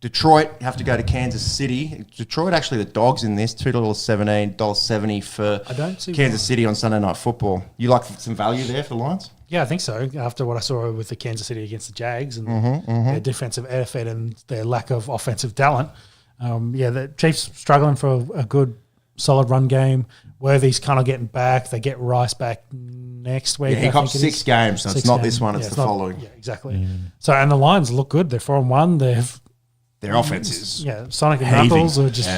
Detroit have to go to Kansas City. Detroit actually the dogs in this $2.17, $1.70 for Kansas City on Sunday Night Football. You like some value there for the Lions? Yeah, I think so. After what I saw with the Kansas City against the Jags and their defensive effort and their lack of offensive talent, the Chiefs struggling for a good, solid run game. Worthy's kind of getting back. They get Rice back next week. Yeah, he copped 6 games, so it's not this one, it's the following. Yeah, exactly. So, and the Lions look good. They're 4-1. Their offense is Sonic and Knuckles are just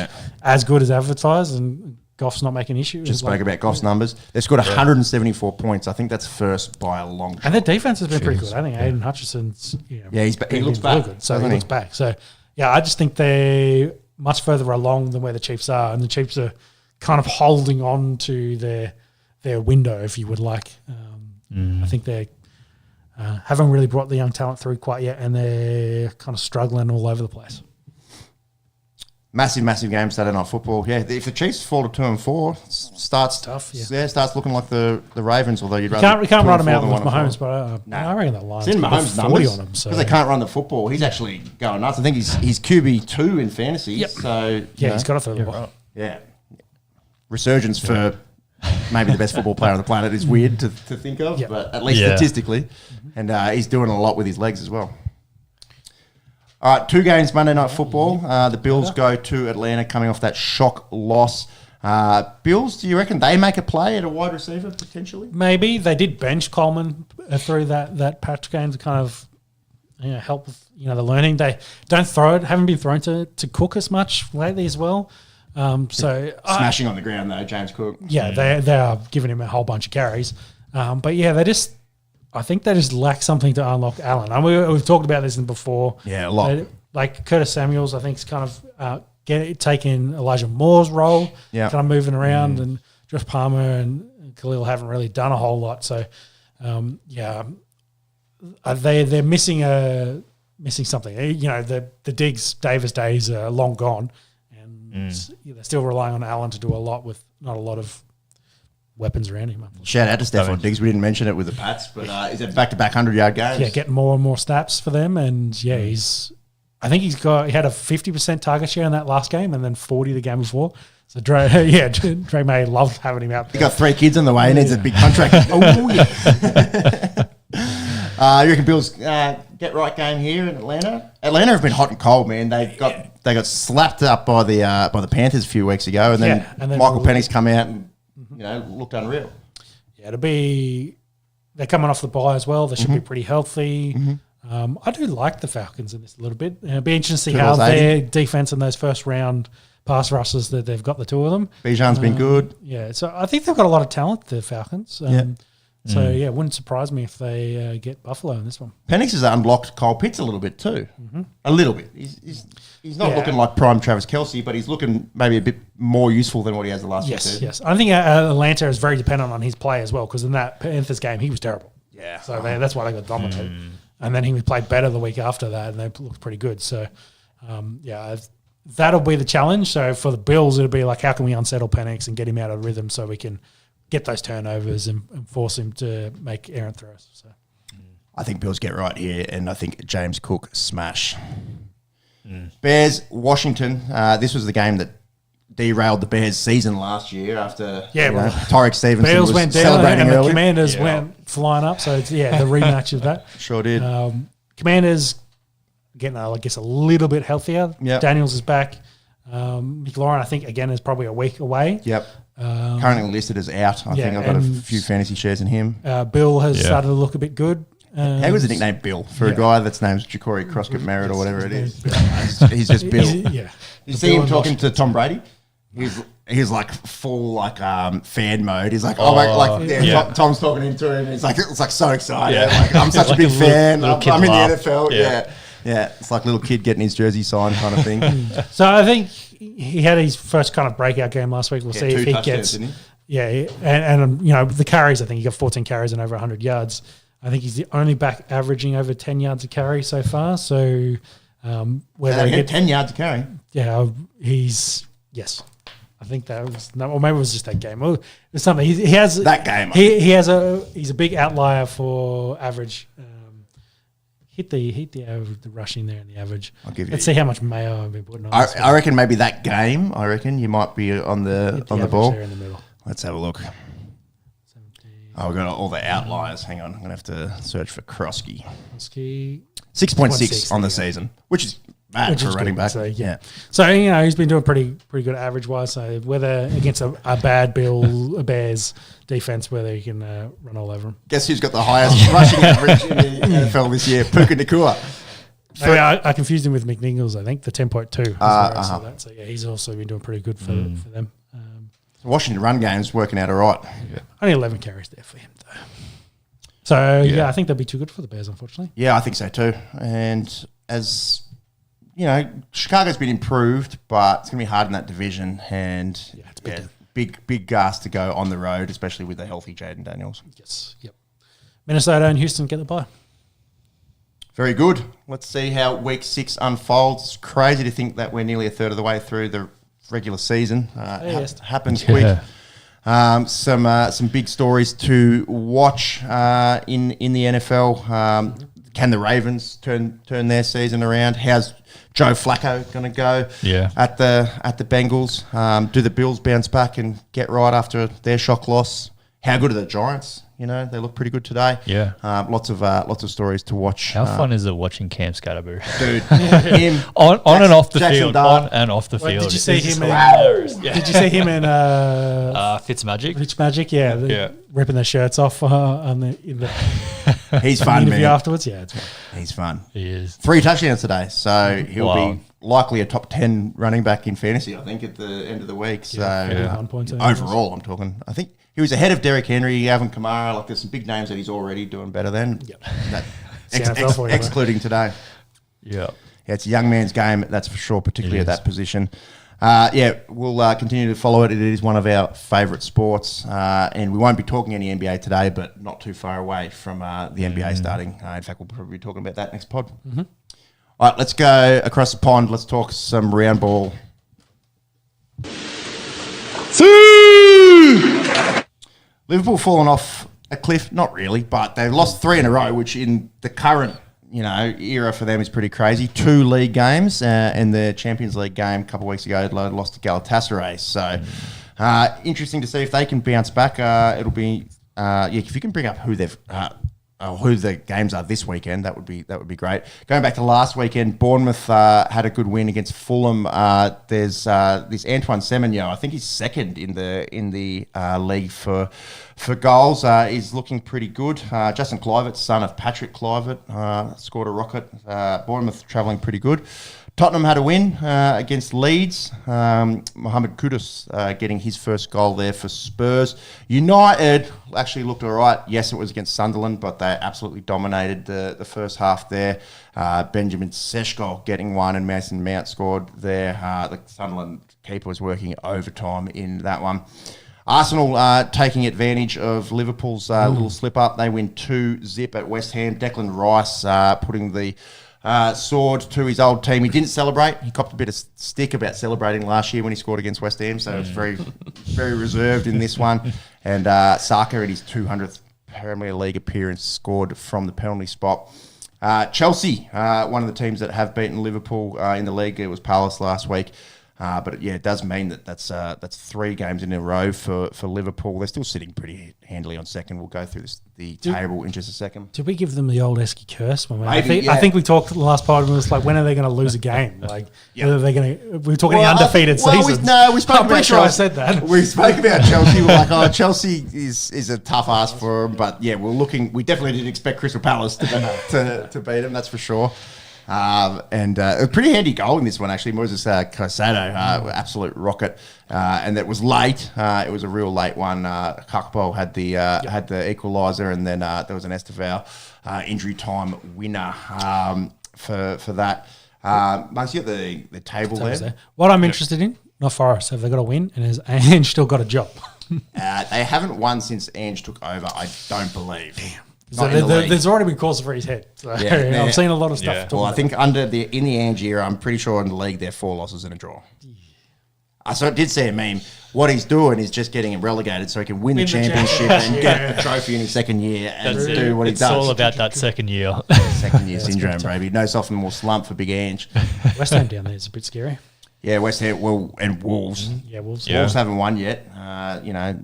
as good as advertised, and Goff's not making issues. Just spoke about Goff's numbers. They've scored 174 points. I think that's first by a long shot. And their defense has been pretty good. I think Aiden Hutchinson's he looks back. Really good, so he looks back. So, I just think they're much further along than where the Chiefs are, and the Chiefs are kind of holding on to their window, if you would like. I think they're haven't really brought the young talent through quite yet, and they're kind of struggling all over the place. Massive game Saturday Night Football. Yeah, if the Chiefs fall to 2-4, starts tough. Yeah, starts looking like the Ravens. Although you can't run them out with Mahomes, but I reckon that line's Mahomes 40 numbers on him. Because they can't run the football. He's actually going nuts. I think he's QB2 in fantasy. Yep. So he's got to throw the ball. Yeah, resurgence for maybe the best football player on the planet is weird to think of, but at least statistically, and he's doing a lot with his legs as well. All right, 2 games Monday Night Football. The Bills go to Atlanta coming off that shock loss. Bills, do you reckon they make a play at a wide receiver potentially? Maybe. They did bench Coleman through that patch game to kind of help with the learning. They don't throw it, haven't been thrown to Cook as much lately as well. Smashing on the ground though, James Cook. Yeah, they are giving him a whole bunch of carries. I think they just lack something to unlock Allen. We've talked about this before. Yeah, a lot. Like Curtis Samuels, I think, is kind of taking Elijah Moore's role, kind of moving around, and Josh Palmer and Khalil haven't really done a whole lot. So, they're missing something. The Diggs Davis days are long gone, and they're still relying on Allen to do a lot with not a lot of weapons around him. Shout out to Stephon Diggs. We didn't mention it with the Pats, but is it back-to-back 100-yard games? Yeah, getting more and more snaps for them, and he had a 50% target share in that last game, and then 40 the game before. So Dre May loved having him out there. He got 3 kids on the way. He needs a big contract. You reckon Bills get right game here in Atlanta? Atlanta have been hot and cold, man. They got slapped up by the Panthers a few weeks ago, and then Michael Penny's come out and looked unreal. Yeah, they're coming off the bye as well. They should be pretty healthy. I do like the Falcons in this a little bit. It'll be interesting to see how their defense in those first round pass rushes that they've got the 2 of them. Bijan's been good. Yeah, so I think they've got a lot of talent, the Falcons. It wouldn't surprise me if they get Buffalo in this one. Penix has unblocked Kyle Pitts a little bit too. A little bit. He's not looking like prime Travis Kelce, but he's looking maybe a bit more useful than what he has the last few seasons. Yes. I think Atlanta is very dependent on his play as well, because in that Panthers game, he was terrible. Yeah. So that's why they got dominated. And then he played better the week after that, and they looked pretty good. So, that'll be the challenge. So for the Bills, it'll be like, how can we unsettle Penix and get him out of rhythm so we can get those turnovers and force him to make errant throws. So, I think Bills get right here, and I think James Cook smash. Bears, Washington. This was the game that derailed the Bears' season last year after Tyreek Stevenson Bears was went down celebrating and early. the Commanders went flying up. So, the rematch of that. Sure did. Commanders getting, I guess, a little bit healthier. Yep. Daniels is back. McLaurin, I think, again, is probably a week away. Yep. Currently listed as out. I think I've got a few fantasy shares in him. Bill has started to look a bit good. How was the nickname Bill for a guy that's named Ja'Cory Crosscut Merritt or whatever it is? He's just Bill. You see him talking to Tom Brady? He's like full fan mode. He's like, Tom's talking into him. It's like so excited. Yeah. Like, I'm such a big fan. I'm in the NFL. Yeah. It's like little kid getting his jersey signed kind of thing. So I think he had his first kind of breakout game last week. We'll see if he gets. Yeah, and the carries. I think he got 14 carries and over 100 yards. I think he's the only back averaging over 10 yards a carry so far. So whether he 10 yards a carry. Yeah, yes. I think that was, or maybe it was just that game. Well, it's something he has that game. He's a big outlier for average. Hit the rushing there in the average. I'll give you. Let's see how much mayo I've been putting on. I reckon maybe that game. I reckon you might be on the ball. There in the middle. Let's have a look. 17. Oh, we've got all the outliers. Hang on, I'm gonna have to search for Krosky. 6.6 on the season, which is bad for a running back. So, So he's been doing pretty good average wise. So whether against a bad Bears defense, whether he can run all over them. Guess who's got the highest rushing average in the NFL this year? Puka Nacua. I confused him with McNichols. I think the 10.2. So he's also been doing pretty good for them. Washington run game's working out all right. Yeah. Only 11 carries there for him, though. So, I think they'll be too good for the Bears, unfortunately. Yeah, I think so too. And as, Chicago's been improved, but it's going to be hard in that division. And, it's big gas to go on the road, especially with the healthy Jaden Daniels. Yes, yep. Minnesota and Houston get the bye. Very good. Let's see how week 6 unfolds. It's crazy to think that we're nearly a third of the way through the regular season. Happens quick. Some big stories to watch in the NFL. Can the Ravens turn their season around? How's Joe Flacco going to go at the Bengals? Do the Bills bounce back and get right after their shock loss? How good are the Giants? They look pretty good today. Yeah. Lots of stories to watch. How fun is it watching Cam Scatterbury? Dude, him on and off the field. On and off the field. Did you see him in Fitzmagic? Fitzmagic, yeah. Ripping their shirts off in the He's fun, interview man. afterwards. Yeah, it's fun. He's fun. He is. 3 touchdowns today, so he'll be likely a top 10 running back in fantasy, I think, at the end of the week. So overall, I'm talking. I think he was ahead of Derrick Henry, Alvin Kamara. Like, there's some big names that he's already doing better than. Yep. Excluding today. Yeah. It's a young man's game, that's for sure, particularly at that position. We'll continue to follow it. It is one of our favourite sports, and we won't be talking any NBA today, but not too far away from the NBA starting. In fact, we'll probably be talking about that next pod. Mm-hmm. All right, let's go across the pond. Let's talk some round ball. Liverpool fallen off a cliff, not really, but they've lost 3 in a row, which in the current era for them is pretty crazy. 2 league games, and the Champions League game a couple of weeks ago lost to Galatasaray. So interesting to see if they can bounce back. It'll be if you can bring up who the games are this weekend, that would be great. Going back to last weekend, Bournemouth had a good win against Fulham. There's this Antoine Semenyo. I think he's second in the league for goals. He's looking pretty good. Justin Kluivert, son of Patrick Kluivert, scored a rocket. Bournemouth travelling pretty good. Tottenham had a win against Leeds. Mohamed Kudus getting his first goal there for Spurs. United actually looked all right. Yes, it was against Sunderland, but they absolutely dominated the first half there. Benjamin Sesko getting one, and Mason Mount scored there. The Sunderland keeper was working overtime in that one. Arsenal taking advantage of Liverpool's little slip-up. They win 2-0 at West Ham. Declan Rice putting the sword to his old team. He didn't celebrate. He copped a bit of stick about celebrating last year when he scored against West Ham, so it was very, very reserved in this one. And Saka, in his 200th Premier League appearance, scored from the penalty spot. Chelsea, one of the teams that have beaten Liverpool in the league, it was Palace last week. But yeah, it does mean that's 3 games in a row for Liverpool. They're still sitting pretty handily on second. We'll go through the table in just a second. Did we give them the old Esky curse? I Maybe, think we talked the last part and it was like, when are they going to lose a game? Like, whether they're going to. We were talking the undefeated seasons. We spoke I'm pretty about sure I said that. We spoke about Chelsea. We're like, Chelsea is a tough ask for them. But yeah, we definitely didn't expect Crystal Palace to beat them. That's for sure. And a pretty handy goal in this one, actually. Moises Caicedo, absolute rocket. And that was late. It was a real late one. Kakpo had the equaliser, and then there was an Estevao injury time winner for that. Mark's, you got the table there. What I'm interested in, not Forest. Have they got a win? And has Ange still got a job? They haven't won since Ange took over, I don't believe. Damn. So there's already been calls for his head. So Yeah. I've seen a lot of stuff. Well, I think in the Ange era, I'm pretty sure in the league they're 4 losses and a draw. So I did see a meme. What he's doing is just getting him relegated so he can win the championship and get the trophy in his second year and do what he does. It's all about that second year. Second year syndrome, baby. No sophomore slump for Big Ange. West Ham down there is a bit scary. Yeah, West Ham and Wolves. Yeah, Wolves. Wolves haven't won yet.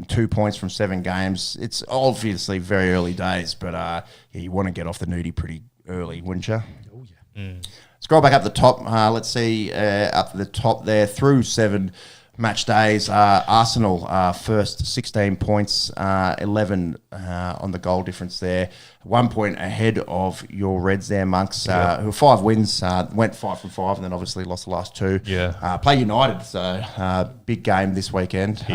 2 points from 7 games. It's obviously very early days, but you want to get off the nudie pretty early, wouldn't you? Oh, yeah. Scroll back up the top. Let's see up the top there through 7 match days. Arsenal first 16 points, 11 on the goal difference there. 1 point ahead of your Reds there, Monks, who are 5 wins, went 5 from 5 and then obviously lost the last 2. Yeah. Play United, so big game this weekend.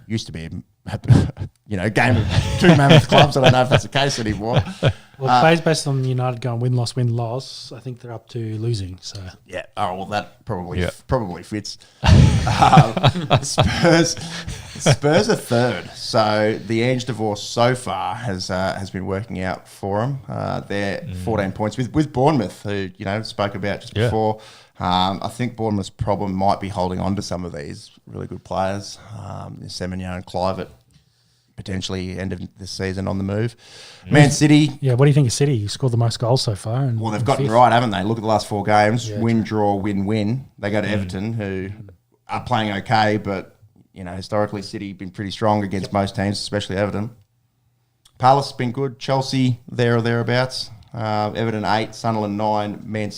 Used to be a game of 2 mammoth clubs. I don't know if that's the case anymore. Well, based on United going win-loss, win-loss, I think they're up to losing. So yeah. Oh, well, that probably fits. Spurs are third. So the Ange divorce so far has been working out for them. They're 14 points with Bournemouth, who spoke about just before. I think Bournemouth's problem might be holding on to some of these really good players. Semenyo and Clive potentially end of the season on the move. Man City. Yeah, what do you think of City? You scored the most goals so far. Well, they've gotten right, haven't they? Look at the last 4 games. Win, draw, win, win. They go to Everton, who are playing okay, but, historically City been pretty strong against most teams, especially Everton. Palace has been good. Chelsea, there or thereabouts. Everton 8, Sunderland 9, Man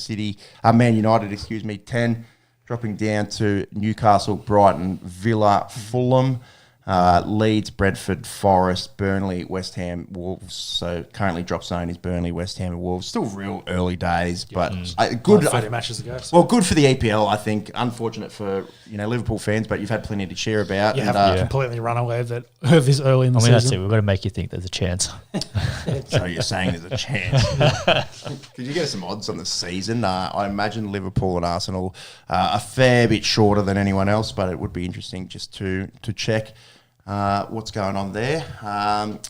United, 10. Dropping down to Newcastle, Brighton, Villa, Fulham. Leeds, Brentford, Forest, Burnley, West Ham, Wolves. So currently drop zone is Burnley, West Ham and Wolves. Still real early days, but good. 30 matches ago. So. Well, good for the EPL, I think. Unfortunate for Liverpool fans, but you've had plenty to cheer about. You haven't completely run away of this early in the season. That's it. We've got to make you think there's a chance. So you're saying there's a chance. Could you get us some odds on the season? I imagine Liverpool and Arsenal are a fair bit shorter than anyone else, but it would be interesting just to check what's going on there.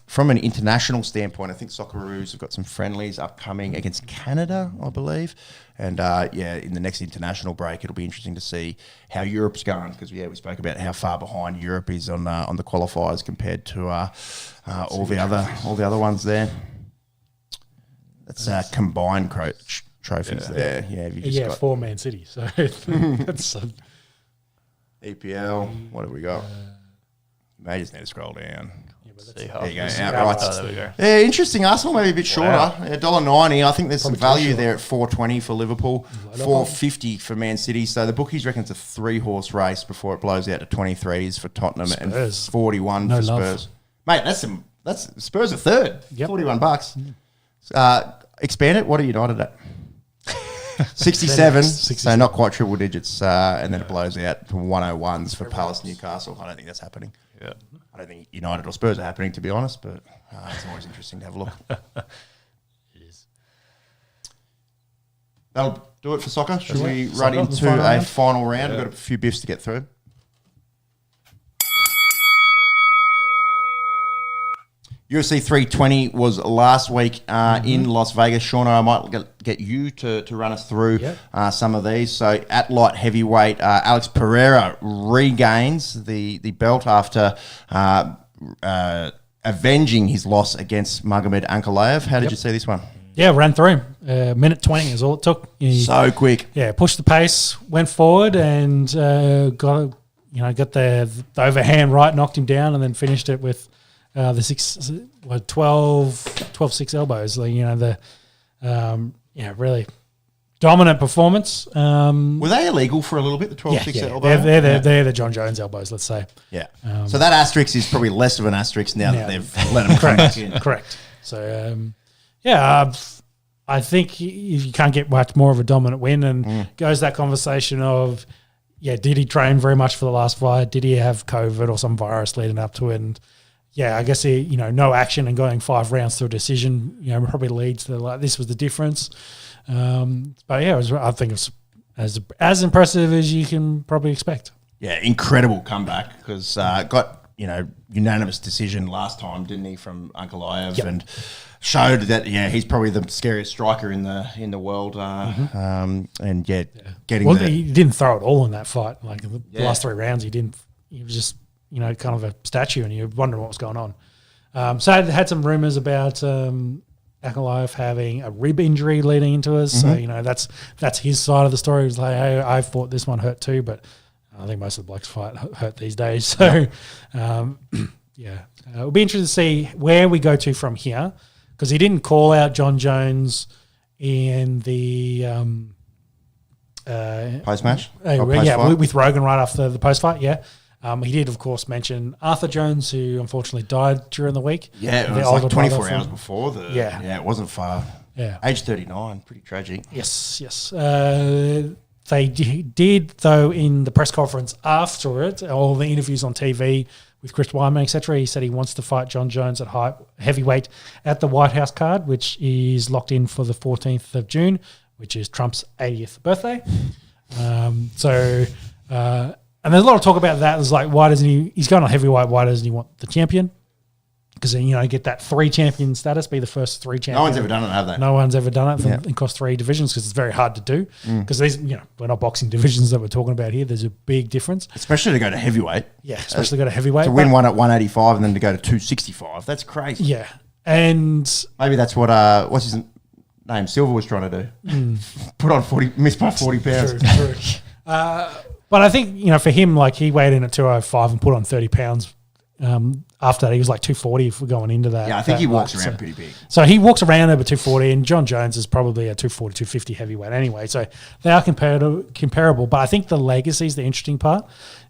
From an international standpoint, I think Socceroos have got some friendlies upcoming against Canada, I believe. And in the next international break, it'll be interesting to see how Europe's going because we spoke about how far behind Europe is on the qualifiers compared to all the other ones there. That's combined trophies there. Yeah, have you just got 4 Man City. So that's EPL. What have we got? May just need to scroll down. There you go. Outright. There we go. Yeah, interesting. Arsenal maybe a bit shorter. $1.90. I think there's some value there at $4.20 for Liverpool, $4.50 for Man City. So the bookies reckon it's a 3-horse race before it blows out to 23s for Tottenham and 41 for Spurs. Mate, that's Spurs are third. Yep. $41. Expand it. What are United at? 67. So not quite triple digits. And then it blows out to 101s for Palace Newcastle. I don't think that's happening. Yeah. I don't think United or Spurs are happening, to be honest, but it's always interesting to have a look. It is. That'll do it for soccer. Should we run into a final round? We've got a few biffs to get through. UFC 320 was last week in Las Vegas. Shauna, I might get you to run us through some of these. So at light heavyweight, Alex Pereira regains the belt after avenging his loss against Magomed Ankalaev. How did you see this one? Yeah, ran through him. Minute 20 is all it took. So quick. Yeah, pushed the pace, went forward, and got the overhand right, knocked him down, and then finished it with the 12-6 elbows. Really dominant performance. Were they illegal for a little bit, the 12-6 elbow? They're the John Jones elbows, let's say. Yeah. So that asterisk is probably less of an asterisk now that they've let them come back in. Correct. So, I think if you can't get much more of a dominant win, and goes that conversation of, did he train very much for the last fight? Did he have COVID or some virus leading up to it? And I guess no action and going 5 rounds to a decision, probably leads to this was the difference. But I think it's as impressive as you can probably expect. Yeah, incredible comeback because got unanimous decision last time, didn't he, from Ankalaev, and showed that he's probably the scariest striker in the world. Getting he didn't throw it all in that fight. Like the last 3 rounds, he didn't. He was just kind of a statue, and you're wondering what was going on. So I had some rumors about Ankalaev having a rib injury leading into us. So that's his side of the story. It was like, hey, I thought this one hurt too, but I think most of the blokes fight hurt these days. So it'll be interesting to see where we go to from here, because he didn't call out John Jones in the post-match? With Rogan right after the post-fight, he did, of course, mention Arthur Jones, who unfortunately died during the week. Yeah, it was like 24 hours before. It wasn't far. Yeah. Age 39, pretty tragic. Yes. They did, though, in the press conference after it, all the interviews on TV with Chris Wyman, etc., he said he wants to fight John Jones at heavyweight at the White House card, which is locked in for the 14th of June, which is Trump's 80th birthday. And there's a lot of talk about that. It's like, why doesn't he's going on heavyweight, why doesn't he want the champion? Because get that 3 champion status, be the first 3 champions. No one's ever done it, have they? No one's ever done it across 3 divisions, because it's very hard to do. Because these, we're not boxing divisions that we're talking about here. There's a big difference. Especially to go to heavyweight. Yeah, especially go to heavyweight. To win one at 185 and then to go to 265. That's crazy. Yeah. And maybe that's what, what's his name? Silver was trying to do. Put on 40, missed by 40 pounds. True. But I think, for him, like, he weighed in at 205 and put on 30 pounds. After that, he was like 240 if we're going into that. Yeah, I think he walks around pretty big. So he walks around over 240, and John Jones is probably a 240, 250 heavyweight anyway. So they are comparable. But I think the legacy is the interesting part.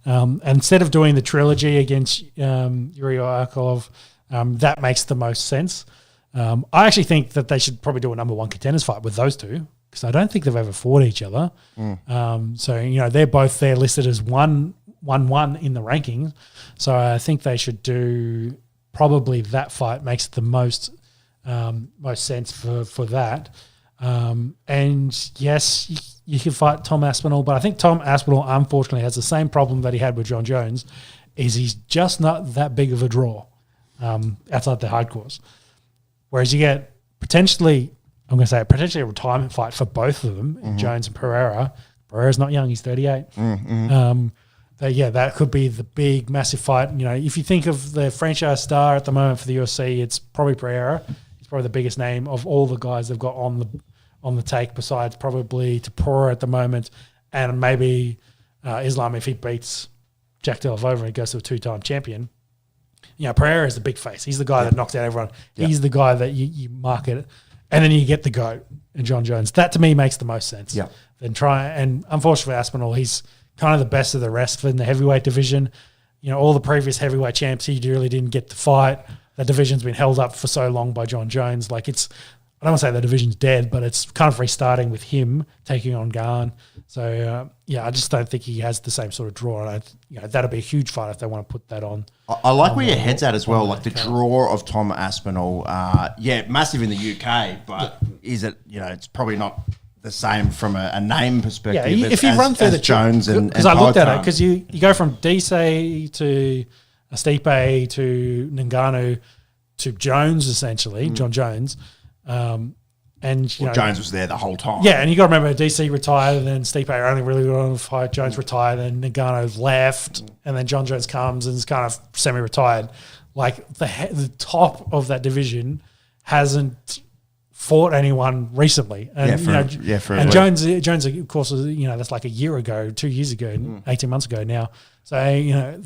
And instead of doing the trilogy against Yuri Arkolov, that makes the most sense. I actually think that they should probably do a number 1 contenders fight with those two, because I don't think they've ever fought each other. So, they're both there listed as 1-1 in the rankings. So I think they should do probably that fight makes the most sense for that. And yes, you can fight Tom Aspinall, but I think Tom Aspinall unfortunately has the same problem that he had with John Jones, is he's just not that big of a draw outside the hardcores. Whereas you get potentially a retirement fight for both of them, Jones and Pereira. Pereira's not young; he's 38. That could be the big, massive fight. If you think of the franchise star at the moment for the UFC, it's probably Pereira. He's probably the biggest name of all the guys they've got on the take, besides probably Tapora at the moment, and maybe Islam if he beats Jack De La Vova and he goes to a 2-time champion. Pereira is the big face. He's the guy that knocks out everyone. Yeah. He's the guy that you market, and then you get the GOAT and John Jones. That to me makes the most sense. Yeah. Then and unfortunately Aspinall, he's kind of the best of the rest in the heavyweight division. All the previous heavyweight champs, he really didn't get to fight. That division's been held up for so long by John Jones. Like, I don't want to say the division's dead, but it's kind of restarting with him taking on Garn. So, I just don't think he has the same sort of draw. And that'd be a huge fight if they want to put that on. I like where your head's at as well, like the draw of Tom Aspinall. Massive in the UK, but is it, it's probably not the same from a name perspective. Yeah, if you run through the Jones and because I looked at it, because you go from DC to Stipe to Ngannou to Jones, essentially John Jones, and Jones was there the whole time. Yeah, and you got to remember DC retired, and then Stipe only really got on the fight. Jones retired, and Ngannou left, and then John Jones comes and is kind of semi-retired. Like the top of that division hasn't fought anyone recently. And, for and Jones, of course, that's like a year ago, 2 years ago, 18 months ago now. So,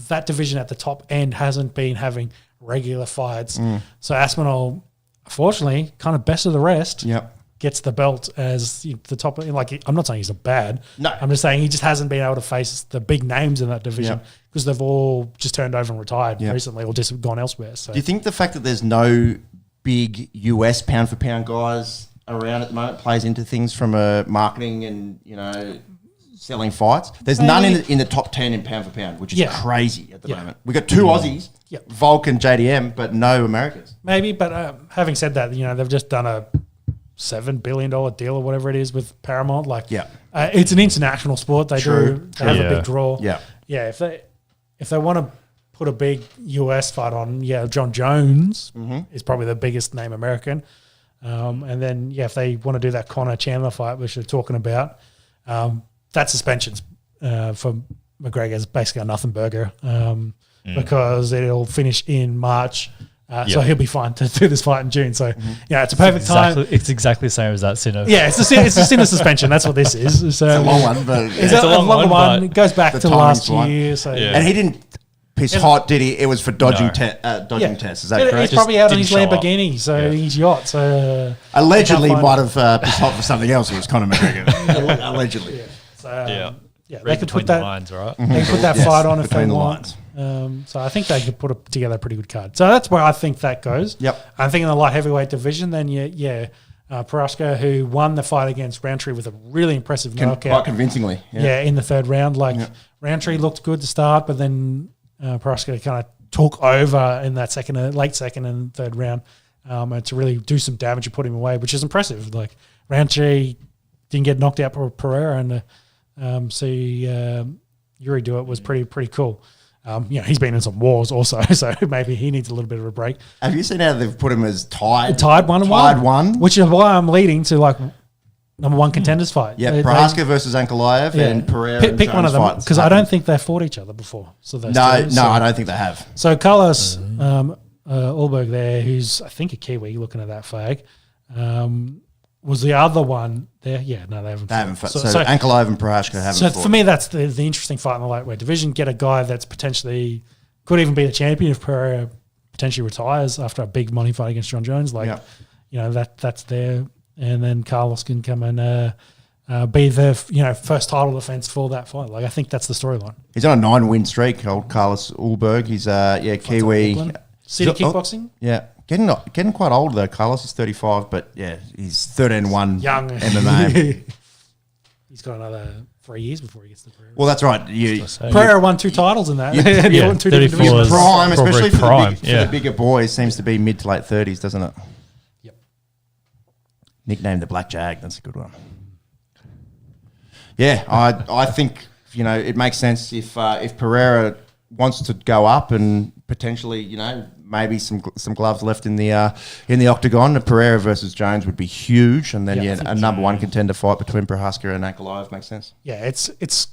that division at the top end hasn't been having regular fights. So Aspinall, unfortunately, kind of best of the rest. Yep. Gets the belt as the top. Like, I'm not saying he's bad. No. I'm just saying he just hasn't been able to face the big names in that division because they've all just turned over and retired recently or just gone elsewhere. So, do you think the fact that there's no big US pound for pound guys around at the moment plays into things from a marketing and selling fights? There's none in the top 10 in pound for pound, which is crazy at the moment. We got two Aussies, Volk and JDM, but no Americans. Maybe, but having said that, they've just done a $7 billion deal or whatever it is with Paramount. It's an international sport. They have a big draw. If they want to put a big US fight on, John Jones is probably the biggest name American. And then if they want to do that Conor Chandler fight, which they're talking about, that suspension's for McGregor is basically a nothing burger because it'll finish in March. So he'll be fine to do this fight in June. So, it's a perfect time. It's exactly the same as that Sinner. Yeah, it's a Sinner suspension. That's what this is. So it's a long one, but it's a long one. It goes back to last year. So And he didn't piss hot, did he? It was for dodging tests. Is that correct? He's probably out on his Lamborghini, so his yacht. So allegedly might have pissed hot for something else. It was Conor McGregor. Allegedly. They could put that. Lines, right? They could put that fight on if they between the want. So I think they could put together a pretty good card. So that's where I think that goes. Yep. I think in the light heavyweight division, then Prohaska, who won the fight against Roundtree with a really impressive knockout, quite convincingly. in the third round. Roundtree looked good to start, but then Prohaska kind of took over in that late second and third round, and to really do some damage and put him away, which is impressive. Like Roundtree didn't get knocked out by Pereira, and Yuri do it was pretty cool. He's been in some wars also, so maybe he needs a little bit of a break. Have you seen how they've put him as tied 1-1? Tied one, which is why I'm leading to number one contenders fight. Yeah, Prohaska versus Ankalaev and Pereira. Pick one of them because I don't think they fought each other before. So no, I don't think they have. So Carlos Ulberg there, who's I think a Kiwi, looking at that flag, was the other one there. Yeah, no, they haven't. They haven't fought. So Ankalaev and Prohaska haven't fought. So for me, that's the interesting fight in the lightweight division. Get a guy that's potentially could even be the champion if Pereira potentially retires after a big money fight against John Jones. That's there. And then Carlos can come and be the first title defense for that fight. I think that's the storyline. He's on a 9-win streak, old Carlos Ulberg. He's Kiwi. City kickboxing. Yeah, getting quite old though. Carlos is 35, but he's 13-1 young MMA. He's got another 3 years before he gets to Pereira. Well, that's right. Pereira won 2 titles in that. Two 34 is prime, especially for prime. The bigger boys, seems to be mid to late 30s, doesn't it? Nicknamed the Black Jag. That's a good one. Yeah, I think it makes sense if Pereira wants to go up and potentially maybe some gloves left in the octagon. Pereira versus Jones would be huge, and then a number one contender fight between Prohaska and Ankalaev makes sense. Yeah, it's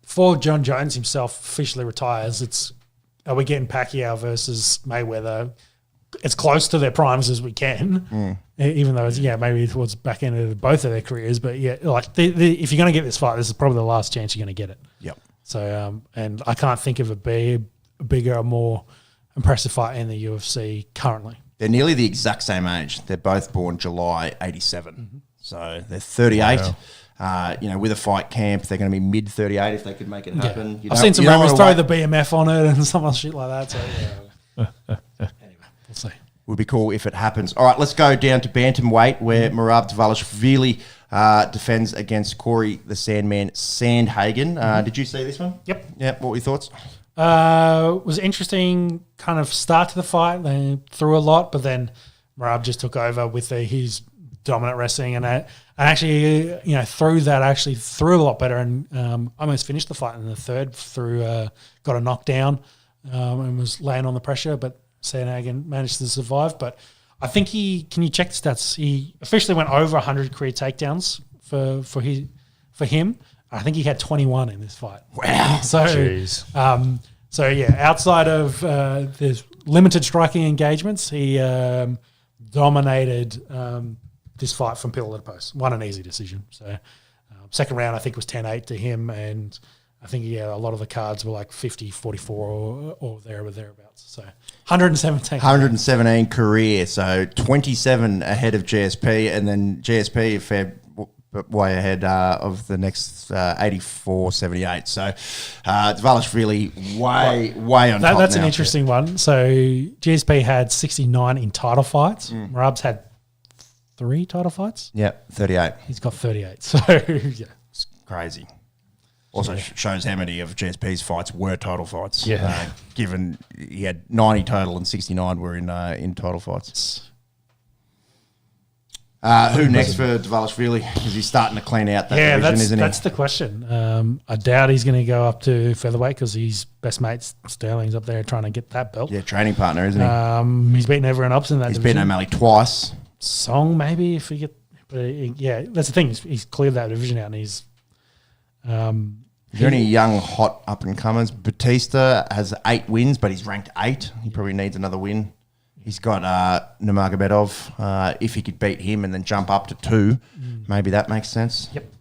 for John Jones himself officially retires. Are we getting Pacquiao versus Mayweather? As close to their primes as we can, even though it's maybe towards back end of both of their careers. But if you're going to get this fight, this is probably the last chance you're going to get it. Yep. So and I can't think of a bigger or more impressive fight in the UFC currently. They're nearly the exact same age. They're both born July '87, so they're 38. Wow. With a fight camp, they're going to be mid 38 if they could make it happen. I've seen some rumors throw the BMF on it and some other shit like that. So we'll see. Would be cool if it happens. All right, let's go down to bantamweight where Merab Dvalishvili defends against Corey the Sandman Sandhagen. Did you see this one? Yep. What were your thoughts? Was interesting kind of start to the fight. They threw a lot, but then Merab just took over with his dominant wrestling and actually threw a lot better and almost finished the fight in the third got a knockdown and was laying on the pressure, but Sandhagen managed to survive. But I think can you check the stats? He officially went over 100 career takedowns for him. I think he had 21 in this fight. Wow. Outside of the limited striking engagements, he dominated this fight from pillar to post. Won an easy decision. So second round I think was 10-8 to him, and I think a lot of the cards were like 50-44 or thereabouts. So 117. 117 career, so 27 ahead of GSP, and then GSP a fair way ahead of the next 84-78. So Dvalishvili really way on top. That's now. an interesting one. So GSP had 69 in title fights. Marab's had 3 title fights. Yeah, 38. He's got 38. So yeah, It's crazy. Also shows how many of GSP's fights were title fights. Yeah. Given he had 90 total and 69 were in title fights. Who next for Dvalishvili? Because he's starting to clean out that division, isn't he? That's the question. I doubt he's going to go up to featherweight because his best mate Sterling's up there trying to get that belt. Yeah, training partner, isn't he? He's beaten everyone else in that He's division. beaten O'Malley twice. Song maybe if he get, but yeah, that's the thing. He's cleared that division out, and he's. Is there any young, hot up-and-comers? Batista has 8 wins, but he's ranked 8. He probably needs another win. He's got Nurmagomedov. If he could beat him and then jump up to 2, maybe that makes sense. Yep.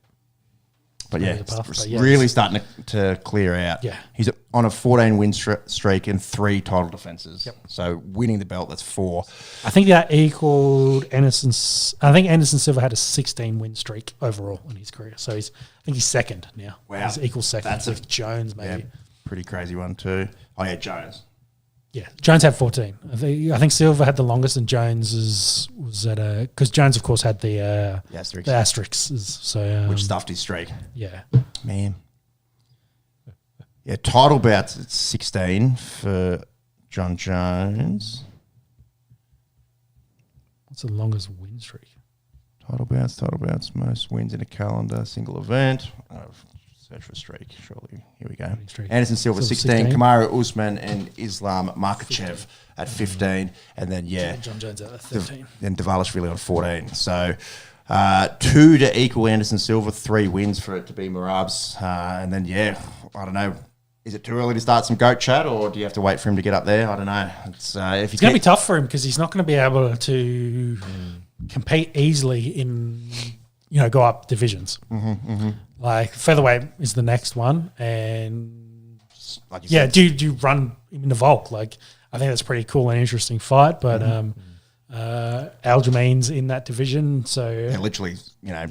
But yeah, Maybe the path, it's but yeah, really starting to clear out. Yeah. He's on a 14-win streak and 3 title defences. Yep. So winning the belt, that's 4. I think that equaled Anderson's. I think Anderson Silva had a 16-win streak overall in his career. So I think he's second now. Wow. He's equal second. That's with Jones maybe. Yeah, pretty crazy one too. Oh yeah, Jones. Yeah, Jones had 14. I think Silva had the longest, and Jones was at a because Jones of course had the asterisks. The asterisks. So Which stuffed his streak. Yeah. Man. Yeah, title bouts at 16 for John Jones. What's the longest win streak? Title bouts, most wins in a calendar, single event. Search for streak, surely. Here we go. Streak. Anderson Silva, Silva 16. Kamaru Usman and Islam Makhachev at 15. And then, John Jones at 13. Then Dvalishvili on 14. So 2 to equal Anderson Silva, 3 wins for it to be Marab's. And then, I don't know. Is it too early to start some GOAT chat, or do you have to wait for him to get up there? I don't know. It's going to be tough for him because he's not going to be able to compete easily in, go up divisions. Like featherweight is the next one, and like you said, do you run him in the Volk? Like I think that's a pretty cool and interesting fight, but Aljamain's in that division, so they're literally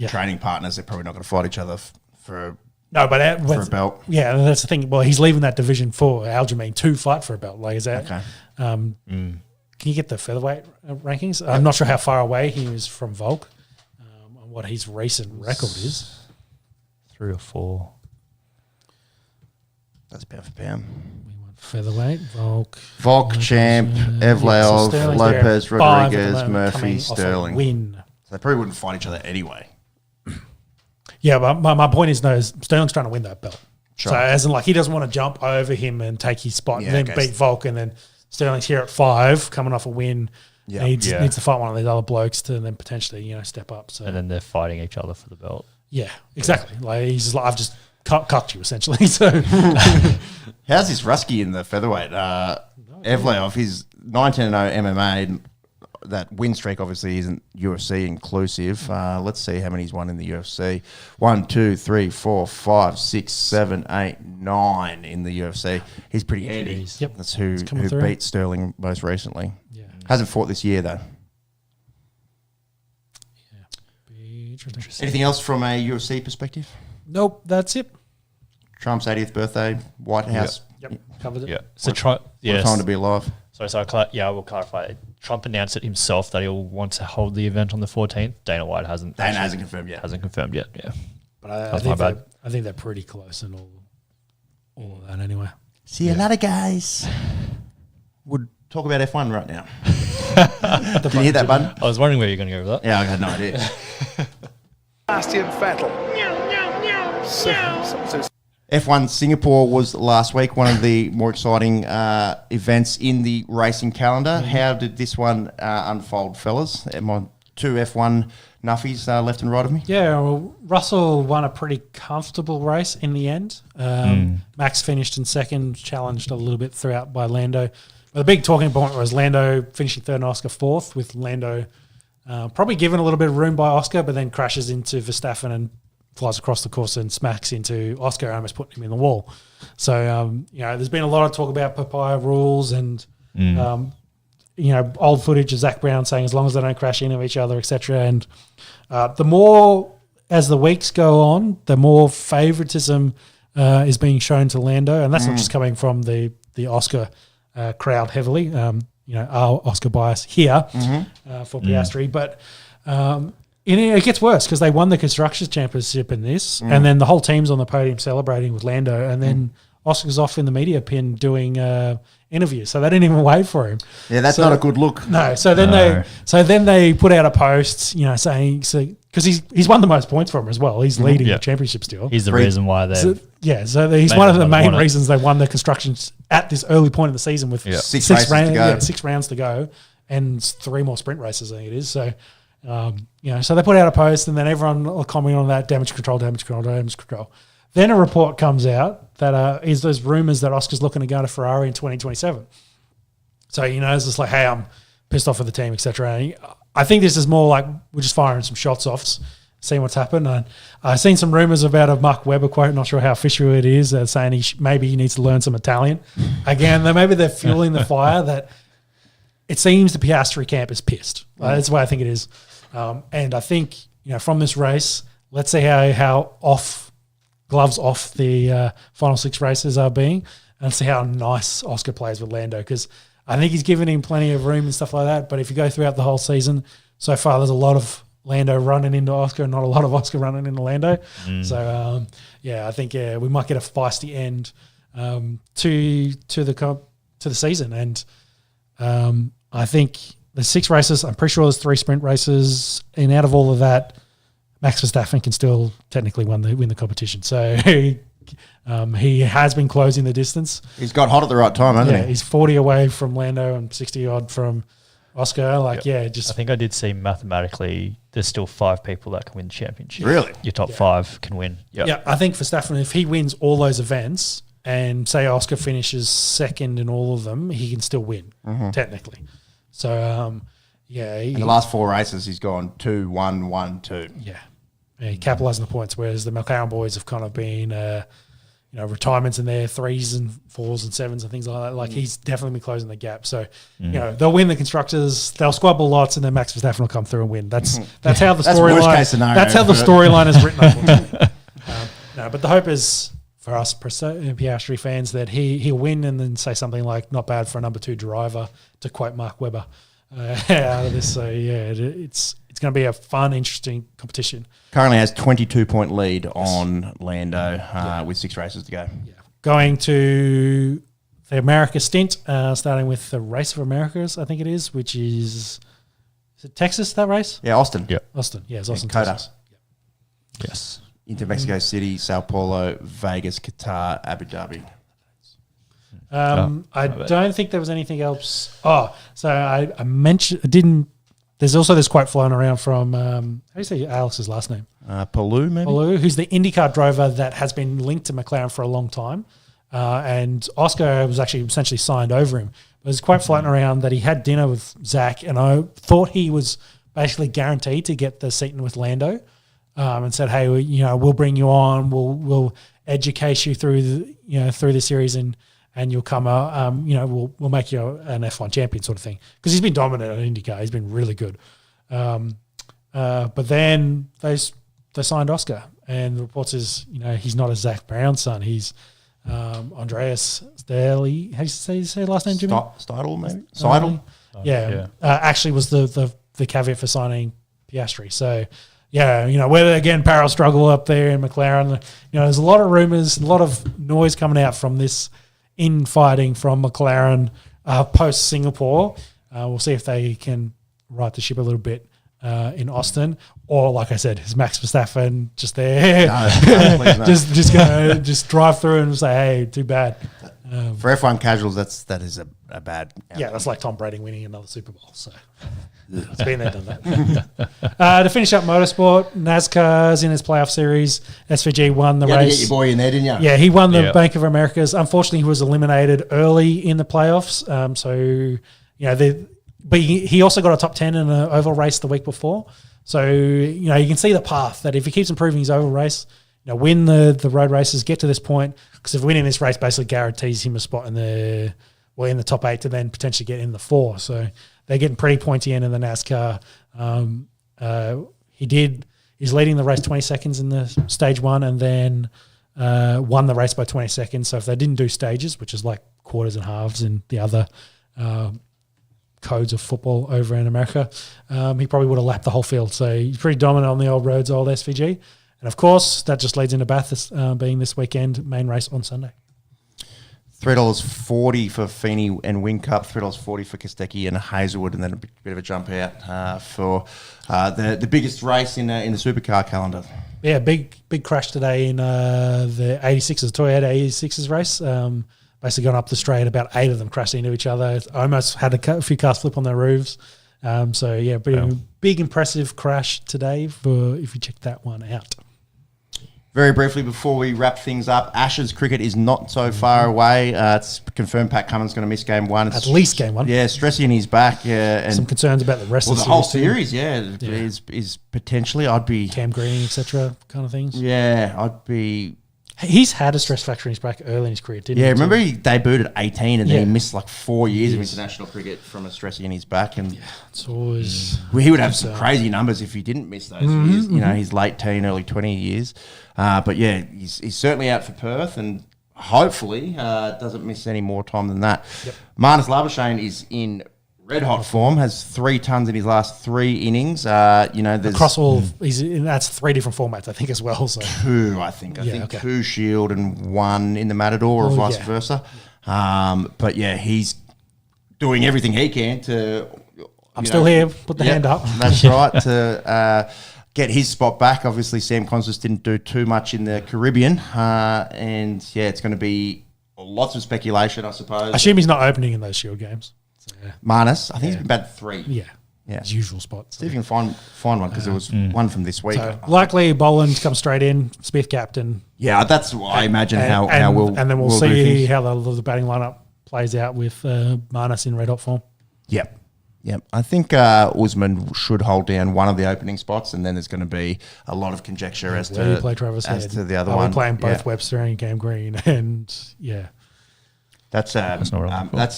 training partners. They're probably not going to fight each other for a belt. Yeah, that's the thing. Well, he's leaving that division for Aljamain to fight for a belt. Like is that? Okay. Can you get the featherweight rankings? I'm not sure how far away he is from Volk, and what his recent record is. 3 or 4. That's pound for pound. We want featherweight, Volk champ, Evlaov, Lopez, Rodriguez, Murphy, Sterling. Win. So they probably wouldn't fight each other anyway. Yeah, but my point is, Sterling's trying to win that belt. Sure. So as in he doesn't want to jump over him and take his spot and then beat Volk, and then Sterling's here at 5, coming off a win. Yeah. Needs to fight one of these other blokes to then potentially, step up. So and then they're fighting each other for the belt. Yeah, exactly. Like he's just I've just cucked you essentially. So how's this Rusky in the featherweight? Evlaov, he's 19-0 MMA. That win streak obviously isn't UFC inclusive. Let's see how many he's won in the UFC. 1, 2, 3, 4, 5, 6, 7, 8, 9 in the UFC. He's pretty handy. Yep. That's who beat Sterling most recently. Yeah. Hasn't fought this year though. Interesting. Anything else from a UFC perspective? Nope, that's it. Trump's 80th birthday, White House. Yep. Covered it. Yeah. So Trump. What a time to be alive. I will clarify. Trump announced it himself that he'll want to hold the event on the 14th. Dana White hasn't. Hasn't confirmed yet. Hasn't confirmed yet. Yeah. But I think they're pretty close and all of that anyway. See you later, guys. Would talk about F1 right now. Can you hear that button? I was wondering where you're going to go with that. Yeah, I had no idea. Bastian Vettel. F1 Singapore was last week, one of the more exciting events in the racing calendar. How did this one unfold, fellas? My 2 F1 nuffies left and right of me. Yeah, well, Russell won a pretty comfortable race in the end. Max finished in second, challenged a little bit throughout by Lando. But the big talking point was Lando finishing third and Oscar fourth, with Lando Probably given a little bit of room by Oscar, but then crashes into Verstappen and flies across the course and smacks into Oscar, almost putting him in the wall. So, there's been a lot of talk about papaya rules and, old footage of Zach Brown saying as long as they don't crash into each other, etc. And the more, as the weeks go on, the more favoritism is being shown to Lando. And that's not just coming from the Oscar crowd heavily, our Oscar bias here for Piastri. But it gets worse because they won the Constructors' Championship in this, and then the whole team's on the podium celebrating with Lando, and then Oscar's off in the media pin doing interviews, so they didn't even wait for him. Yeah, that's not a good look. No. So then they put out a post, saying because he's won the most points for him as well. He's leading the championship still. He's the reason why they. So he's one of the main reasons they won the Constructions at this early point in the season with six rounds to go, and 3 more sprint races. I think it is. So. So they put out a post, and then everyone will comment on that damage control. Then a report comes out that is those rumors that Oscar's looking to go to Ferrari in 2027. So it's just like, hey, I'm pissed off with the team, etc. I think this is more like we're just firing some shots off, seeing what's happened. And I've seen some rumors about a Mark Webber quote, not sure how official it is, saying maybe he needs to learn some Italian. Again, maybe they're fueling the fire that it seems the Piastri camp is pissed. That's the way I think it is. And I think, from this race, let's see how gloves off the final 6 races are being, and see how nice Oscar plays with Lando, because I think he's given him plenty of room and stuff like that. But if you go throughout the whole season, so far there's a lot of Lando running into Oscar and not a lot of Oscar running into Lando. So, I think we might get a feisty end to the season. And I think there's 6 races. I'm pretty sure there's 3 sprint races, and out of all of that, Max Verstappen can still technically win the competition. So he has been closing the distance. He's got hot at the right time, hasn't he? He's 40 away from Lando and 60 odd from Oscar. I think I did see mathematically there's still 5 people that can win the championship. Really? Your top 5 can win. Yep. Yeah, I think Verstappen, if he wins all those events and say Oscar finishes second in all of them, he can still win technically. So, in the last 4 races, he's gone 2, 1, 1, 2. Yeah, he capitalised on the points, whereas the McLaren boys have kind of been, retirements in their 3s and 4s and 7s and things like that. Like, he's definitely been closing the gap. So, they'll win the Constructors, they'll squabble lots, and then Max Verstappen will come through and win. That's how the storyline. That's how the storyline is written, unfortunately. But the hope is for us Piastri fans that he'll win and then say something like "not bad for a number 2 driver," to quote Mark Webber out of this. So it's going to be a fun, interesting competition. Currently has 22-point lead on Lando with 6 races to go. Yeah. Going to the America stint, starting with the Race of Americas, I think it is, which is it Texas, that race? Yeah, Austin. Yeah, Austin. Yeah, it's Austin, Texas. Yep. Yes. Into Mexico City, Sao Paulo, Vegas, Qatar, Abu Dhabi. I don't think there was anything else. Oh, so I mentioned, I didn't. There's also this quote flying around from, how do you say Alex's last name? Palou, maybe? Palou, who's the IndyCar driver that has been linked to McLaren for a long time. And Oscar was actually essentially signed over him. There's a quote floating around that he had dinner with Zach, and I thought he was basically guaranteed to get the seat with Lando. And said, "Hey, we'll bring you on. We'll educate you through the series, and you'll come out. We'll make you an F1 champion, sort of thing. Because he's been dominant at IndyCar. He's been really good. But then they signed Oscar, and the reports is he's not a Zach Brown son. He's Andreas Staley. How do you say his last name, Jimmy? Steidl, maybe. Seidel. Actually, was the caveat for signing Piastri. So. Yeah, whether again Parrell struggle up there in McLaren, there's a lot of rumours, a lot of noise coming out from this infighting from McLaren post Singapore. We'll see if they can right the ship a little bit in Austin, or like I said, is Max Verstappen just there, just gonna just drive through and say, hey, too bad. For F1 casuals, that is a bad outcome. Yeah, that's like Tom Brady winning another Super Bowl. So it's been there, done that. To finish up motorsport, NASCAR's in its playoff series. SVG won the race. You had to get your boy in there, didn't you? Yeah, he won the Bank of Americas. Unfortunately, he was eliminated early in the playoffs. It but he also got a top 10 in an oval race the week before. So, you can see the path that if he keeps improving his oval race, win the road races, get to this point, because if winning this race basically guarantees him a spot in the top 8 to then potentially get in the 4. So they're getting pretty pointy in the NASCAR. He's leading the race 20 seconds in the stage 1 and then won the race by 20 seconds. So if they didn't do stages, which is like quarters and halves in the other codes of football over in America, he probably would have lapped the whole field. So he's pretty dominant on the old roads, old SVG. And of course, that just leads into Bathurst being this weekend, main race on Sunday. $3.40 for Feeney and Whincup, $3.40 for Kostecki and Hazelwood, and then a bit of a jump out for the biggest race in the supercar calendar. Yeah, big crash today in the 86s, Toyota 86s race. Basically gone up the straight, about 8 of them crashed into each other. Almost had a few cars flip on their roofs. Big impressive crash today for if you check that one out. Very briefly before we wrap things up, Ashes cricket is not so far away. It's confirmed Pat Cummins going to miss game 1. At least game 1. Yeah, stressing his back. And some concerns about the rest of the whole series. is potentially, I'd be... Cam Green, etc. kind of things. Yeah, I'd be... He's had a stress fracture in his back early in his career, didn't he? Yeah, remember he debuted at 18 and then he missed like 4 years of Yes. international cricket from a stress in his back. And it's always... he would have some crazy numbers if he didn't miss those years, his late teen, early 20 years. But yeah, he's certainly out for Perth and hopefully doesn't miss any more time than that. Yep. Marnus Labuschagne is in red-hot form, has 3 tons in his last 3 innings. There's across all, that's 3 different formats, I think, as well. So 2, I think. I think 2 Shield and 1 in the Matador or vice versa. But yeah, he's doing everything he can to... I'm still here. Put the hand up. That's right. To get his spot back. Obviously, Sam Constant didn't do too much in the Caribbean. It's going to be lots of speculation, I suppose. I assume he's not opening in those Shield games. So, Marnus, I think he's been batted 3. Yeah. His usual spot. So. See if you can find one because there was one from this week. So likely Boland comes straight in, Smith captain. Yeah, that's what I imagine how we'll... And then we'll see how the batting lineup plays out with Marnus in red hot form. Yep. I think Usman should hold down one of the opening spots, and then there's going to be a lot of conjecture as to the other one. We're playing both Webster and Cam Green, and that's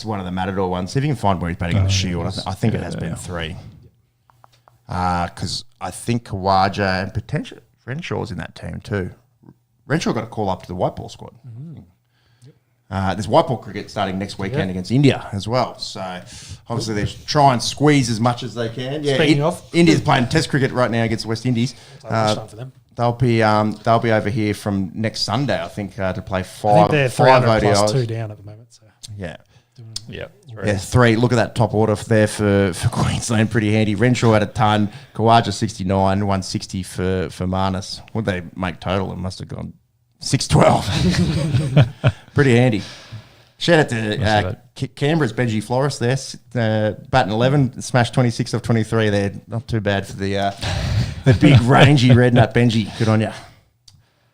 one of the Matador ones. See if you can find where he's batting in the Shield. I think it has been 3. Because I think Kawaja and potentially Renshaw's in that team too. Renshaw got a call up to the white ball squad. There's white ball cricket starting next weekend against India as well. So obviously they try and squeeze as much as they can. Yeah, Speaking of, India's playing Test cricket right now against West Indies. Time for them. They'll be over here from next Sunday, I think, to play 5. I think they're 300 ODIs. plus 2 down at the moment. So. Yeah. Yeah. Yeah, 3. Look at that top order there for Queensland. Pretty handy. Renshaw had a ton. Kawaja 69, 160 for Marnus. What did they make total? It must have gone 612. Pretty handy. Shout out to Canberra's Benji Flores there. Batting 11, smashed 26 off 23 there. Not too bad for the big rangy red nut Benji. Good on you.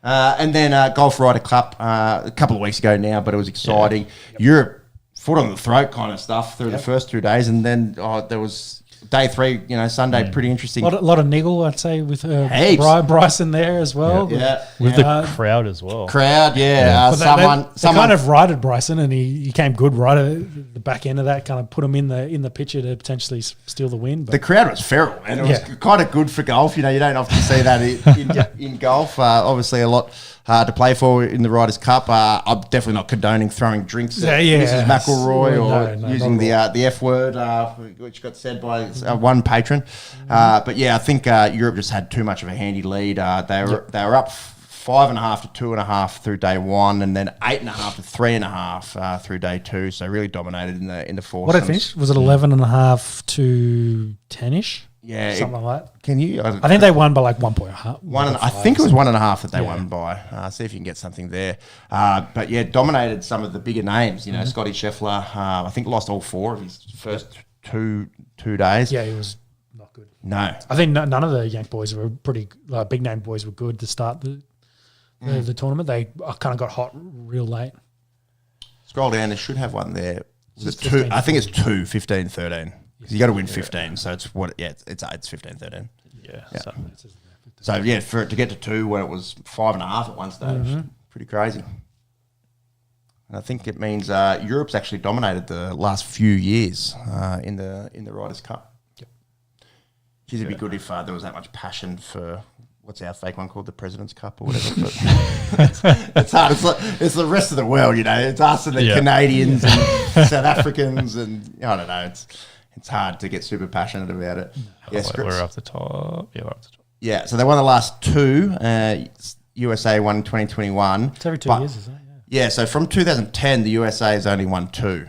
And then Golf Ryder Cup a couple of weeks ago now, but it was exciting. Europe, foot on the throat kind of stuff through the first 2 days, and then there was day 3, Sunday, pretty interesting. A lot of niggle, I'd say, with Bryson there as well. Yeah. With the crowd as well. They kind of righted Bryson, and he came good right at the back end of that, kind of put him in the picture to potentially steal the win. But the crowd was feral, and it was kind of good for golf. You don't often see that in golf. Obviously, a lot to play for in the Riders' Cup. I'm definitely not condoning throwing drinks at Mrs. McElroy or using the F word, which got said by one patron. But yeah, I think Europe just had too much of a handy lead. They were up 5.5 to 2.5 through day 1, and then 8.5 to 3.5 through day 2. So really dominated in the fourth. What did it finish? Was it 11.5 to 10ish? Yeah, something like that. Can you? I think they won by like 1.5. I think it was 1.5 that they won by. See if you can get something there. But yeah, dominated some of the bigger names. Scotty Scheffler. I think lost all 4 of his first two days. Yeah, he was not good. No, I think none of the Yank boys were pretty. Big name boys were good to start the tournament. They kind of got hot real late. Scroll down. They should have one there. Was it 2? I think it's 2, 15, 13. 'Cause you got to win 15, so it's 15-13. Yeah. Yeah. So. So yeah, for it to get to 2 when it was 5.5 at one stage, pretty crazy. And I think it means Europe's actually dominated the last few years in the Riders' Cup. Yep. Geez, it'd be good if there was that much passion for what's our fake one called, the President's Cup or whatever. But it's hard. It's the rest of the world, you know. It's us and the Canadians and South Africans, and I don't know. It's hard to get super passionate about it. Yes, We're up the top. Yeah, we're up the top. Yeah, so they won the last 2. USA won in 2021. It's every 2 years, isn't it? Yeah, so from 2010, the USA has only won 2.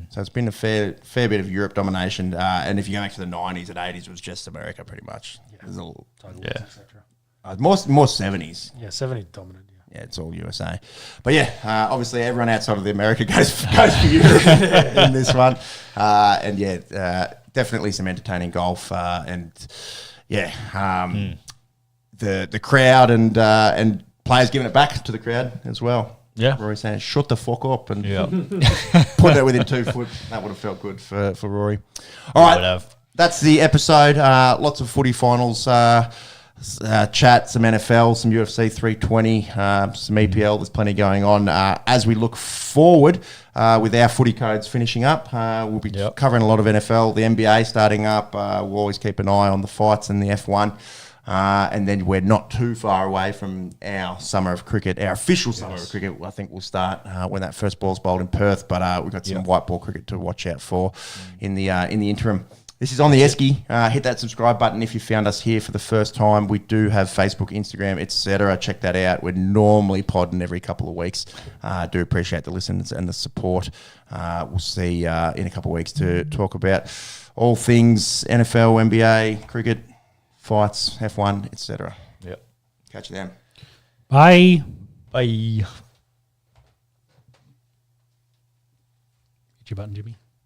So it's been a fair bit of Europe domination. And if you go back to the 90s and 80s, it was just America pretty much. Yeah. More 70s. Yeah, 70 dominant. Yeah, it's all USA. But yeah, obviously everyone outside of the America goes for Europe in this one. And yeah, definitely some entertaining golf. And yeah, the crowd and players giving it back to the crowd as well. Yeah. Rory saying, shut the fuck up and put it within 2 foot. That would have felt good for Rory. All right, that's the episode. Lots of footy finals chat, some NFL, some UFC 320, some EPL. There's plenty going on. As we look forward with our footy codes finishing up, we'll be covering a lot of NFL, the NBA starting up. We'll always keep an eye on the fights and the F1. And then we're not too far away from our summer of cricket, our official summer of cricket. I think we'll start when that first ball's bowled in Perth, but we've got some white ball cricket to watch out for in the interim. This is On The Esky. Hit that subscribe button if you found us here for the first time. We do have Facebook, Instagram, etc. Check that out. We're normally podding every couple of weeks. Do appreciate the listens and the support. We'll see in a couple of weeks to talk about all things NFL, NBA, cricket, fights, F1, etc. Yep. Catch you then. Bye. Bye. Hit your button, Jimmy.